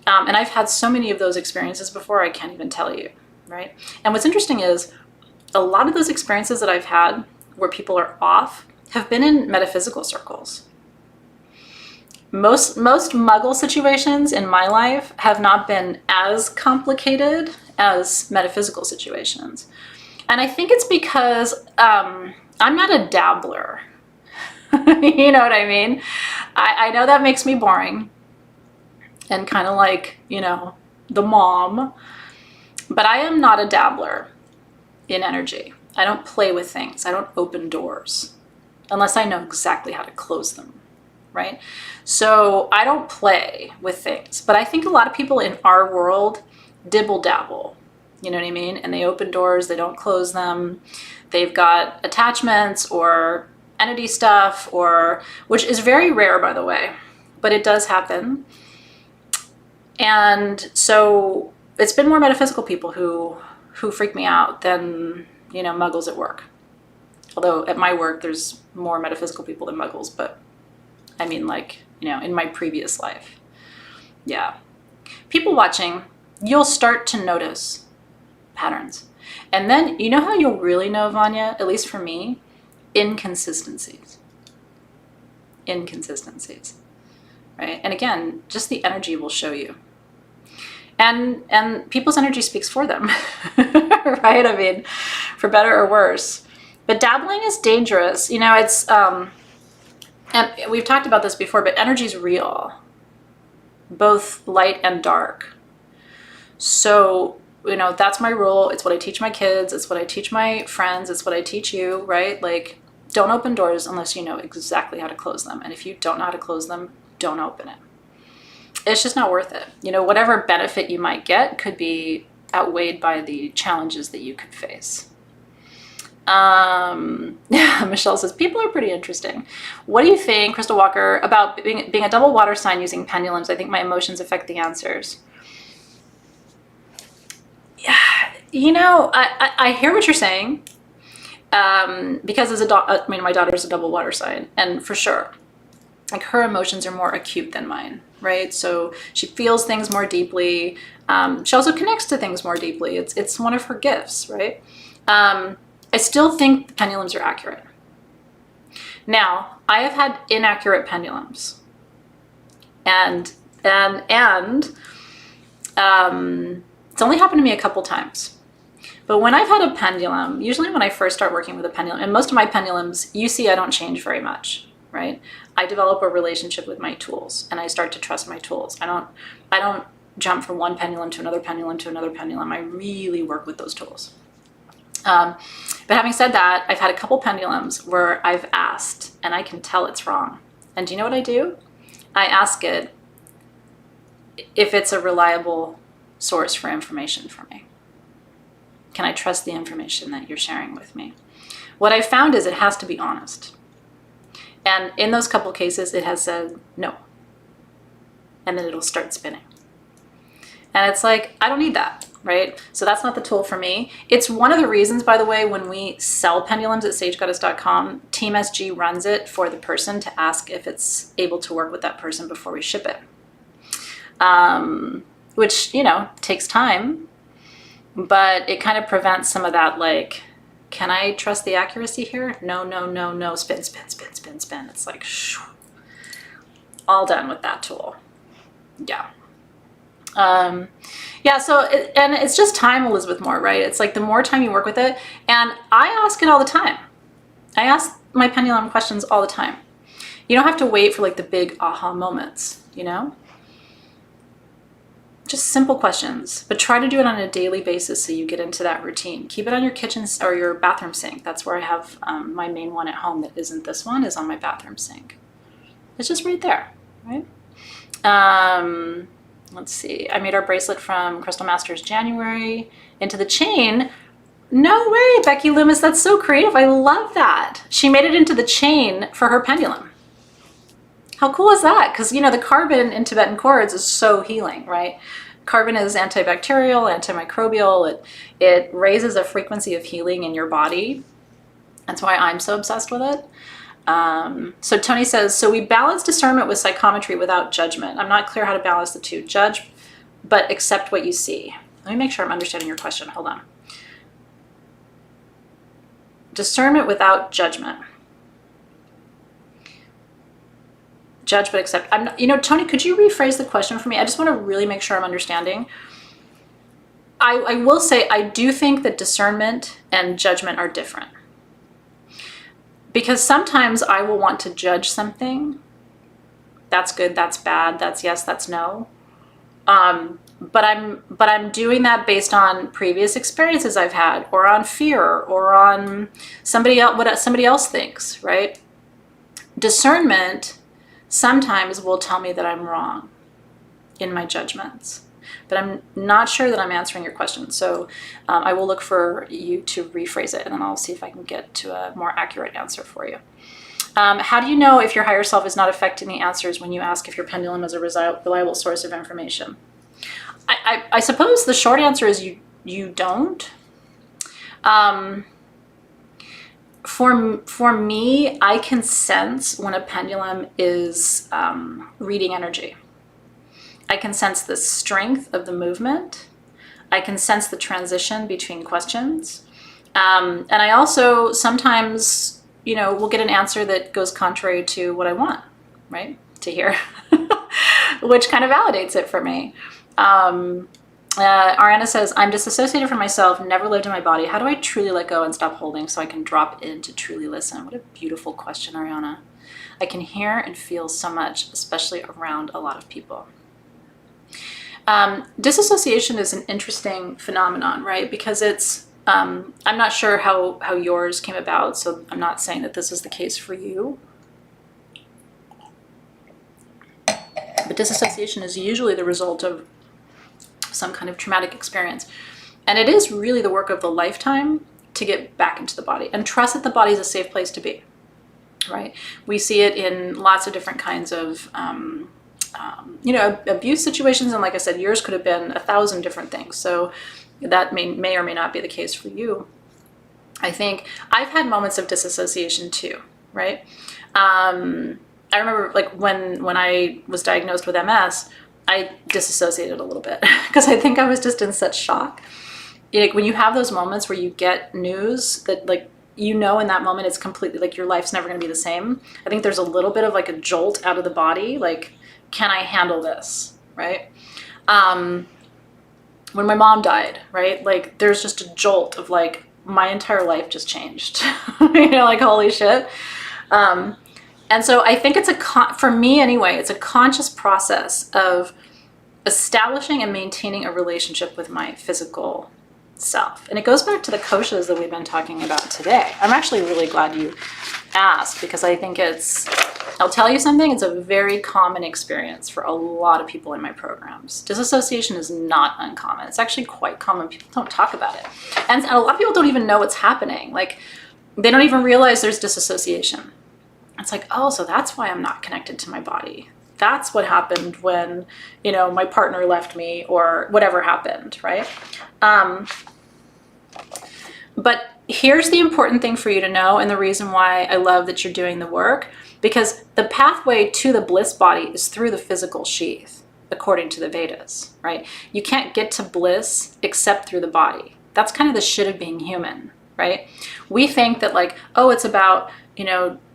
And I've had so many of those experiences before, I can't even tell you, right? And what's interesting is a lot of those experiences that I've had where people are off have been in metaphysical circles. Most muggle situations in my life have not been as complicated as metaphysical situations. And I think it's because I'm not a dabbler. You know what I mean? I know that makes me boring and kind of like, the mom, but I am not a dabbler in energy. I don't play with things. I don't open doors unless I know exactly how to close them, right? So I don't play with things, but I think a lot of people in our world dibble dabble, you know what I mean? And they open doors, they don't close them. They've got attachments or entity stuff, which is very rare, by the way, but it does happen. And so it's been more metaphysical people who who freak me out than, you know, muggles at work. Although at my work, there's more metaphysical people than muggles, but I mean, like, you know, in my previous life. Yeah. People watching, you'll start to notice patterns. And then, you know how you'll really know, Vanya, at least for me? Inconsistencies. Inconsistencies, right? And again, just the energy will show you. And people's energy speaks for them, right? I mean, for better or worse. But dabbling is dangerous. You know, it's, and we've talked about this before, but energy is real, both light and dark. So, you know, that's my rule. It's what I teach my kids. It's what I teach my friends. It's what I teach you, right? Like, don't open doors unless you know exactly how to close them. And if you don't know how to close them, don't open it. It's just not worth it. You know, whatever benefit you might get could be outweighed by the challenges that you could face. Michelle says, people are pretty interesting. What do you think, Crystal Walker, about being a double water sign using pendulums? I think my emotions affect the answers. Yeah, you know, I hear what you're saying. Because as I mean, my daughter's a double water sign, and for sure, like, her emotions are more acute than mine, right? So she feels things more deeply. She also connects to things more deeply. It's one of her gifts, right? I still think the pendulums are accurate. Now, I have had inaccurate pendulums, and it's only happened to me a couple times. But when I've had a pendulum, usually when I first start working with a pendulum, and most of my pendulums, you see, I don't change very much, right? I develop a relationship with my tools, and I start to trust my tools. I don't jump from one pendulum to another pendulum to another pendulum. I really work with those tools. But having said that, I've had a couple pendulums where I've asked, and I can tell it's wrong. And do you know what I do? I ask it if it's a reliable source for information for me. Can I trust the information that you're sharing with me? What I found is it has to be honest. And in those couple cases, it has said no. And then it'll start spinning. And it's like, I don't need that, right? So that's not the tool for me. It's one of the reasons, by the way, when we sell pendulums at sagegoddess.com, Team SG runs it for the person to ask if it's able to work with that person before we ship it. Which, you know, takes time, but it kind of prevents some of that, like, can I trust the accuracy here? No, no, no, no, spin, spin, spin, spin, spin. It's like, shoo, all done with that tool. Yeah. Yeah, so, and it's just time, Elizabeth Moore, right? It's like the more time you work with it, and I ask it all the time. I ask my pendulum questions all the time. You don't have to wait for like the big aha moments, you know? Just simple questions, but try to do it on a daily basis so you get into that routine. Keep it on your kitchen or your bathroom sink. That's where I have my main one at home that isn't this one, is on my bathroom sink. It's just right there, right? Let's see. I made our bracelet from Crystal Masters January into the chain. No way, Becky Loomis. That's so creative. I love that. She made it into the chain for her pendulum. How cool is that? Because, you know, the carbon in Tibetan cords is so healing, right? Carbon is antibacterial, antimicrobial. It raises a frequency of healing in your body. That's why I'm so obsessed with it. So Tony says, so we balance discernment with psychometry without judgment. I'm not clear how to balance the two. Judge, but accept what you see. Let me make sure I'm understanding your question. Hold on. Discernment without judgment. Judge, but accept. I'm not, you know, Tony, could you rephrase the question for me? I just want to really make sure I'm understanding. I will say, I do think that discernment and judgment are different. Because sometimes I will want to judge something. That's good, that's bad, that's yes, that's no. But I'm doing that based on previous experiences I've had, or on fear, or on somebody else, what somebody else thinks, right? Discernment sometimes will tell me that I'm wrong in my judgments, but I'm not sure that I'm answering your question. So I will look for you to rephrase it, and then I'll see if I can get to a more accurate answer for you. How do you know if your higher self is not affecting the answers when you ask if your pendulum is a reliable source of information? I suppose the short answer is you don't. For me, I can sense when a pendulum is reading energy. I can sense the strength of the movement. I can sense the transition between questions. And I also sometimes, will get an answer that goes contrary to what I want, right, to hear, which kind of validates it for me. Ariana says, I'm disassociated from myself, never lived in my body. How do I truly let go and stop holding so I can drop in to truly listen? What a beautiful question, Ariana. I can hear and feel so much, especially around a lot of people. Disassociation is an interesting phenomenon, right? Because it's, I'm not sure how yours came about, so I'm not saying that this is the case for you. But disassociation is usually the result of some kind of traumatic experience. And it is really the work of the lifetime to get back into the body and trust that the body is a safe place to be, right? We see it in lots of different kinds of, abuse situations. And like I said, yours could have been 1,000 different things. So that may or may not be the case for you. I think I've had moments of disassociation too, right? I remember like when I was diagnosed with MS, I disassociated a little bit because I think I was just in such shock. Like when you have those moments where you get news that in that moment it's completely like your life's never going to be the same. I think there's a little bit of like a jolt out of the body. Like, can I handle this? Right. When my mom died, right? Like there's just a jolt of like my entire life just changed, like holy shit. And so I think for me anyway, it's a conscious process of establishing and maintaining a relationship with my physical self. And it goes back to the koshas that we've been talking about today. I'm actually really glad you asked because I think I'll tell you something, it's a very common experience for a lot of people in my programs. Disassociation is not uncommon. It's actually quite common. People don't talk about it. And a lot of people don't even know what's happening. Like they don't even realize there's disassociation. It's like, oh, so that's why I'm not connected to my body. That's what happened when, my partner left me or whatever happened, right? But here's the important thing for you to know, and the reason why I love that you're doing the work, because the pathway to the bliss body is through the physical sheath, according to the Vedas, right? You can't get to bliss except through the body. That's kind of the shit of being human, right? We think that like, oh, it's about,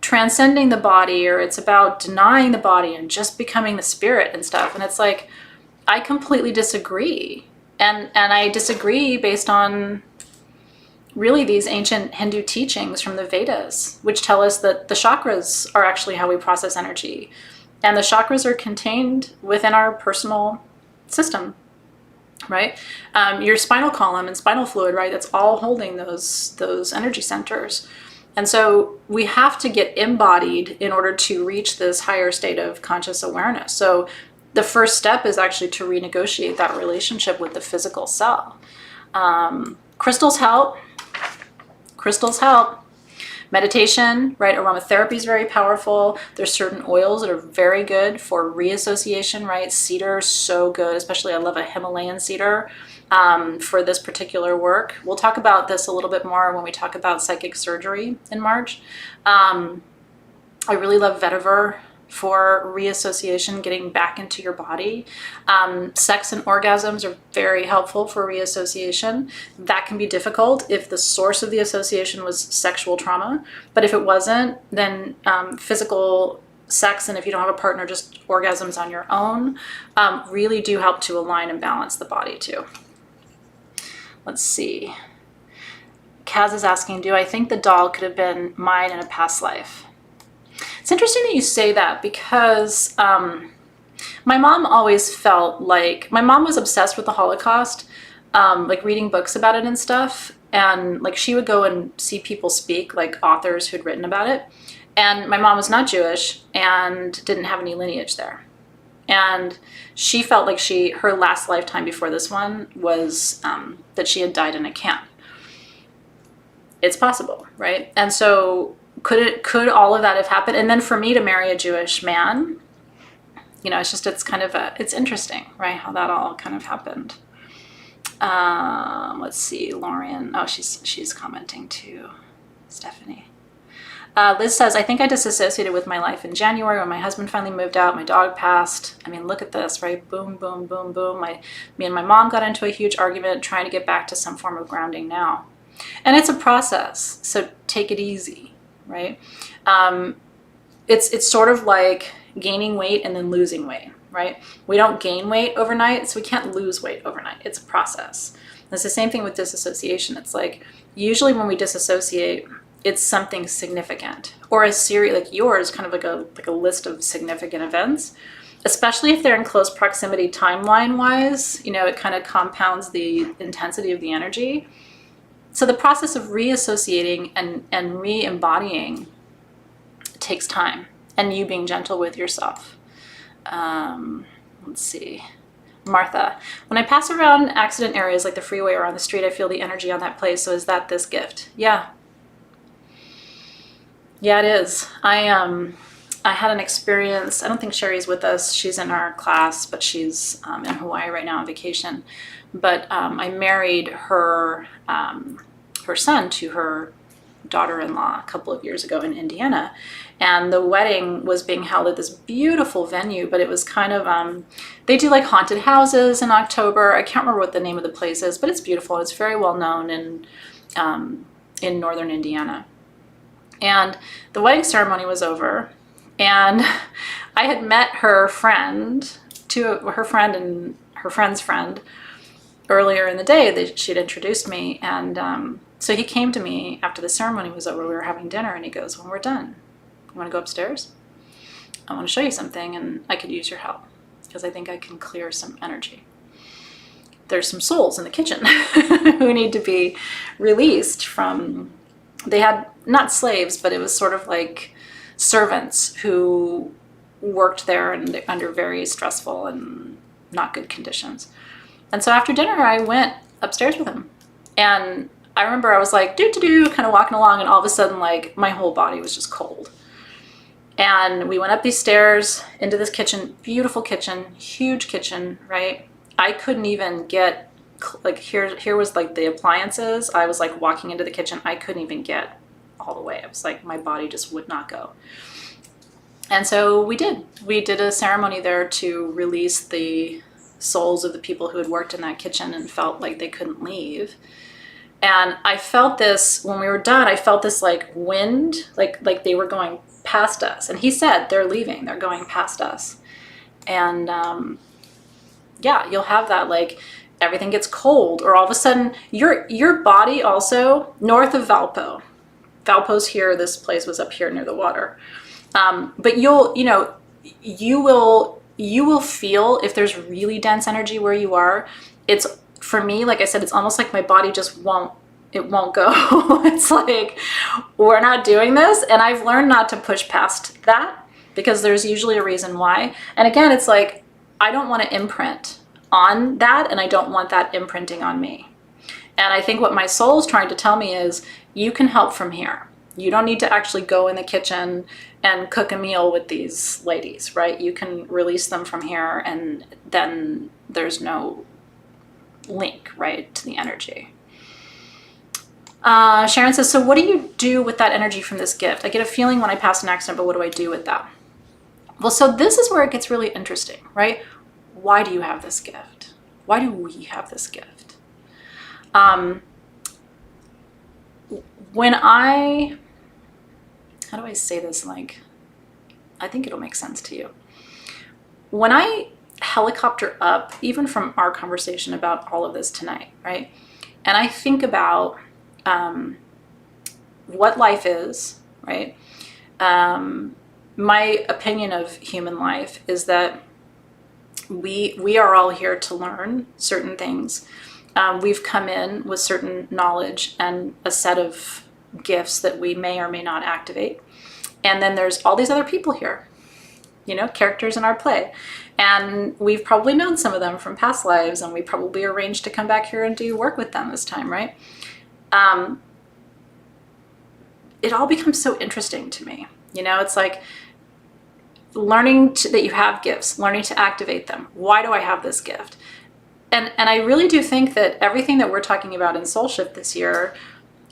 transcending the body, or it's about denying the body and just becoming the spirit and stuff. And it's like, I completely disagree. And I disagree based on really these ancient Hindu teachings from the Vedas, which tell us that the chakras are actually how we process energy. And the chakras are contained within our personal system, right? Your spinal column and spinal fluid, right? That's all holding those energy centers. And so we have to get embodied in order to reach this higher state of conscious awareness. So the first step is actually to renegotiate that relationship with the physical self. Crystals help. Meditation, right? Aromatherapy is very powerful. There's certain oils that are very good for reassociation, right? Cedar is so good, especially I love a Himalayan cedar for this particular work. We'll talk about this a little bit more when we talk about psychic surgery in March. I really love vetiver for reassociation, getting back into your body. Sex and orgasms are very helpful for reassociation. That can be difficult if the source of the association was sexual trauma. But if it wasn't, then physical sex, and if you don't have a partner, just orgasms on your own, really do help to align and balance the body too. Let's see. Kaz is asking, do I think the doll could have been mine in a past life? It's interesting that you say that because my mom always felt like, my mom was obsessed with the Holocaust, like reading books about it and stuff. And like she would go and see people speak, like authors who'd written about it. And my mom was not Jewish and didn't have any lineage there. And she felt like her last lifetime before this one was that she had died in a camp. It's possible, right? And so could all of that have happened? And then for me to marry a Jewish man, it's interesting, right? How that all kind of happened. Let's see, Lorian. Oh, she's commenting too. Stephanie. Liz says, I think I disassociated with my life in January when my husband finally moved out, my dog passed. I mean, look at this, right? Boom, boom, boom, boom. Me and my mom got into a huge argument trying to get back to some form of grounding now. And it's a process, so take it easy, right? It's sort of like gaining weight and then losing weight, right? We don't gain weight overnight, so we can't lose weight overnight. It's a process. It's the same thing with disassociation. It's like, usually when we disassociate, it's something significant, or a series like yours, kind of like a list of significant events, especially if they're in close proximity timeline wise. You know, it kind of compounds the intensity of the energy. So the process of reassociating and re-embodying takes time, and you being gentle with yourself. Let's see. Martha, when I pass around accident areas like the freeway or on the street, I feel the energy on that place. So is that this gift? Yeah. Yeah, it is. I had an experience. I don't think Sherry's with us. She's in our class, but she's in Hawaii right now on vacation. But I married her son to her daughter-in-law a couple of years ago in Indiana, and the wedding was being held at this beautiful venue, but it was kind of they do like haunted houses in October. I can't remember what the name of the place is, but it's beautiful. It's very well known in northern Indiana. And the wedding ceremony was over, and I had met her friend, her friend and her friend's friend, earlier in the day. That she'd introduced me, and so he came to me after the ceremony was over. We were having dinner, and he goes, when we're done, you want to go upstairs? I want to show you something, and I could use your help, because I think I can clear some energy. There's some souls in the kitchen who need to be released from, they had not slaves, but it was sort of like servants who worked there and under very stressful and not good conditions. And so after dinner, I went upstairs with him. And I remember I was like, do-do-do, kind of walking along, and all of a sudden, like, my whole body was just cold. And we went up these stairs into this kitchen, beautiful kitchen, huge kitchen, right? I couldn't even get, like, here was like the appliances. I was like walking into the kitchen. I couldn't even get all the way. I was like, my body just would not go. And so we did a ceremony there to release the souls of the people who had worked in that kitchen and felt like they couldn't leave. And I felt this, when we were done, I felt this like wind, like they were going past us. And he said, they're leaving, they're going past us. And yeah, you'll have that, like everything gets cold, or all of a sudden your body also, north of Valpo's here, this place was up here near the water. But you will feel if there's really dense energy where you are. It's, for me, like I said, it's almost like my body just won't go. It's like, we're not doing this. And I've learned not to push past that, because there's usually a reason why. And again, it's like, I don't want to imprint on that, and I don't want that imprinting on me. And I think what my soul's trying to tell me is, you can help from here. You don't need to actually go in the kitchen and cook a meal with these ladies, right? You can release them from here, and then there's no link, right, to the energy. Sharon says, so what do you do with that energy from this gift? I get a feeling when I pass an accident, but what do I do with that? Well, so this is where it gets really interesting, right? Why do you have this gift? Why do we have this gift? How do I say this? Like, I think it'll make sense to you. When I helicopter up, even from our conversation about all of this tonight, right? And I think about what life is, right? My opinion of human life is that we are all here to learn certain things. We've come in with certain knowledge and a set of gifts that we may or may not activate. And then there's all these other people here, characters in our play. And we've probably known some of them from past lives, and we probably arranged to come back here and do work with them this time, right? It all becomes so interesting to me. It's like learning that you have gifts, learning to activate them. Why do I have this gift? and I really do think that everything that we're talking about in Soul Shift this year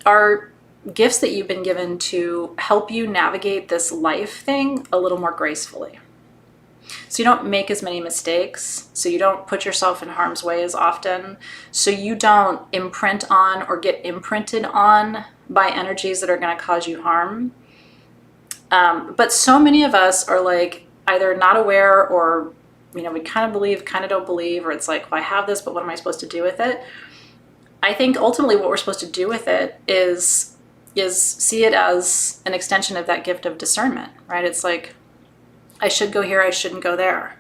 are gifts that you've been given to help you navigate this life thing a little more gracefully. So you don't make as many mistakes, so you don't put yourself in harm's way as often, so you don't imprint on or get imprinted on by energies that are going to cause you harm. But so many of us are like either not aware, or we kind of believe, kind of don't believe, or it's like, well, I have this, but what am I supposed to do with it? I think ultimately what we're supposed to do with it is see it as an extension of that gift of discernment, right? It's like, I should go here, I shouldn't go there.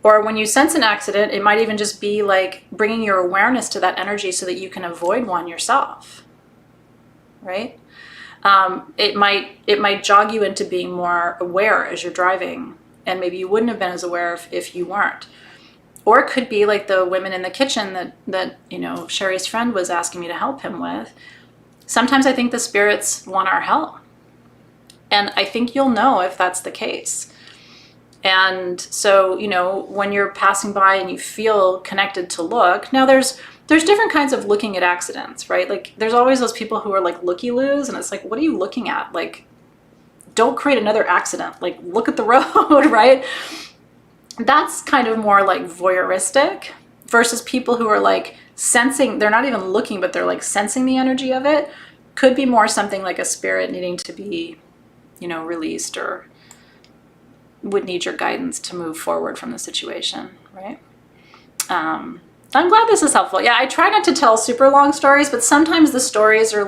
Or when you sense an accident, it might even just be like bringing your awareness to that energy so that you can avoid one yourself, right? It might jog you into being more aware as you're driving, and maybe you wouldn't have been as aware if you weren't. Or it could be like the women in the kitchen that Sherry's friend was asking me to help him with. Sometimes I think the spirits want our help, and I think you'll know if that's the case. And so, when you're passing by and you feel connected to look, now there's different kinds of looking at accidents, right? Like there's always those people who are like looky-loos, and it's like, what are you looking at? Like, don't create another accident. Like, look at the road, right? That's kind of more like voyeuristic, versus people who are like sensing, they're not even looking, but they're like sensing the energy of it. Could be more something like a spirit needing to be, released, or would need your guidance to move forward from the situation, right? I'm glad this is helpful. Yeah, I try not to tell super long stories, but sometimes the stories are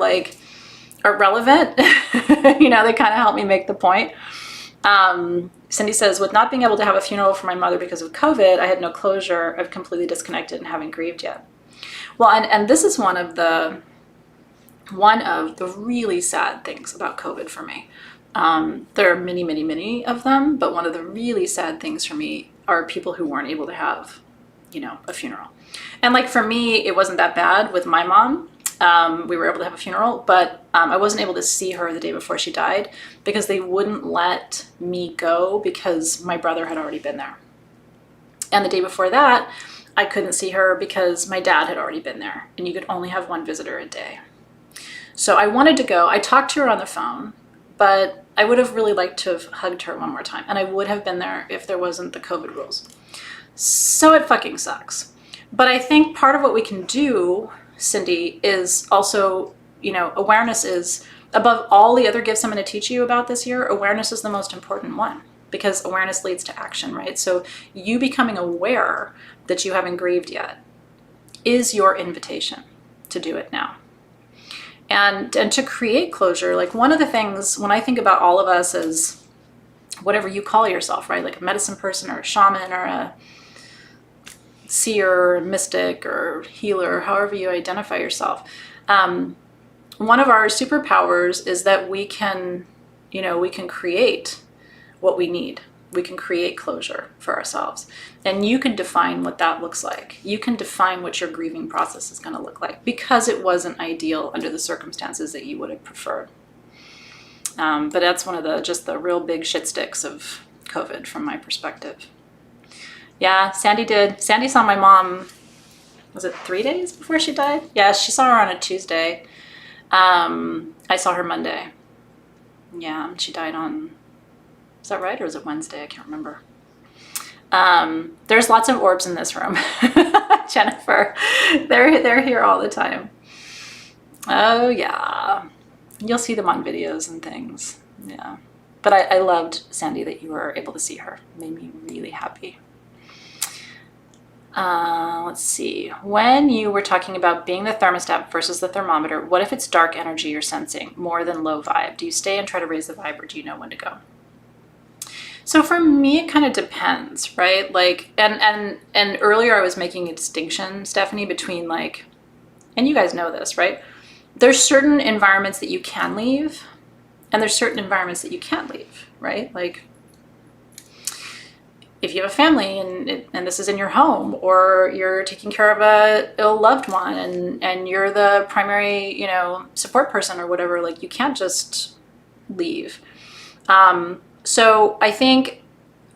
relevant. They kind of help me make the point. Cindy says, with not being able to have a funeral for my mother because of COVID, I had no closure. I've completely disconnected and haven't grieved yet. Well, and this is one of the really sad things about COVID for me. There are many, many, many of them, but one of the really sad things for me are people who weren't able to have, a funeral. And like for me, it wasn't that bad with my mom. We were able to have a funeral, but I wasn't able to see her the day before she died because they wouldn't let me go because my brother had already been there. And the day before that, I couldn't see her because my dad had already been there, and you could only have one visitor a day. So I wanted to go. I talked to her on the phone, but I would have really liked to have hugged her one more time, and I would have been there if there wasn't the COVID rules. So it fucking sucks. But I think part of what we can do, Cindy, is also, awareness is, above all the other gifts I'm going to teach you about this year, awareness is the most important one, because awareness leads to action, right? So you becoming aware that you haven't grieved yet is your invitation to do it now. And to create closure, like one of the things, when I think about all of us as whatever you call yourself, right? Like a medicine person or a shaman or a seer or mystic or healer, however you identify yourself. One of our superpowers is that we can create what we need. We can create closure for ourselves. And you can define what that looks like. You can define what your grieving process is going to look like, because it wasn't ideal under the circumstances that you would have preferred. But that's one of the real big shit sticks of COVID from my perspective. Yeah, Sandy did. Sandy saw my mom, was it 3 days before she died? Yeah, she saw her on a Tuesday. I saw her Monday. Yeah, she died on, is that right? Or is it Wednesday? I can't remember. There's lots of orbs in this room. Jennifer, they're here all the time. Oh yeah. You'll see them on videos and things. Yeah. But I loved, Sandy, that you were able to see her. It made me really happy. Let's see. When you were talking about being the thermostat versus the thermometer, what if it's dark energy you're sensing more than low vibe? Do you stay and try to raise the vibe, or do you know when to go? So for me, it kind of depends, right? Like, and earlier I was making a distinction, Stephanie, between like, and you guys know this, right? There's certain environments that you can leave, and there's certain environments that you can't leave, right? Like, if you have a family and this is in your home, or you're taking care of a ill loved one and you're the primary, support person or whatever, like you can't just leave. So I think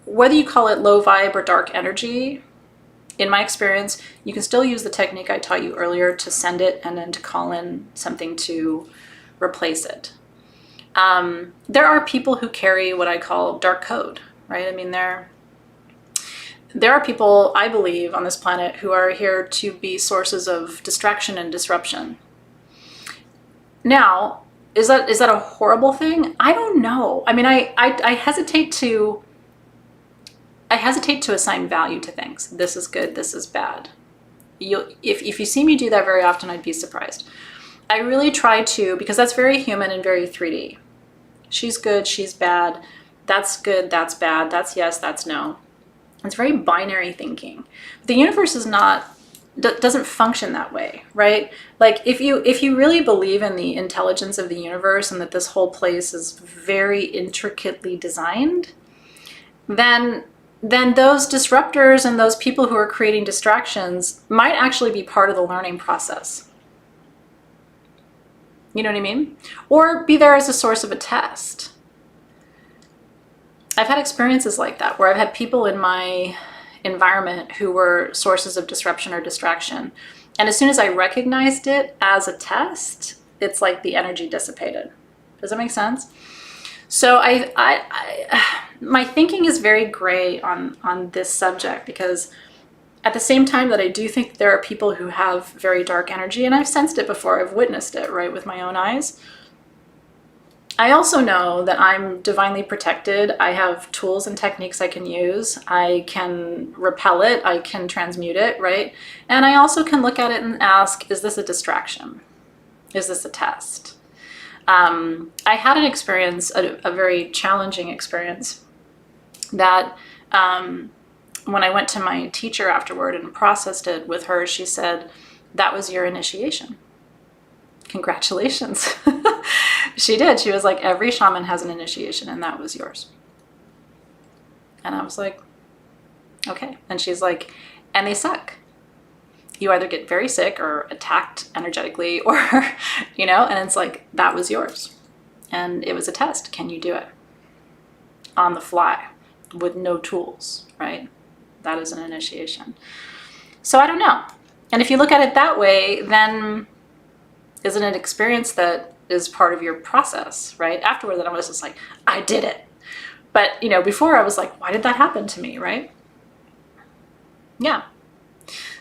whether you call it low vibe or dark energy, In my experience, you can still use the technique I taught you earlier to send it and then to call in something to replace it. There are people who carry what I call dark code, right? I mean, there are people, I believe, on this planet who are here to be sources of distraction and disruption. Now, is that a horrible thing? I don't know. I mean, I hesitate to assign value to things. This is good, this is bad. If you see me do that very often, I'd be surprised. I really try to, because that's very human and very 3D. She's good, she's bad, that's good, that's bad, that's yes, that's no. It's very binary thinking. The universe doesn't function that way, right? Like if you really believe in the intelligence of the universe and that this whole place is very intricately designed, then those disruptors and those people who are creating distractions might actually be part of the learning process. You know what I mean? Or be there as a source of a test. I've had experiences like that where I've had people in my environment who were sources of disruption or distraction. And as soon as I recognized it as a test, it's like the energy dissipated. Does that make sense? So my thinking is very gray on this subject, because at the same time that I do think there are people who have very dark energy, and I've sensed it before, I've witnessed it, right, with my own eyes. I also know that I'm divinely protected. I have tools and techniques I can use. I can repel it, I can transmute it, right? And I also can look at it and ask, is this a distraction? Is this a test? I had an experience, a very challenging experience, that when I went to my teacher afterward and processed it with her, she said, that was your initiation. Congratulations. She did. She was like, every shaman has an initiation and that was yours. And I was like, okay. And she's like, and they suck. You either get very sick or attacked energetically or, and it's like, that was yours. And it was a test. Can you do it? On the fly with no tools, right? That is an initiation. So I don't know. And if you look at it that way, then isn't it an experience that is part of your process, right? Afterward, then I was just like, I did it. But, before I was like, why did that happen to me, right? Yeah.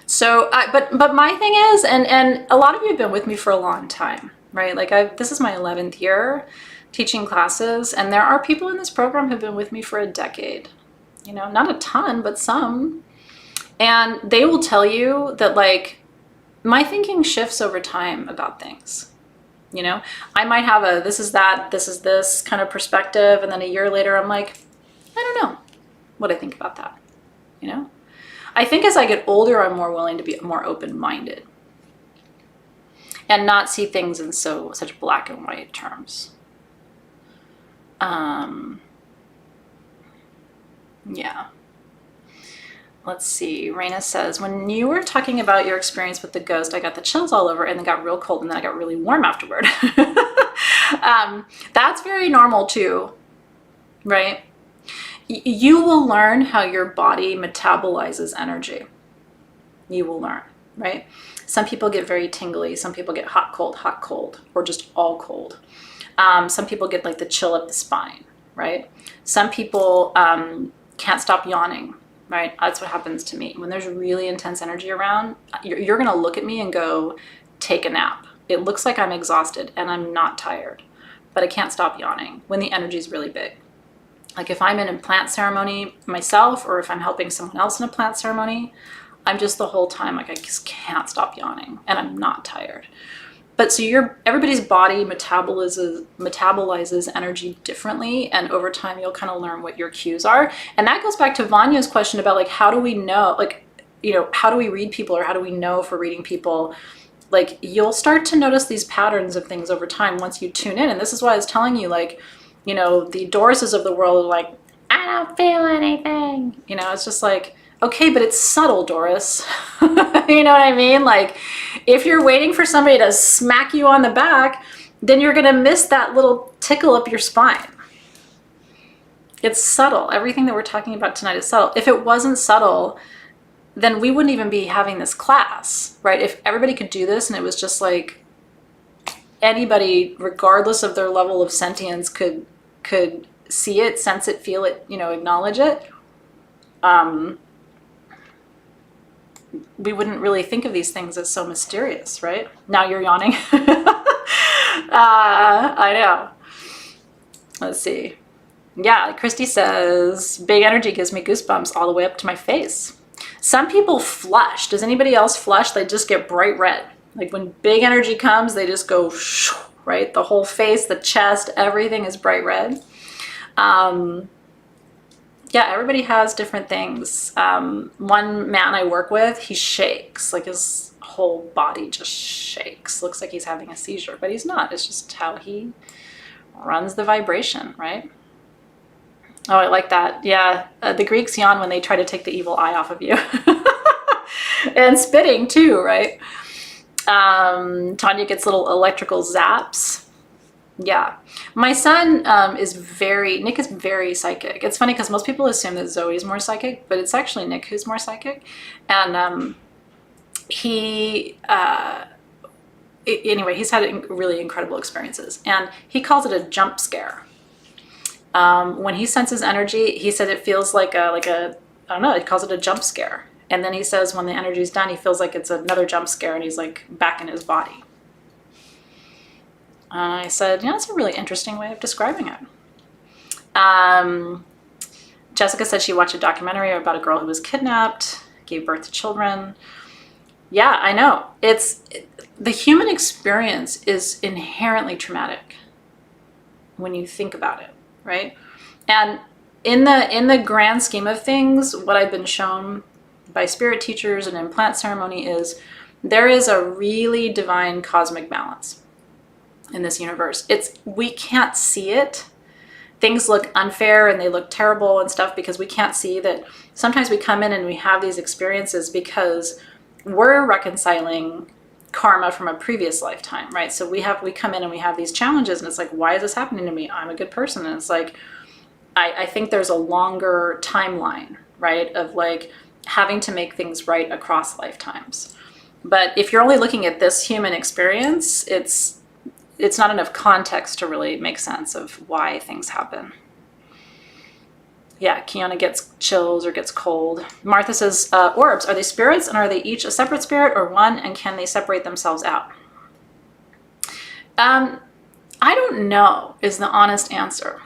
So, but my thing is, and a lot of you have been with me for a long time, right? Like this is my 11th year teaching classes, and there are people in this program who've been with me for a decade. Not a ton, but some. And they will tell you that, like, my thinking shifts over time about things. I might have a this is that, this is this kind of perspective, and then a year later I'm like, I don't know what I think about that. I think as I get older, I'm more willing to be more open-minded and not see things in such black and white terms. Yeah. Let's see. Raina says, when you were talking about your experience with the ghost, I got the chills all over and then got real cold and then I got really warm afterward. That's very normal too, right? You will learn how your body metabolizes energy. You will learn, right? Some people get very tingly. Some people get hot, cold, or just all cold. Some people get like the chill up the spine, right? Some people can't stop yawning. Right? That's what happens to me. When there's really intense energy around, you're going to look at me and go, take a nap. It looks like I'm exhausted and I'm not tired, but I can't stop yawning when the energy is really big. Like if I'm in a plant ceremony myself, or if I'm helping someone else in a plant ceremony, I'm just the whole time, like I just can't stop yawning and I'm not tired. But so everybody's body metabolizes energy differently, and over time you'll kind of learn what your cues are. And that goes back to Vanya's question about like, how do we know, like, how do we read people, or how do we know if we're reading people? Like you'll start to notice these patterns of things over time once you tune in. And this is why I was telling you, like, the Dorises of the world are like, I don't feel anything. It's just like, okay, but it's subtle, Doris. You know what I mean? Like, if you're waiting for somebody to smack you on the back, then you're going to miss that little tickle up your spine. It's subtle. Everything that we're talking about tonight is subtle. If it wasn't subtle, then we wouldn't even be having this class, right? If everybody could do this and it was just like anybody, regardless of their level of sentience, could see it, sense it, feel it, acknowledge it, we wouldn't really think of these things as so mysterious, right? Now you're yawning. I know. Let's see. Yeah, Christy says, big energy gives me goosebumps all the way up to my face. Some people flush. Does anybody else flush? They just get bright red. Like when big energy comes, they just go, right? The whole face, the chest, everything is bright red. Yeah, everybody has different things. One man I work with, he shakes, like his whole body just shakes. Looks like he's having a seizure, but he's not. It's just how he runs the vibration, right? Oh, I like that. Yeah, the Greeks yawn when they try to take the evil eye off of you. And spitting too, right? Tanya gets little electrical zaps. Yeah. My son Nick is very psychic. It's funny because most people assume that Zoe's more psychic, but it's actually Nick who's more psychic. And anyway, he's had really incredible experiences. And he calls it a jump scare. When he senses energy, he said it feels like a, I don't know, he calls it a jump scare. And then he says when the energy's done, he feels like it's another jump scare and he's like back in his body. I said, yeah, that's a really interesting way of describing it. Jessica said she watched a documentary about a girl who was kidnapped, gave birth to children. Yeah, I know. The human experience is inherently traumatic when you think about it, right? And in the grand scheme of things, what I've been shown by spirit teachers and in plant ceremony is there is a really divine cosmic balance in this universe. We can't see it. Things look unfair and they look terrible and stuff because we can't see that. Sometimes we come in and we have these experiences because we're reconciling karma from a previous lifetime, right? So we come in and we have these challenges and it's like, why is this happening to me? I'm a good person. And it's like, I think there's a longer timeline, right? Of like having to make things right across lifetimes. But if you're only looking at this human experience, it's not enough context to really make sense of why things happen. Yeah, Kiana gets chills or gets cold. Martha says, orbs, are they spirits and are they each a separate spirit or one, and can they separate themselves out? I don't know is the honest answer.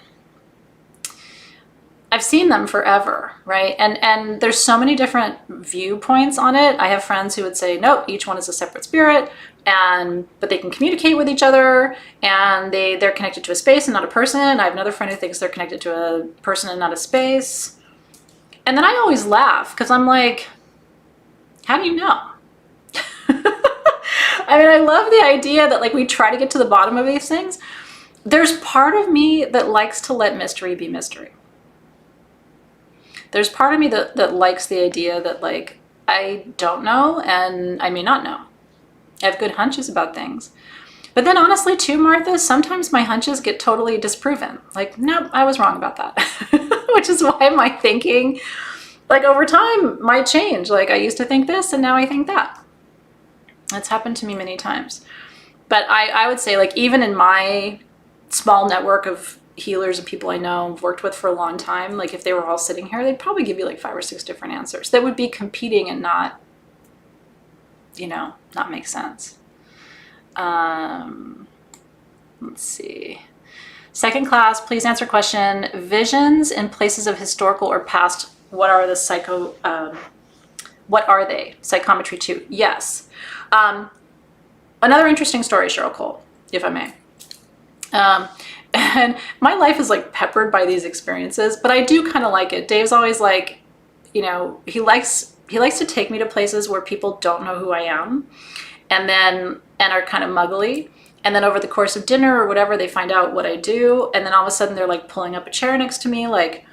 I've seen them forever, right? And there's so many different viewpoints on it. I have friends who would say, nope, each one is a separate spirit, but they can communicate with each other, and they're connected to a space and not a person. I have another friend who thinks they're connected to a person and not a space. And then I always laugh because I'm like, how do you know? I mean, I love the idea that like we try to get to the bottom of these things. There's part of me that likes to let mystery be mystery. There's part of me that likes the idea that like, I don't know and I may not know. I have good hunches about things. But then honestly too, Martha, sometimes my hunches get totally disproven. Like, nope, I was wrong about that. Which is why my thinking, like over time, might change. Like I used to think this and now I think that. That's happened to me many times. But I would say like even in my small network of healers and people I know I've worked with for a long time, like if they were all sitting here, they'd probably give you like 5 or 6 different answers that would be competing and not, not make sense. Let's see. Second class, please answer question. Visions in places of historical or past, what are they? Psychometry 2. Yes. Another interesting story, Cheryl Cole, if I may. And my life is like peppered by these experiences, but I do kind of like it. Dave's always like, he likes to take me to places where people don't know who I am and are kind of muggly. And then over the course of dinner or whatever, they find out what I do. And then all of a sudden they're like pulling up a chair next to me. Like,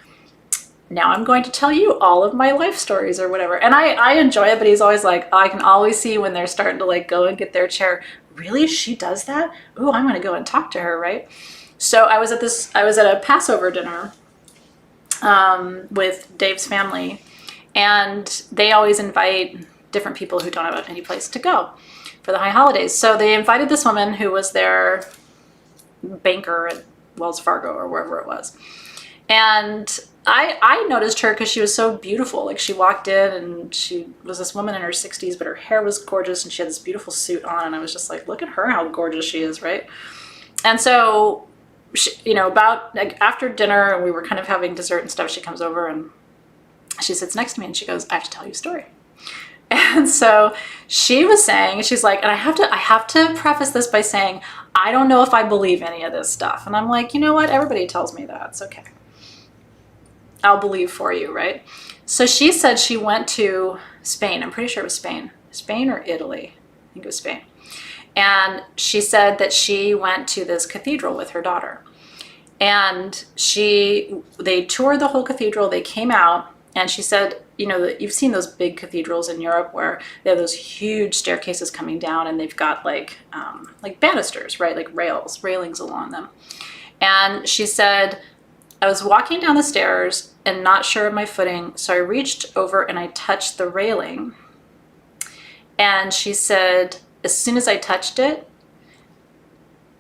now I'm going to tell you all of my life stories or whatever. And I enjoy it, but he's always like, I can always see when they're starting to like go and get their chair. Really? She does that? Ooh, I'm going to go and talk to her. Right. So I was at a Passover dinner with Dave's family, And they always invite different people who don't have any place to go for the high holidays. So they invited this woman who was their banker at Wells Fargo or wherever it was. And I noticed her because she was so beautiful. Like, she walked in and she was this woman in her 60s, but her hair was gorgeous and she had this beautiful suit on. And I was just like, look at her, how gorgeous she is, right? And so, she, you know, about like after dinner, and we were kind of having dessert and stuff, she comes over and she sits next to me and she goes, I have to tell you a story. And so she was saying, she's like, and I have to preface this by saying, I don't know if I believe any of this stuff. And I'm like, you know what? Everybody tells me that. It's okay. I'll believe for you, right? So she said she went to Spain. I'm pretty sure it was Spain. Spain or Italy. I think it was Spain. And she said that she went to this cathedral with her daughter. And they toured the whole cathedral. They came out. And she said, you know, you've seen those big cathedrals in Europe where they have those huge staircases coming down and they've got like banisters, right? Like railings along them. And she said, I was walking down the stairs and not sure of my footing. So I reached over and I touched the railing. And she said, as soon as I touched it,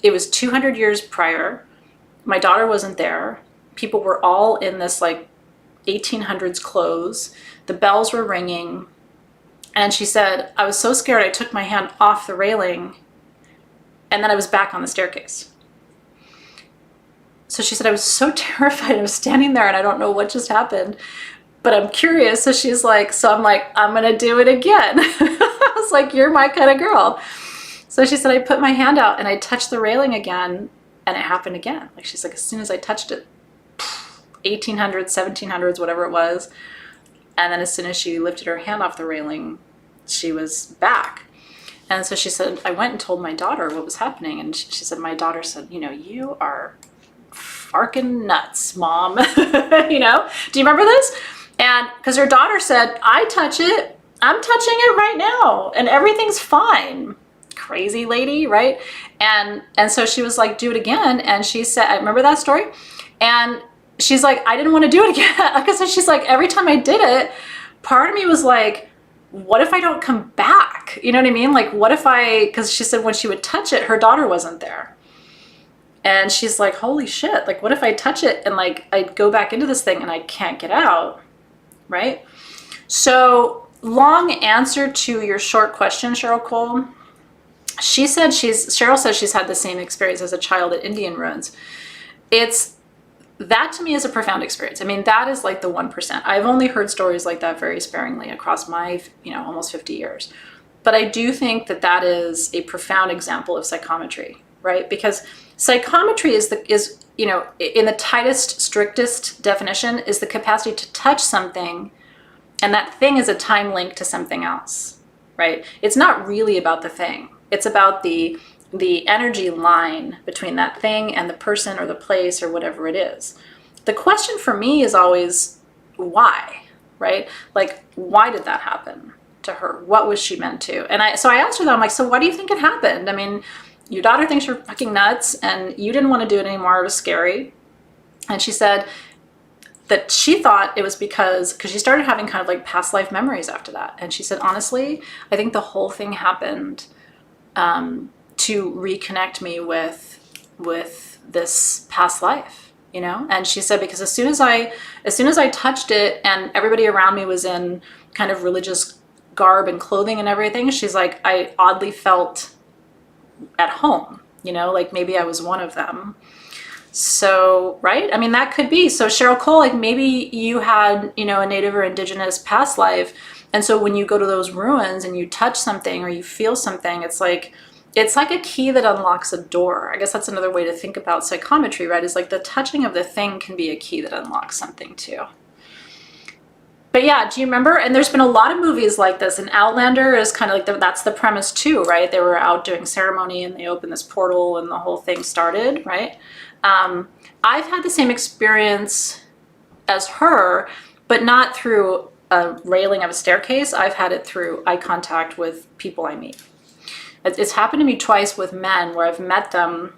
it was 200 years prior. My daughter wasn't there. People were all in this like 1800s clothes. The bells were ringing. And she said, I was so scared I took my hand off the railing and then I was back on the staircase. So she said, I was so terrified. I was standing there and I don't know what just happened, but I'm curious. So she's like, so I'm like, I'm going to do it again. I was like, you're my kind of girl. So she said, I put my hand out and I touched the railing again and it happened again. Like, she's like, as soon as I touched it, 1800s, 1700s, whatever it was. And then as soon as she lifted her hand off the railing, she was back. And so she said, I went and told my daughter what was happening. And she said, my daughter said, you know, you are farking nuts, Mom. You know, do you remember this? And because her daughter said, I touch it, I'm touching it right now and everything's fine. Crazy lady, right? And so she was like, do it again. And she said, I remember that story. And she's like, I didn't want to do it again. Because she's like, every time I did it, part of me was like, what if I don't come back? You know what I mean? Like, what if because she said when she would touch it, her daughter wasn't there. And she's like, holy shit, like, what if I touch it and like, I go back into this thing and I can't get out, right? So, long answer to your short question, Cheryl Cole. Cheryl says she's had the same experience as a child at Indian ruins. That to me is a profound experience. I mean, that is like the 1%. I've only heard stories like that very sparingly across my, almost 50 years. But I do think that is a profound example of psychometry, right? Because psychometry is in the tightest, strictest definition, is the capacity to touch something, and that thing is a time link to something else, right? It's not really about the thing. It's about the energy line between that thing and the person or the place or whatever it is. The question for me is always why, right? Like, why did that happen to her? What was she meant to? And so I asked her that. I'm like, so why do you think it happened? I mean, your daughter thinks you're fucking nuts and you didn't want to do it anymore. It was scary. And she said that she thought it was because she started having kind of like past life memories after that. And she said, honestly, I think the whole thing happened to reconnect me with this past life, And she said, because as soon as I touched it and everybody around me was in kind of religious garb and clothing and everything, she's like, I oddly felt at home, like maybe I was one of them. So, right? I mean, that could be. So Cheryl Cole, like maybe you had, a native or indigenous past life. And so when you go to those ruins and you touch something or you feel something, it's like a key that unlocks a door. I guess that's another way to think about psychometry, right? Is like the touching of the thing can be a key that unlocks something too. But yeah, do you remember? And there's been a lot of movies like this, and Outlander is kind of like that's the premise too, right? They were out doing ceremony and they opened this portal and the whole thing started, right? I've had the same experience as her, but not through a railing of a staircase. I've had it through eye contact with people I meet. It's happened to me twice with men where I've met them,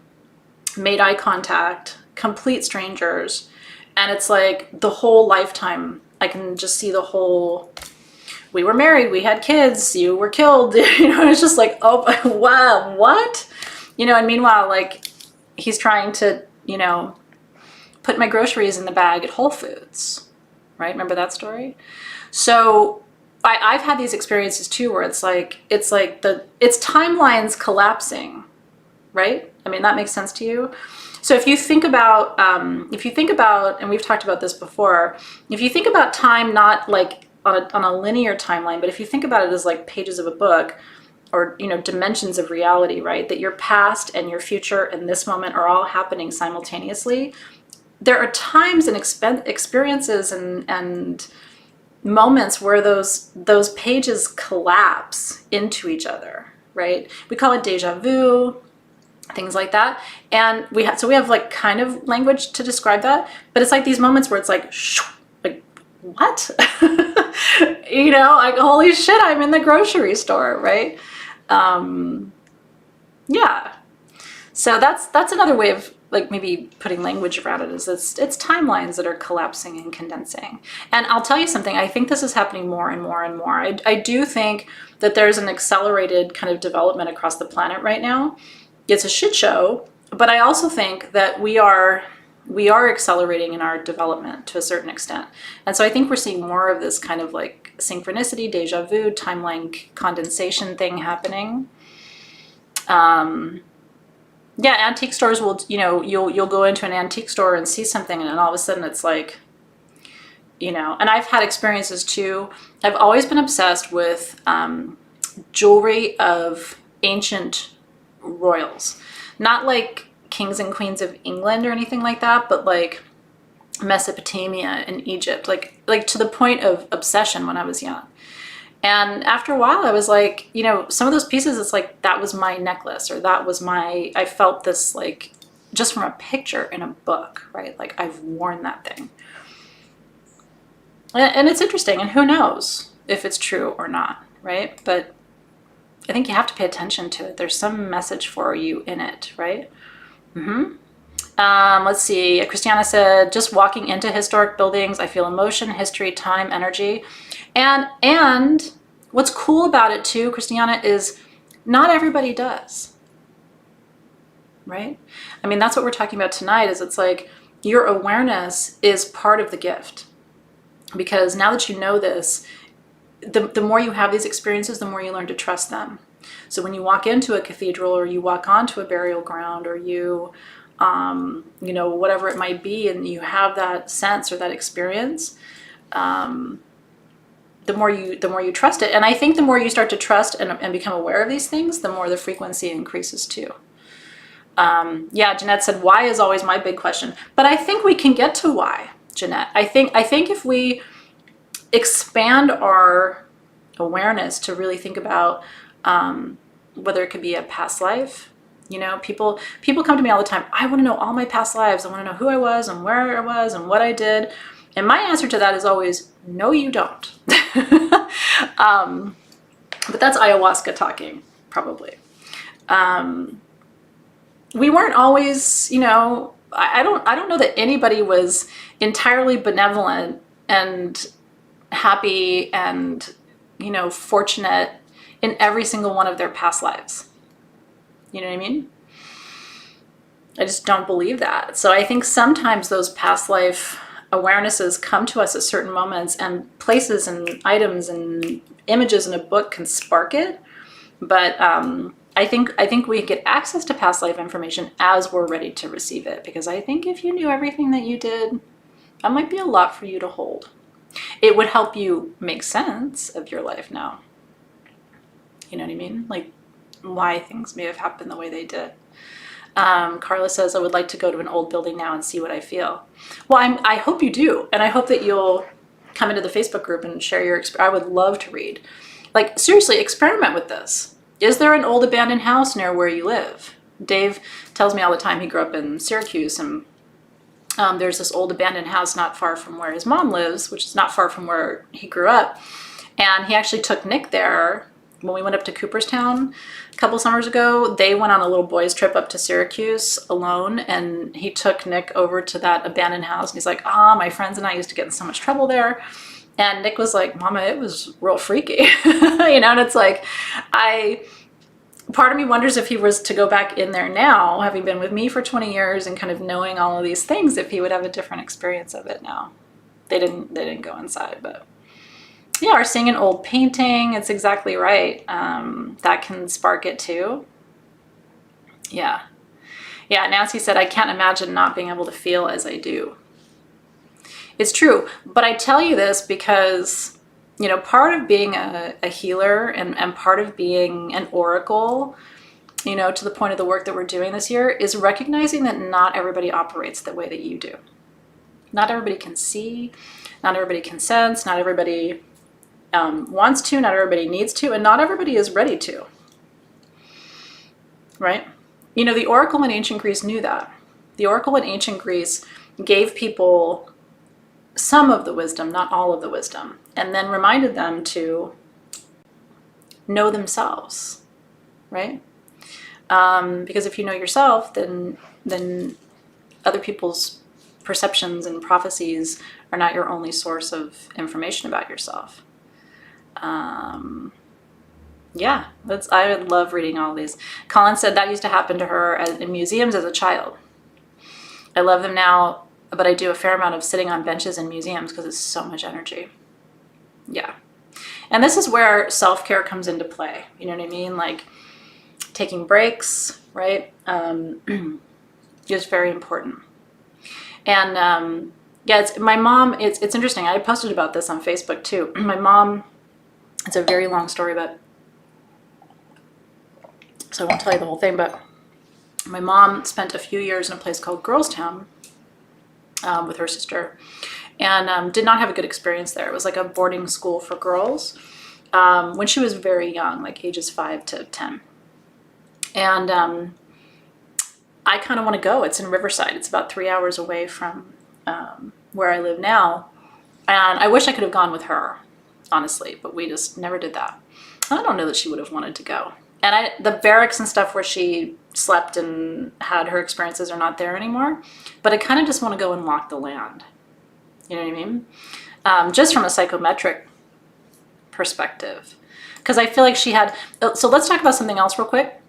made eye contact, complete strangers, and it's like the whole lifetime I can just see the whole, we were married, we had kids, you were killed, it's just like, oh, wow, what? And meanwhile, like, he's trying to, put my groceries in the bag at Whole Foods, right? Remember that story? So I've had these experiences too, where it's timelines collapsing, right? That makes sense to you. So if you think about, and we've talked about this before, if you think about time not like on a linear timeline, but if you think about it as like pages of a book, or dimensions of reality, right? That your past and your future and this moment are all happening simultaneously. There are times and experiences and moments where those pages collapse into each other, right? We call it deja vu, things like that. And we have like kind of language to describe that, but it's like these moments where it's like, like, what? Like, holy shit, I'm in the grocery store, right? Yeah. So that's another way of like maybe putting language around it, is it's timelines that are collapsing and condensing. And I'll tell you something, I think this is happening more and more and more. I do think that there's an accelerated kind of development across the planet right now. It's a shit show, but I also think that we are accelerating in our development to a certain extent. And so I think we're seeing more of this kind of like synchronicity, deja vu, timeline condensation thing happening. Yeah, antique stores will, you'll go into an antique store and see something, and then all of a sudden it's like, and I've had experiences too. I've always been obsessed with jewelry of ancient royals, not like kings and queens of England or anything like that, but like Mesopotamia and Egypt, like to the point of obsession when I was young. And after a while I was like, some of those pieces, it's like, that was my necklace, or that was I felt this like, just from a picture in a book, right? Like, I've worn that thing. And it's interesting, and who knows if it's true or not, right? But I think you have to pay attention to it. There's some message for you in it, right? Let's see. Christiana said, just walking into historic buildings, I feel emotion, history, time, energy. And what's cool about it too, Christiana, is not everybody does, right? That's what we're talking about tonight, is it's like your awareness is part of the gift. Because now that you know this, the more you have these experiences, the more you learn to trust them. So when you walk into a cathedral, or you walk onto a burial ground, or you, whatever it might be, and you have that sense or that experience, the more you trust it. And I think the more you start to trust and become aware of these things, the more the frequency increases too. Yeah, Jeanette said, why is always my big question. But I think we can get to why, Jeanette. I think if we expand our awareness to really think about whether it could be a past life. People come to me all the time. I want to know all my past lives. I want to know who I was and where I was and what I did. And my answer to that is always, no, you don't. But that's ayahuasca talking, probably. We weren't always, I don't know that anybody was entirely benevolent and happy and, fortunate in every single one of their past lives. You know what I mean? I just don't believe that. So I think sometimes those past life awarenesses come to us at certain moments, and places and items and images in a book can spark it. But I think we get access to past life information as we're ready to receive it. Because I think if you knew everything that you did, that might be a lot for you to hold. It would help you make sense of your life now. You know what I mean? Like, why things may have happened the way they did. Carla says, I would like to go to an old building now and see what I feel. Well, I hope you do. And I hope that you'll come into the Facebook group and share your experience. I would love to read. Like, seriously, experiment with this. Is there an old abandoned house near where you live? Dave tells me all the time, he grew up in Syracuse, and there's this old abandoned house not far from where his mom lives, which is not far from where he grew up. And he actually took Nick there when we went up to Cooperstown a couple summers ago, they went on a little boys trip up to Syracuse alone, and he took Nick over to that abandoned house, and he's like, my friends and I used to get in so much trouble there. And Nick was like, Mama, it was real freaky. And it's like, part of me wonders if he was to go back in there now, having been with me for 20 years and kind of knowing all of these things, if he would have a different experience of it now. They didn't go inside, but yeah, or seeing an old painting, it's exactly right. That can spark it too. Yeah. Yeah, Nancy said, I can't imagine not being able to feel as I do. It's true, but I tell you this because, part of being a healer and part of being an oracle, to the point of the work that we're doing this year, is recognizing that not everybody operates the way that you do. Not everybody can see, not everybody can sense, not everybody wants to, not everybody needs to, and not everybody is ready to, right? The oracle in ancient Greece knew that. The oracle in ancient Greece gave people some of the wisdom, not all of the wisdom, and then reminded them to know themselves, right? Because if you know yourself, then other people's perceptions and prophecies are not your only source of information about yourself. Yeah, I would love reading all of these. Colin said that used to happen to her in museums as a child. I love them now, but I do a fair amount of sitting on benches in museums because it's so much energy. Yeah. And this is where self-care comes into play. You know what I mean? Like taking breaks, right? Is very important. And yeah, my mom, it's interesting. I posted about this on Facebook too. My mom, it's a very long story, but so I won't tell you the whole thing, but my mom spent a few years in a place called Girlstown with her sister, and did not have a good experience there. It was like a boarding school for girls when she was very young, like ages 5 to 10. And I kind of want to go. It's in Riverside. It's about 3 hours away from where I live now. And I wish I could have gone with her, honestly, but we just never did that. I don't know that she would have wanted to go. And the barracks and stuff where she slept and had her experiences are not there anymore. But I kind of just want to go and walk the land. You know what I mean? Just from a psychometric perspective. Because I feel like she had... So let's talk about something else real quick.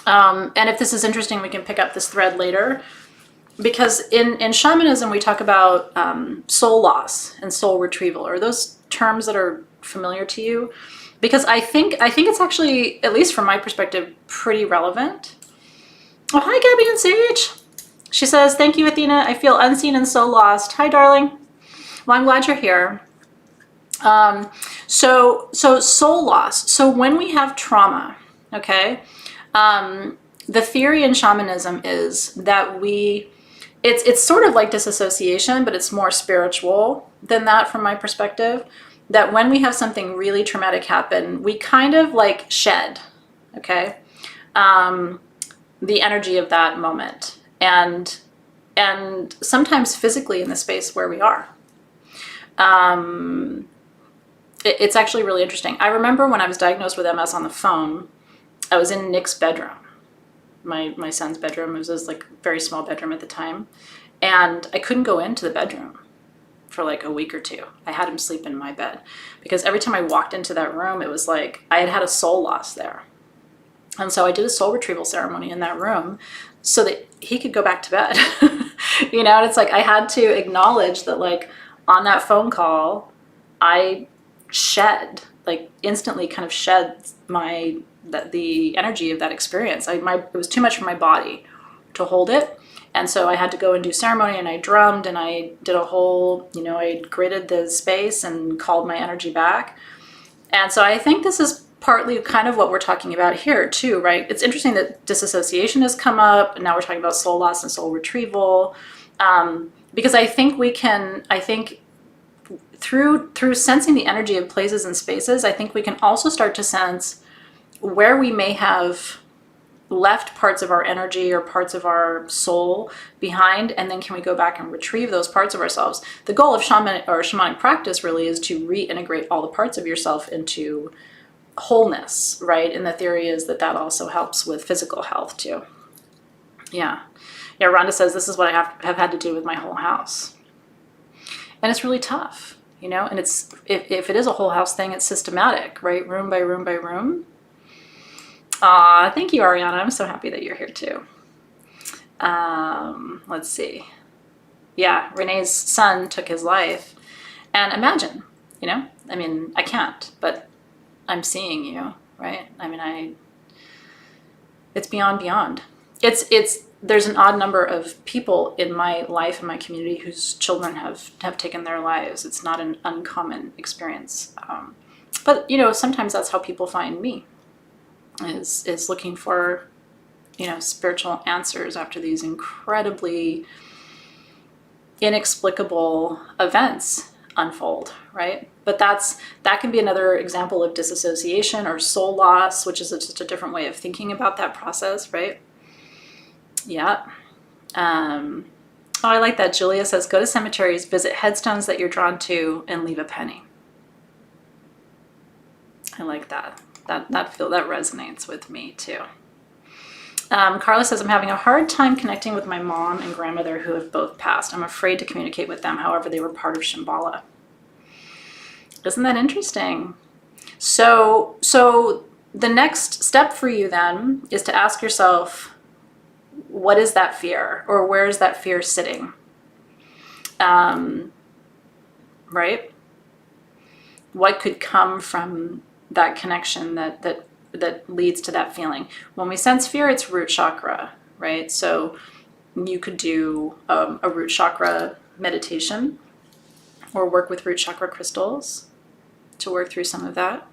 And if this is interesting, we can pick up this thread later. Because in shamanism, we talk about soul loss and soul retrieval. Are those terms that are familiar to you? Because I think it's actually, at least from my perspective, pretty relevant. Oh, hi, Gabby and Sage. She says, thank you, Athena. I feel unseen and so lost. Hi, darling. Well, I'm glad you're here. So soul loss. So when we have trauma, okay, the theory in shamanism is that it's sort of like disassociation, but it's more spiritual than that from my perspective. That when we have something really traumatic happen, we kind of like shed, okay, the energy of that moment, and sometimes physically in the space where we are. It's actually really interesting. I remember when I was diagnosed with MS on the phone, I was in Nick's bedroom, my son's bedroom. It was this like very small bedroom at the time, and I couldn't go into the bedroom for like a week or two. I had him sleep in my bed because every time I walked into that room, it was like I had a soul loss there. And so I did a soul retrieval ceremony in that room so that he could go back to bed. And it's like I had to acknowledge that, like, on that phone call, I shed, like instantly kind of shed the energy of that experience. It was too much for my body to hold it. And so I had to go and do ceremony, and I drummed, and I did a whole, I gridded the space and called my energy back. And so I think this is partly kind of what we're talking about here too, right? It's interesting that disassociation has come up, and now we're talking about soul loss and soul retrieval. Because I think through sensing the energy of places and spaces, I think we can also start to sense where we may have left parts of our energy or parts of our soul behind, and then can we go back and retrieve those parts of ourselves. The goal of shamanic practice really is to reintegrate all the parts of yourself into wholeness, right? And the theory is that that also helps with physical health too. Yeah. Yeah, Rhonda says, this is what I have had to do with my whole house. And it's really tough, you know, and it's, if it is a whole house thing, it's systematic, right? Room by room by room. Thank you, Ariana. I'm so happy that you're here too. Let's see. Yeah, Renee's son took his life. And imagine, you know, I mean, I can't, but I'm seeing you, right? I mean, it's beyond. There's an odd number of people in my life and my community whose children have taken their lives. It's not an uncommon experience. But, you know, sometimes that's how people find me, is looking for, you know, spiritual answers after these incredibly inexplicable events unfold, right? But that can be another example of disassociation or soul loss, which is just a different way of thinking about that process, right? Yeah. Oh, I like that. Julia says, go to cemeteries, visit headstones that you're drawn to, and leave a penny. I like that. That resonates with me too. Carla says, I'm having a hard time connecting with my mom and grandmother who have both passed. I'm afraid to communicate with them. However, they were part of Shambhala. Isn't that interesting? So the next step for you then is to ask yourself, what is that fear, or where is that fear sitting? Right? What could come from that connection that leads to that feeling? When we sense fear, it's root chakra, right? So you could do a root chakra meditation or work with root chakra crystals to work through some of that.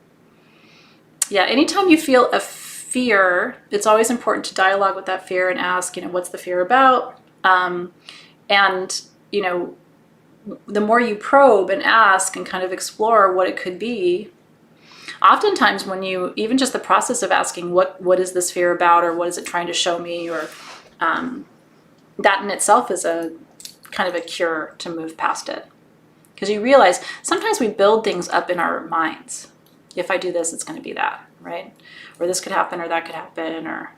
Yeah, anytime you feel a fear, it's always important to dialogue with that fear and ask, you know, what's the fear about? And, you know, the more you probe and ask and kind of explore what it could be, oftentimes when you, even just the process of asking, what is this fear about, or what is it trying to show me, or that in itself is a kind of a cure to move past it. Because you realize sometimes we build things up in our minds. If I do this, it's going to be that, right? Or this could happen, or that could happen, or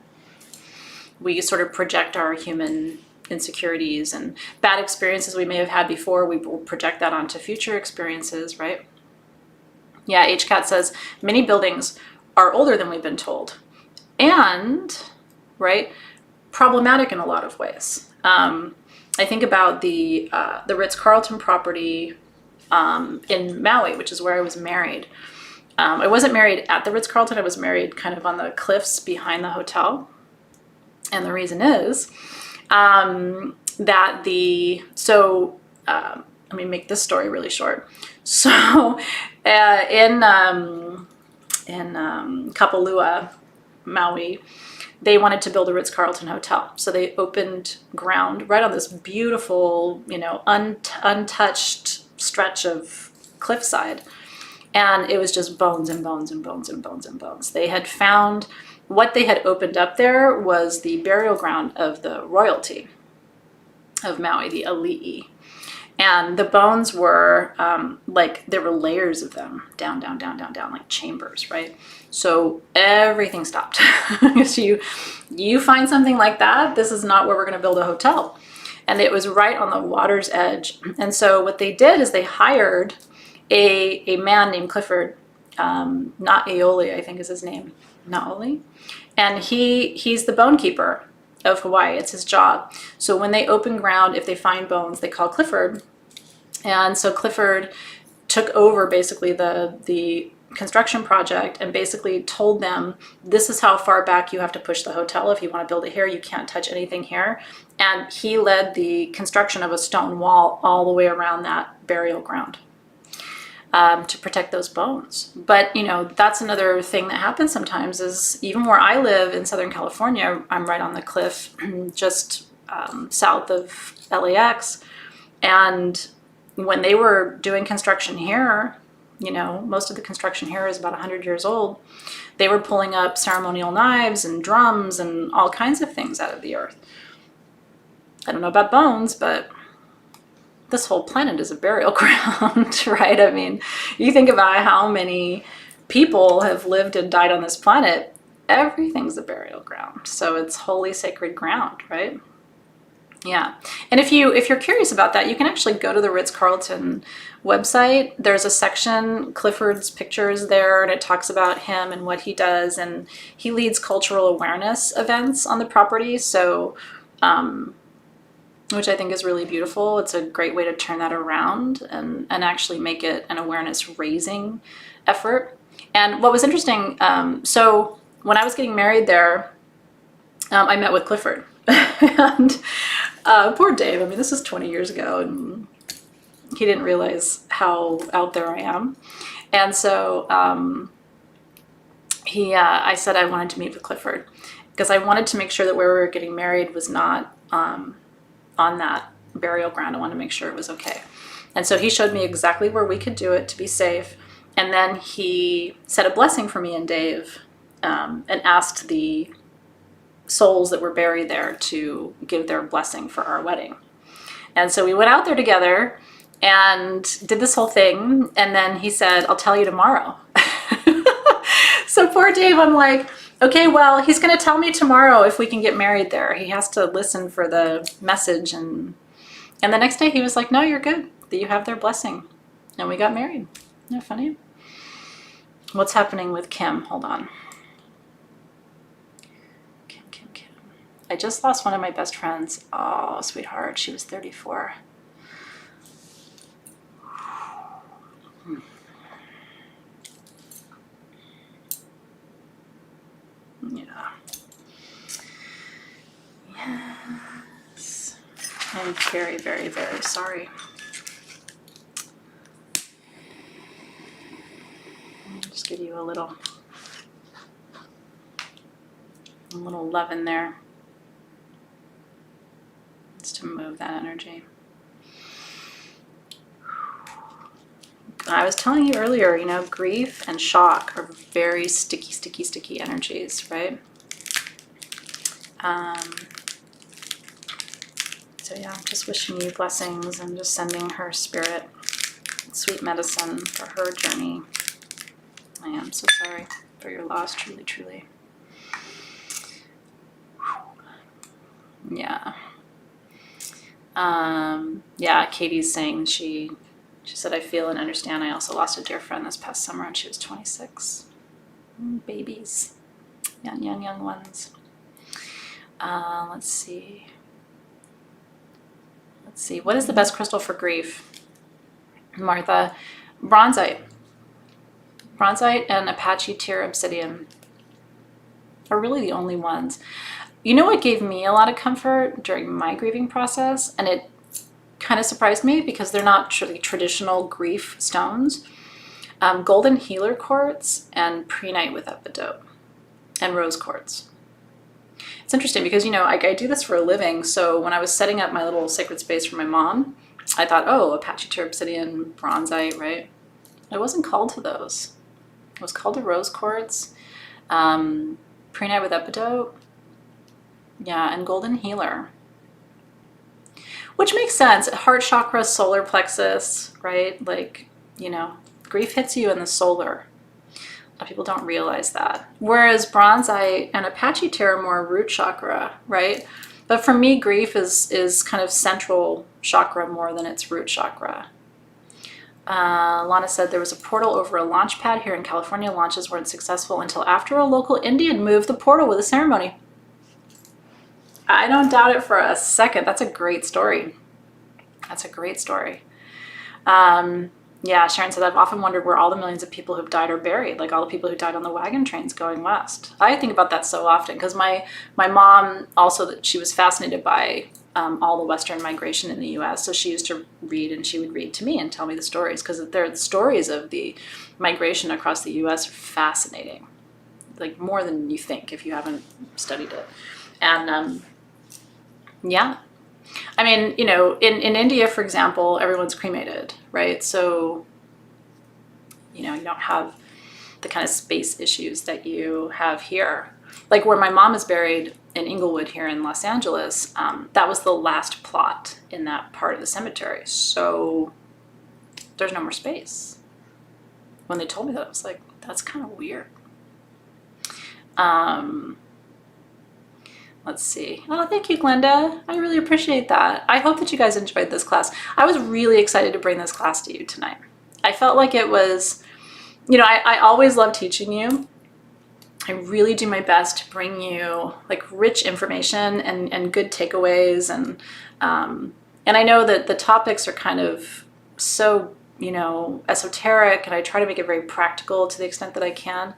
we sort of project our human insecurities and bad experiences we may have had before. We will project that onto future experiences, right? Yeah, HCAT says many buildings are older than we've been told, and, right, problematic in a lot of ways. I think about the Ritz-Carlton property in Maui, which is where I was married. I wasn't married at the Ritz-Carlton. I was married kind of on the cliffs behind the hotel. And the reason is that let me make this story really short. So in Kapalua, Maui, they wanted to build a Ritz-Carlton hotel. So they opened ground right on this beautiful, you know, untouched stretch of cliffside. And it was just bones and bones and bones and bones and bones. They had found, what they had opened up there was the burial ground of the royalty of Maui, the Ali'i. And the bones were like, there were layers of them, down, like chambers, right? So everything stopped. So you find something like that, this is not where we're going to build a hotel. And it was right on the water's edge. And so what they did is they hired a man named Clifford, not Aoli, I think is his name, Naoli. And he's the bone keeper of Hawaii. It's his job. So when they open ground, if they find bones, they call Clifford. And so Clifford took over basically the construction project and basically told them, this is how far back you have to push the hotel. If you want to build it here, you can't touch anything here. And he led the construction of a stone wall all the way around that burial ground to protect those bones. But, you know, that's another thing that happens sometimes is, even where I live in Southern California, I'm right on the cliff just south of LAX. And when they were doing construction here, you know, most of the construction here is about 100 years old. They were pulling up ceremonial knives and drums and all kinds of things out of the earth. I don't know about bones, but this whole planet is a burial ground, right? I mean, you think about how many people have lived and died on this planet, everything's a burial ground. So it's holy, sacred ground, right? Yeah. And if you're curious about that, you can actually go to the Ritz-Carlton website. There's a section, Clifford's pictures there, and it talks about him and what he does. And he leads cultural awareness events on the property. So, which I think is really beautiful. It's a great way to turn that around and actually make it an awareness raising effort. And what was interesting, so when I was getting married there, I met with Clifford. And poor Dave, I mean, this is 20 years ago, and he didn't realize how out there I am. And so I said I wanted to meet with Clifford because I wanted to make sure that where we were getting married was not on that burial ground. I wanted to make sure it was okay. And so he showed me exactly where we could do it to be safe. And then he said a blessing for me and Dave, and asked the souls that were buried there to give their blessing for our wedding. And so we went out there together and did this whole thing. And then he said, I'll tell you tomorrow. So poor Dave, I'm like, okay, well, he's going to tell me tomorrow if we can get married there. He has to listen for the message. And the next day he was like, no, you're good. You have their blessing. And we got married. Isn't that funny? What's happening with Kim? Hold on. Kim. I just lost one of my best friends. Oh, sweetheart. She was 34. Yeah. Yes. I'm very, very, very sorry. I'll just give you a little love in there. Just to move that energy. I was telling you earlier, you know, grief and shock are very sticky energies, right? So yeah, just wishing you blessings and just sending her spirit sweet medicine for her journey. I am so sorry for your loss, truly, truly. Yeah. Yeah, Katie's saying she said, I feel and understand. I also lost a dear friend this past summer and she was 26. Babies. Young ones. Let's see. What is the best crystal for grief? Martha, bronzite. Bronzite and Apache tear obsidian are really the only ones. You know what gave me a lot of comfort during my grieving process? And it kind of surprised me because they're not traditional grief stones. Golden healer quartz and prehnite with epidote and rose quartz. It's interesting because, you know, I do this for a living. So when I was setting up my little sacred space for my mom, I thought, oh, Apache tear obsidian, bronzite, right? It wasn't called to those. It was called to rose quartz, prehnite with epidote, yeah, and golden healer. Which makes sense. Heart chakra, solar plexus, right? Like, you know, grief hits you in the solar. A lot of people don't realize that. Whereas bronzite and Apache tear are more root chakra, right? But for me, grief is kind of central chakra more than its root chakra. Lana said there was a portal over a launch pad here in California. Launches weren't successful until after a local Indian moved the portal with a ceremony. I don't doubt it for a second. That's a great story. That's a great story. Yeah, Sharon said, I've often wondered where all the millions of people who've died are buried, like all the people who died on the wagon trains going west. I think about that so often because my mom also, she was fascinated by all the Western migration in the U.S. So she used to read, and she would read to me and tell me the stories because the stories of the migration across the U.S. are fascinating, like more than you think if you haven't studied it. And yeah, I mean, you know, in India, for example, everyone's cremated, right? So, you know, you don't have the kind of space issues that you have here. Like where my mom is buried in Inglewood here in Los Angeles, that was the last plot in that part of the cemetery. So there's no more space. When they told me that, I was like, That's kind of weird. Let's see. Oh, thank you, Glenda. I really appreciate that. I hope that you guys enjoyed this class. I was really excited to bring this class to you tonight. I felt like it was, you know, I always love teaching you. I really do my best to bring you like rich information and good takeaways. And I know that the topics are kind of so, you know, esoteric, and I try to make it very practical to the extent that I can.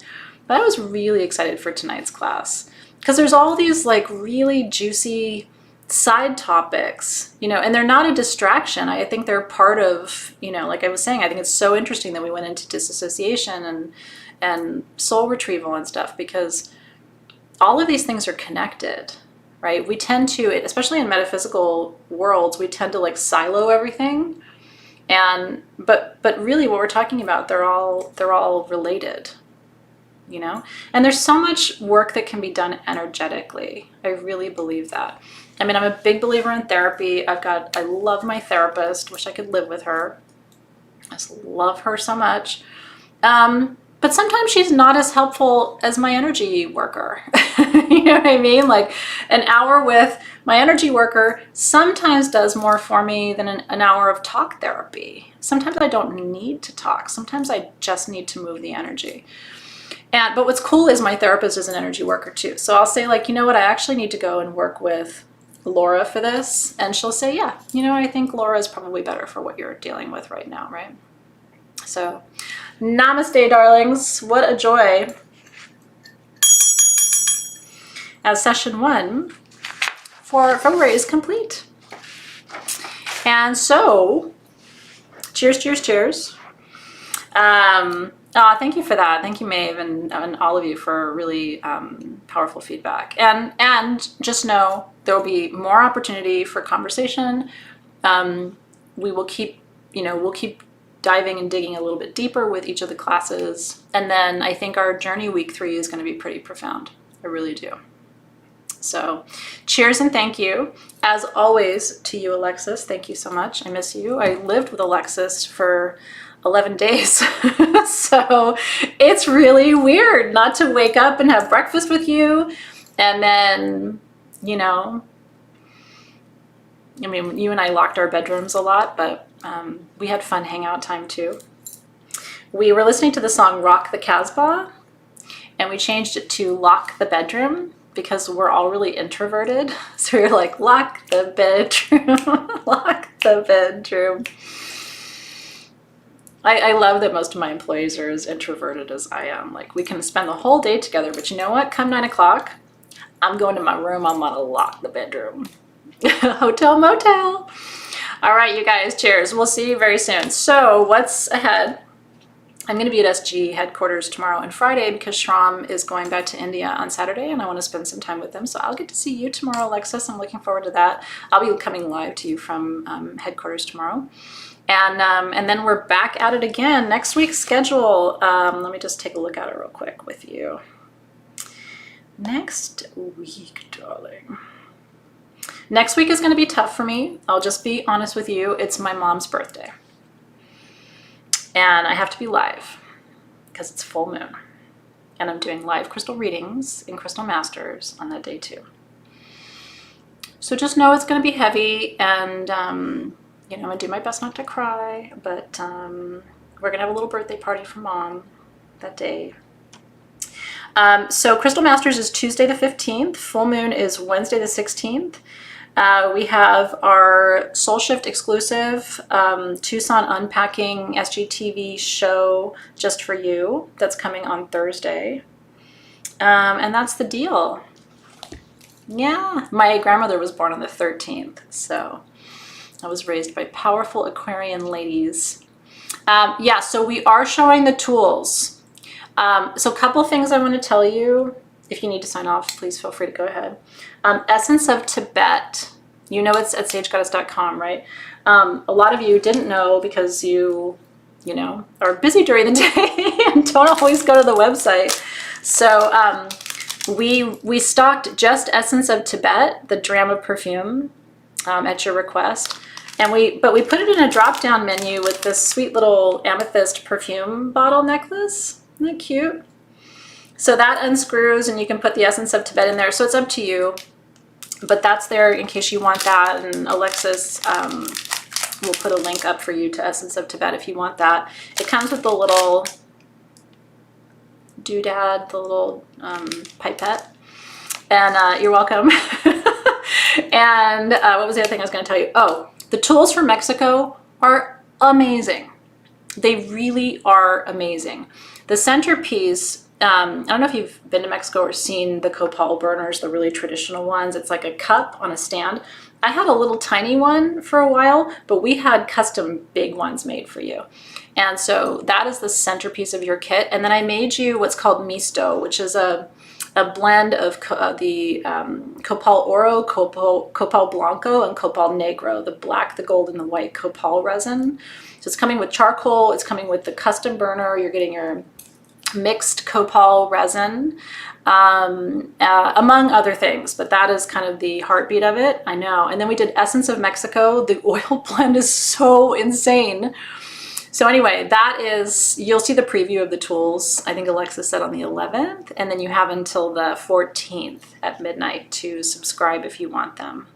But I was really excited for tonight's class because there's all these like really juicy side topics, you know, and they're not a distraction. I think they're part of, you know, like I was saying, I think it's so interesting that we went into disassociation and soul retrieval and stuff, because all of these things are connected, right? We tend to, especially in metaphysical worlds, we tend to like silo everything. And but really what we're talking about, they're all related, you know? And there's so much work that can be done energetically. I really believe that. I mean, I'm a big believer in therapy. I love my therapist. Wish I could live with her. I just love her so much. But sometimes she's not as helpful as my energy worker. You know what I mean? Like an hour with my energy worker sometimes does more for me than an hour of talk therapy. Sometimes I don't need to talk. Sometimes I just need to move the energy. But what's cool is my therapist is an energy worker too. So I'll say like, you know what, I actually need to go and work with Laura for this. And she'll say, yeah, you know, I think Laura is probably better for what you're dealing with right now, right? So namaste, darlings. What a joy. As session 1 for Ray is complete. And so, cheers, cheers, cheers. Thank you for that. Thank you, Maeve, and all of you for really powerful feedback. And just know there will be more opportunity for conversation. We will keep, you know, we'll keep diving and digging a little bit deeper with each of the classes. And then I think our journey week 3 is going to be pretty profound. I really do. So cheers and thank you. As always, to you, Alexis, thank you so much. I miss you. I lived with Alexis for 11 days. So it's really weird not to wake up and have breakfast with you. And then, you know, I mean, you and I locked our bedrooms a lot, but we had fun hangout time too. We were listening to the song Rock the Casbah, and we changed it to Lock the Bedroom because we're all really introverted. So we were like, lock the bedroom, lock the bedroom. I love that most of my employees are as introverted as I am. Like, we can spend the whole day together, but you know what? Come 9 o'clock, I'm going to my room. I'm gonna lock the bedroom. Hotel motel. All right, you guys, cheers. We'll see you very soon. So what's ahead? I'm going to be at SG headquarters tomorrow and Friday because Shram is going back to India on Saturday and I want to spend some time with them. So I'll get to see you tomorrow, Alexis. I'm looking forward to that. I'll be coming live to you from headquarters tomorrow. And then we're back at it again. Next week's schedule, let me just take a look at it real quick with you. Next week, darling. Next week is going to be tough for me. I'll just be honest with you. It's my mom's birthday. And I have to be live because it's full moon. And I'm doing live crystal readings in Crystal Masters on that day too. So just know it's going to be heavy, and you know, I'm going to do my best not to cry, but we're going to have a little birthday party for Mom that day. So Crystal Masters is Tuesday the 15th. Full moon is Wednesday the 16th. We have our Soul Shift exclusive Tucson Unpacking SGTV show just for you. That's coming on Thursday. And that's the deal. Yeah, my grandmother was born on the 13th, so I was raised by powerful Aquarian ladies. Yeah, so we are showing the tools. So a couple things I want to tell you. If you need to sign off, please feel free to go ahead. Essence of Tibet. You know it's at sagegoddess.com, right? A lot of you didn't know because you know, are busy during the day and don't always go to the website. So we stocked just Essence of Tibet, the Drama perfume, at your request. And we put it in a drop-down menu with this sweet little amethyst perfume bottle necklace. Isn't that cute? So that unscrews and you can put the Essence of Tibet in there. So it's up to you, but that's there in case you want that. And Alexis will put a link up for you to Essence of Tibet if you want that. It comes with the little doodad, the little pipette. And you're welcome. And what was the other thing I was going to tell you? Oh, the tools for Mexico are amazing. They really are amazing. The centerpiece, I don't know if you've been to Mexico or seen the copal burners, the really traditional ones. It's like a cup on a stand. I had a little tiny one for a while, but we had custom big ones made for you. And so that is the centerpiece of your kit. And then I made you what's called misto, which is a blend of the Copal Oro, Copal Blanco, and Copal Negro, the black, the gold, and the white copal resin. So it's coming with charcoal, it's coming with the custom burner, you're getting your mixed copal resin, among other things, but that is kind of the heartbeat of it, I know. And then we did Essence of Mexico. The oil blend is so insane. So anyway, that is, you'll see the preview of the tools, I think Alexis said on the 11th, and then you have until the 14th at midnight to subscribe if you want them.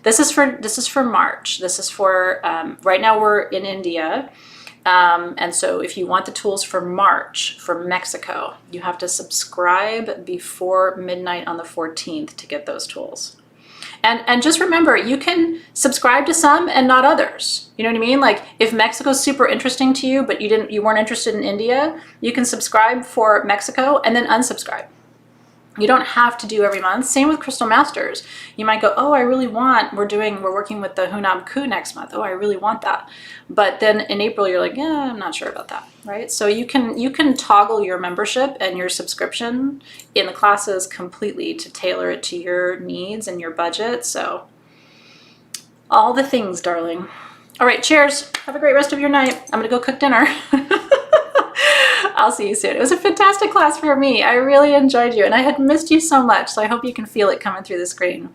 This is for March. This is for, right now we're in India, and so if you want the tools for March for Mexico, you have to subscribe before midnight on the 14th to get those tools. And just remember, you can subscribe to some and not others. You know what I mean? Like if Mexico's super interesting to you, but you weren't interested in India, you can subscribe for Mexico and then unsubscribe. You don't have to do every month. Same with Crystal Masters. You might go, oh, I really want, we're working with the Hunab Ku next month. Oh, I really want that. But then in April, you're like, yeah, I'm not sure about that, right? So you can toggle your membership and your subscription in the classes completely to tailor it to your needs and your budget. So all the things, darling. All right, cheers. Have a great rest of your night. I'm gonna go cook dinner. I'll see you soon. It was a fantastic class for me. I really enjoyed you and I had missed you so much. So I hope you can feel it coming through the screen.